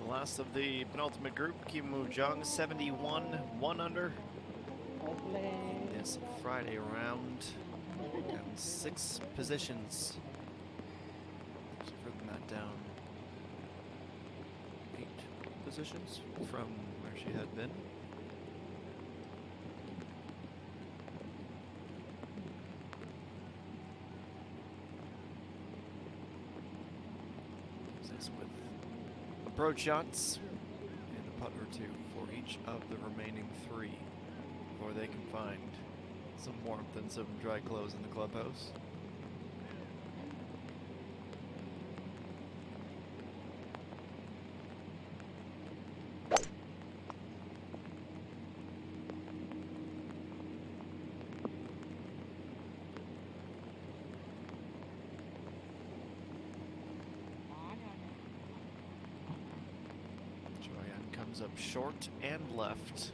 Last of the penultimate group, Kim Woo Jung, 71, 1 under. This Friday round, down 6 positions. So further that down 8 positions from where she had been. This with approach shots and a putt or two for each of the remaining 3 before they can find some warmth and some dry clothes in the clubhouse. Joyanne comes up short and left.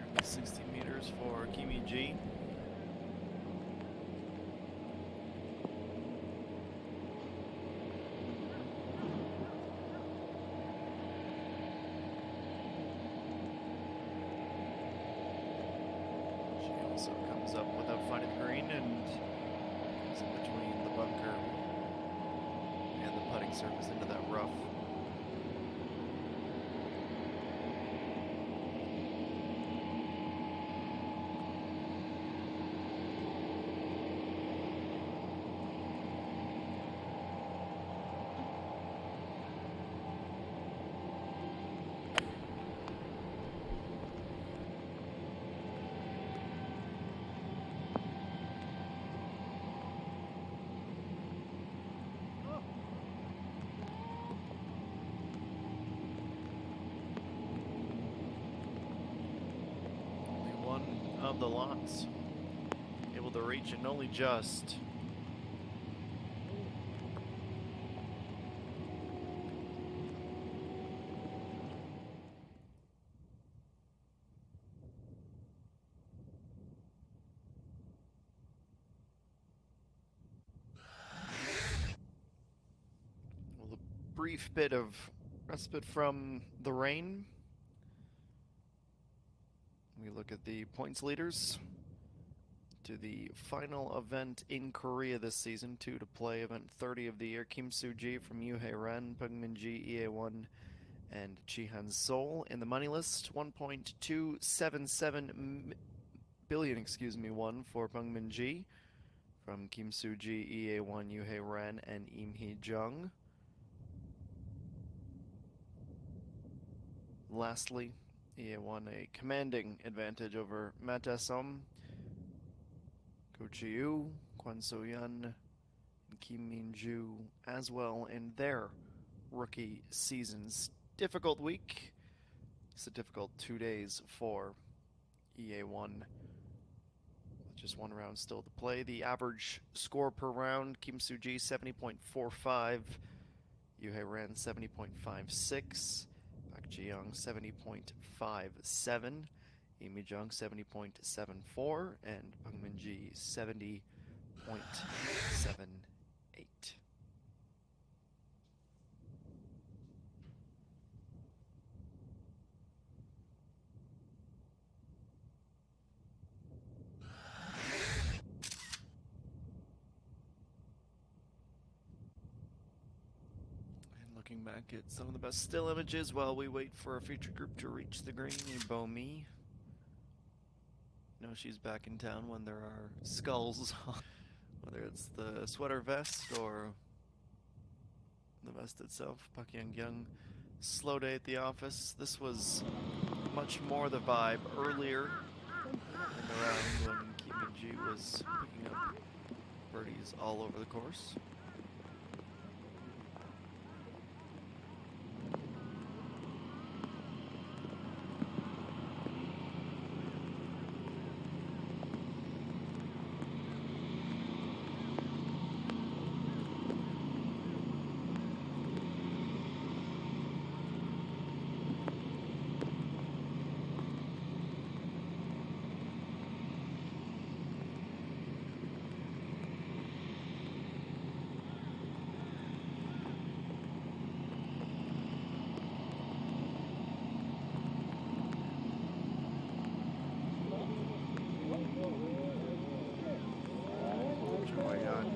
Under 60 meters for Kimi G. She also comes up without finding the green and comes in between the bunker and the putting surface into that rough. Of the lots able to reach, and only just. Well, a brief bit of respite from the rain. We look at the points leaders to the final event in Korea this season, 2 to play, event 30 of the year. Kim Soo-ji from Yuhei Ren, Pungmin Ji, EA1, and Chihan Seoul in the money list. 1.277 billion, won for Pungmin Ji from Kim Soo-ji, EA1, Yuhei Ren, and Im Hee Jung. Lastly, EA1 a commanding advantage over Matasom, Ko Chi-yu, Kwon So-yeon, and Kim Min-ju as well in their rookie seasons. Difficult week. It's a difficult 2 days for EA1. Just 1 round still to play. The average score per round, Kim Soo-ji 70.45, Yuhei Ren 70.56, Park Ji-young 70.57, Im Hee Jung 70.74, and Pungmin Ji 70.78. Looking back at some of the best still images while we wait for a feature group to reach the green. Bomi. No, she's back in town when there are skulls, whether it's the sweater vest or the vest itself. Park Yang-young, slow day at the office. This was much more the vibe earlier in the round when Kim Min-ji was picking up birdies all over the course.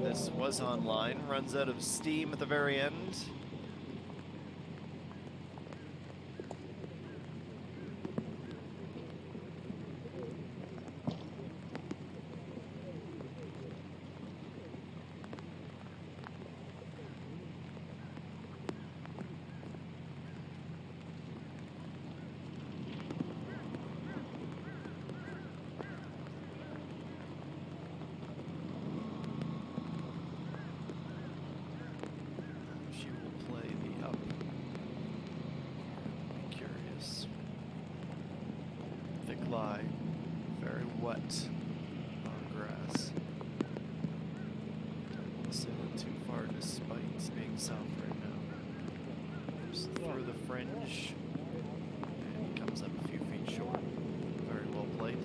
This was online, runs out of steam at the very end. Lie, very wet on grass. Don't want to sail it too far despite being south right now. Just through the fringe and comes up a few feet short. Very well played.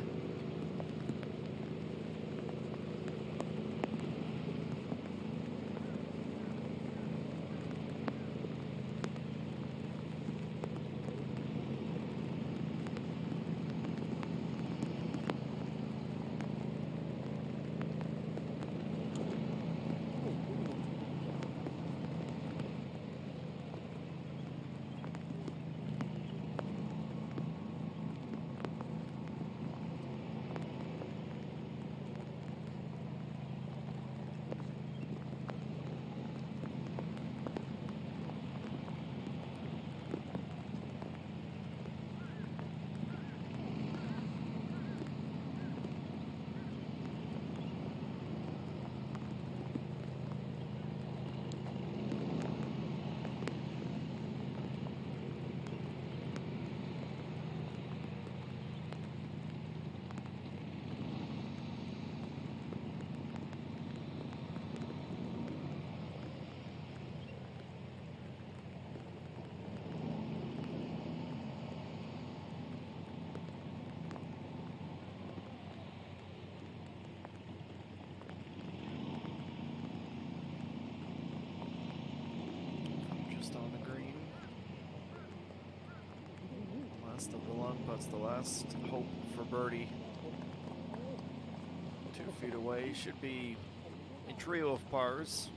On the green. Last of the long putts, the last hope for birdie. 2 feet away, should be a trio of pars.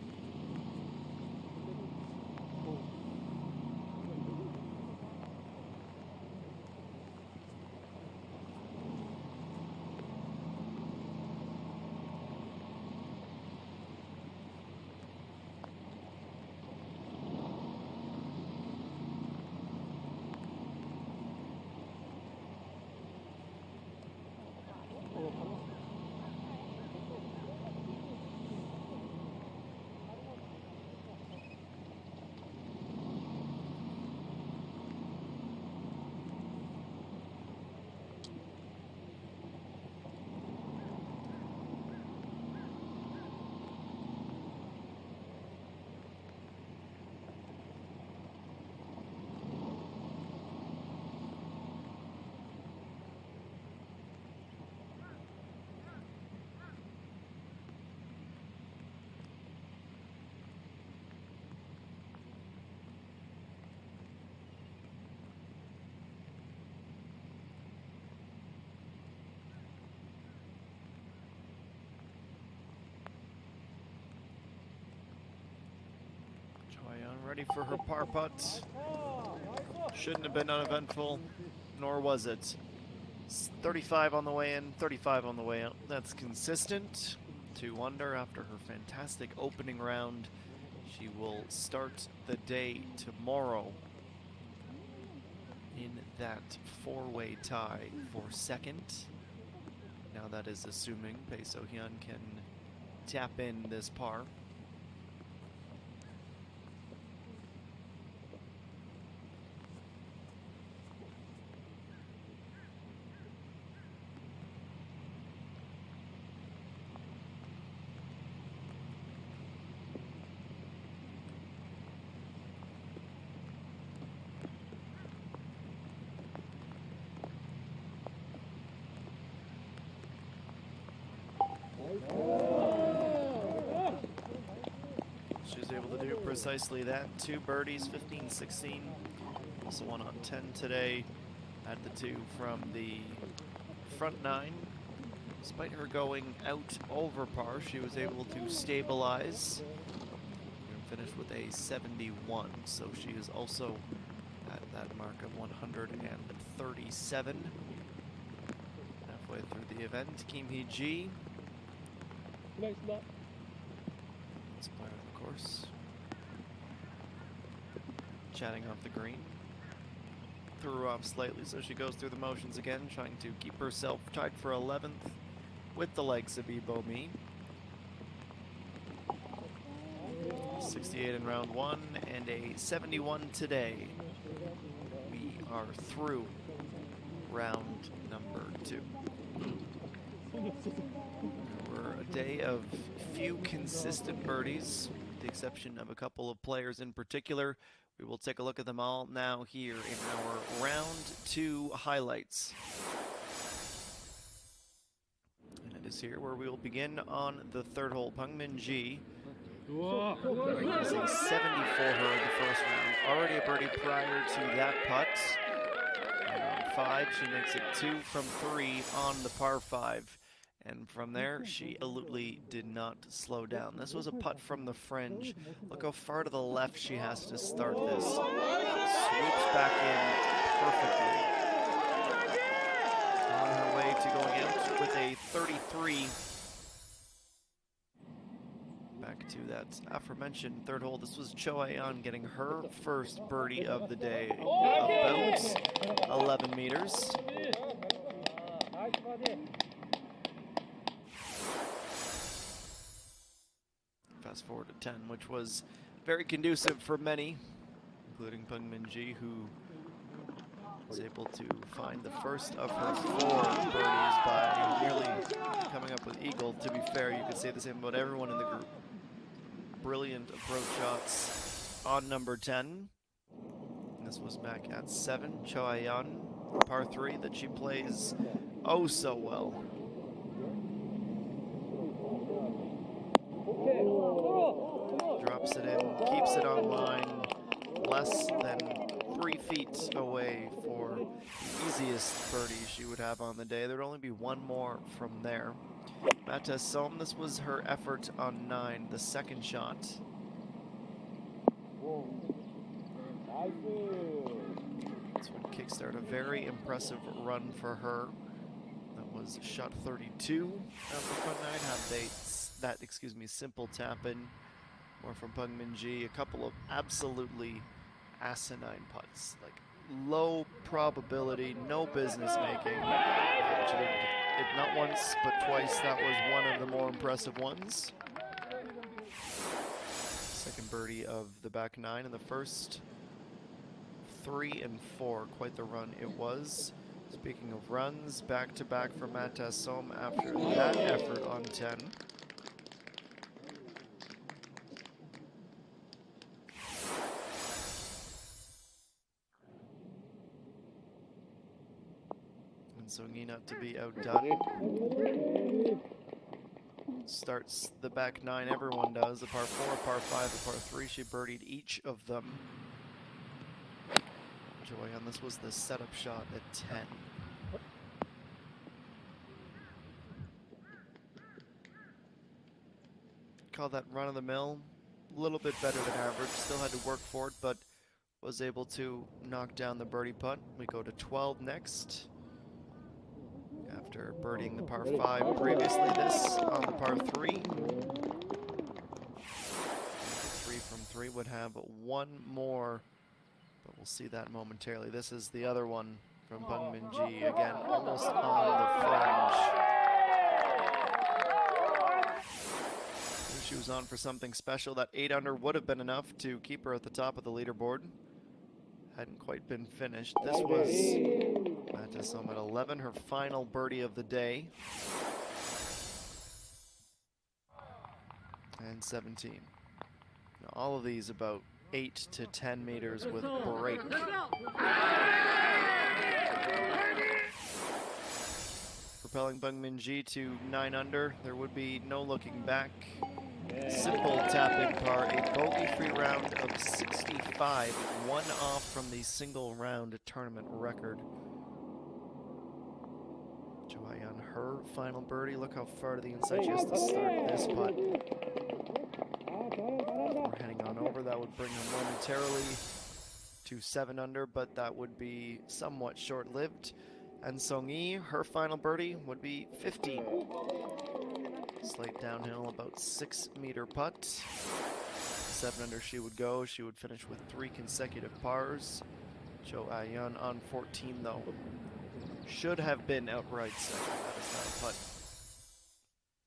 Ready for her par putt. Shouldn't have been uneventful, nor was it. 35 on the way in, 35 on the way out. That's consistent. 2 under after her fantastic opening round. She will start the day tomorrow in that 4-way tie for second. Now that is assuming Bae So-hyun can tap in this par. She's able to do precisely that. 2 birdies, 15, 16. Also 1 on 10 today. Had the 2 from the front 9. Despite her going out over par, she was able to stabilize and finish with a 71. So she is also at that mark of 137. Halfway through the event, Kim Hee-ji, this player of the course, chatting off the green. Threw her off slightly, so she goes through the motions again, trying to keep herself tied for 11th with the likes of Ibomi. 68 in round 1 and a 71 today. We are through round number 2. We're a day of few consistent birdies, with the exception of a couple of players in particular. We will take a look at them all now here in our round 2 highlights. And it is here where we will begin on the 3rd hole. Peng Min-ji, using 70 for her in the first round. Already a birdie prior to that putt. And on 5, she makes it 2 from 3 on the par 5. And from there, she absolutely did not slow down. This was a putt from the fringe. Look how far to the left she has to start this. Swoops back in perfectly. On her way to going out with a 33. Back to that aforementioned 3rd hole. This was Cho Ayeon getting her first birdie of the day, about 11 meters. Fast forward to 10, which was very conducive for many, including Peng Min-ji, who was able to find the first of her 4 birdies by nearly coming up with eagle. To be fair, you could say the same about everyone in the group. Brilliant approach shots on number 10. And this was back at 7. Cho Ayeon, par 3 that she plays oh so well. Drops it in, keeps it on line, less than 3 feet away for the easiest birdie she would have on the day. There'd only be one more from there. Mata Som, this was her effort on 9, the second shot. This would kickstart a very impressive run for her. That was shot 32 of the front 9. Have they that simple tap in. More from Peng Min-ji. A couple of absolutely asinine putts, like low probability, no business making. She did it not once but twice. That was one of the more impressive ones. Second birdie of the back 9 in the first 3 and 4. Quite the run it was. Speaking of runs, back-to-back for Mata Som after that effort on 10. So not to be outdone. Starts the back 9, everyone does. The par 4, par 5, the par 3. She birdied each of them. Joy on this was the setup shot at 10. Call that run of the mill. A little bit better than average. Still had to work for it, but was able to knock down the birdie putt. We go to 12 next. After birdieing the par 5 previously, this on the par 3. 3 from 3 would have one more, but we'll see that momentarily. This is the other one from Peng Min-ji, again, almost on the fringe. If she was on for something special, that 8 under would have been enough to keep her at the top of the leaderboard. Hadn't quite been finished. This was Mata Som at 11, her final birdie of the day. And 17. Now, all of these about 8 to 10 meters with break. Propelling Peng Min-ji to 9 under. There would be no looking back. Simple tap-in par, a bogey-free round of 65, one off from the single-round tournament record. Cho Shohei on her final birdie. Look how far to the inside she has to start this putt. We're heading on over. That would bring her momentarily to 7 under, but that would be somewhat short-lived. And Song-yi, her final birdie would be 15. Slight downhill, about 6-meter putt. 7 under she would go. She would finish with 3 consecutive pars. Cho Ah-yeon on 14, though. Should have been outright second. That is not a putt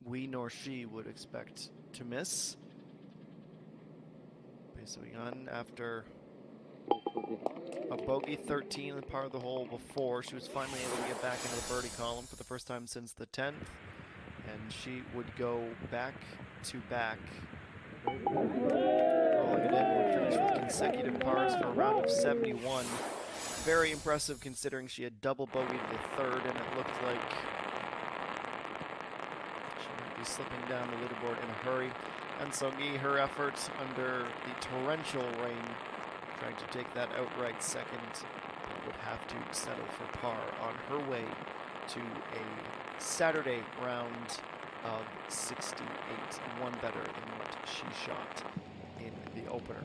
we nor she would expect to miss. Bae So-yeon, after a bogey 13 in par of the hole before, she was finally able to get back into the birdie column for the first time since the 10th. And she would go back to back. Rolling it in, would finish with consecutive pars for a round of 71. Very impressive considering she had double bogeyed the third, and it looked like she might be slipping down the leaderboard in a hurry. And Song-yi, her efforts under the torrential rain, trying to take that outright second, but would have to settle for par on her way to a Saturday round of 68, one better than what she shot in the opener.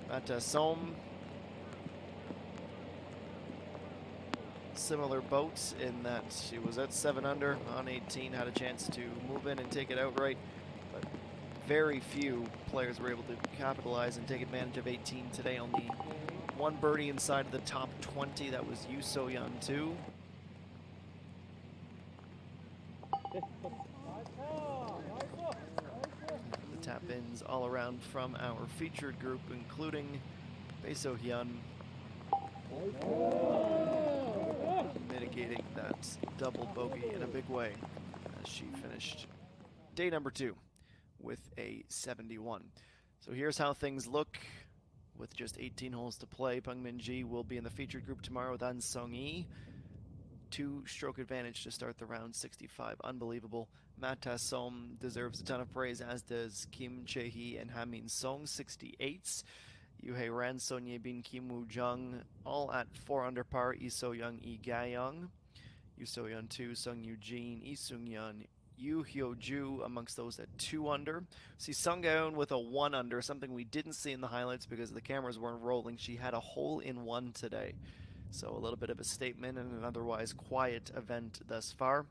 But Som, similar boat in that she was at 7 under on 18, had a chance to move in and take it outright, but very few players were able to capitalize and take advantage of 18 today. Only one birdie inside of the top 20. That was Yu So-yeon too. The tap-ins all around from our featured group, including Bae So-yeon, mitigating that double bogey in a big way as she finished day number 2 with a 71. So here's how things look with just 18 holes to play. Peng Min-ji will be in the featured group tomorrow with An Song-yi. 2-stroke advantage to start the round, 65. Unbelievable. Matt Tassom deserves a ton of praise, as does Kim Chae-hee and Ha-min Song, 68s. Yoo-hae Ran, Son Ye-bin, Kim Woo-jung, all at 4 under par. Lee So-young, Lee Ga-young, Yu So-yeon 2, Sung Yoo-jin, Lee Seung-yeon, Yu Hyo-ju amongst those at 2 under. See Sung Ga-eun with a 1 under, something we didn't see in the highlights because the cameras weren't rolling. She had a hole-in-one today. So a little bit of a statement in an otherwise quiet event thus far.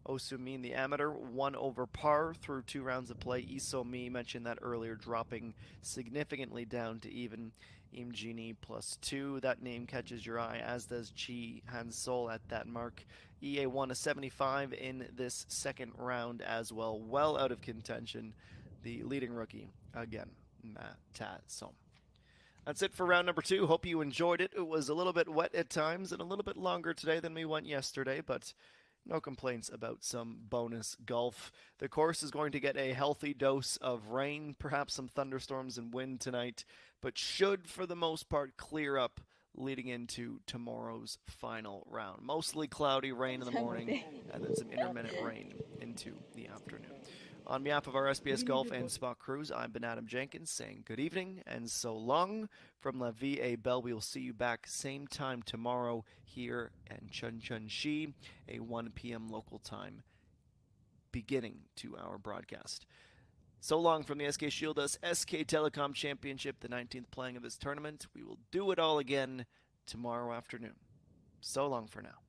Oh Soo-min, the amateur, 1 over par through 2 rounds of play. Lee So-mi, mentioned that earlier, dropping significantly down to even. Im Jin-hee +2. That name catches your eye, as does Chi Han-sol at that mark. EA won a 75 in this second round as well. Well out of contention, the leading rookie, again, Matt Ta-som. That's it for round number 2. Hope you enjoyed it. It was a little bit wet at times and a little bit longer today than we went yesterday, but no complaints about some bonus golf. The course is going to get a healthy dose of rain, perhaps some thunderstorms and wind tonight, but should, for the most part, clear up leading into tomorrow's final round. Mostly cloudy, rain in the morning, and then some intermittent rain into the afternoon. On behalf of our SBS Golf and Spa crews, I've been Adam Jenkins saying good evening and so long from La Vie et Belle. We will see you back same time tomorrow here in Chuncheonshi, a 1 p.m. local time beginning to our broadcast. So long from the SK Shieldus SK Telecom Championship, the 19th playing of this tournament. We will do it all again tomorrow afternoon. So long for now.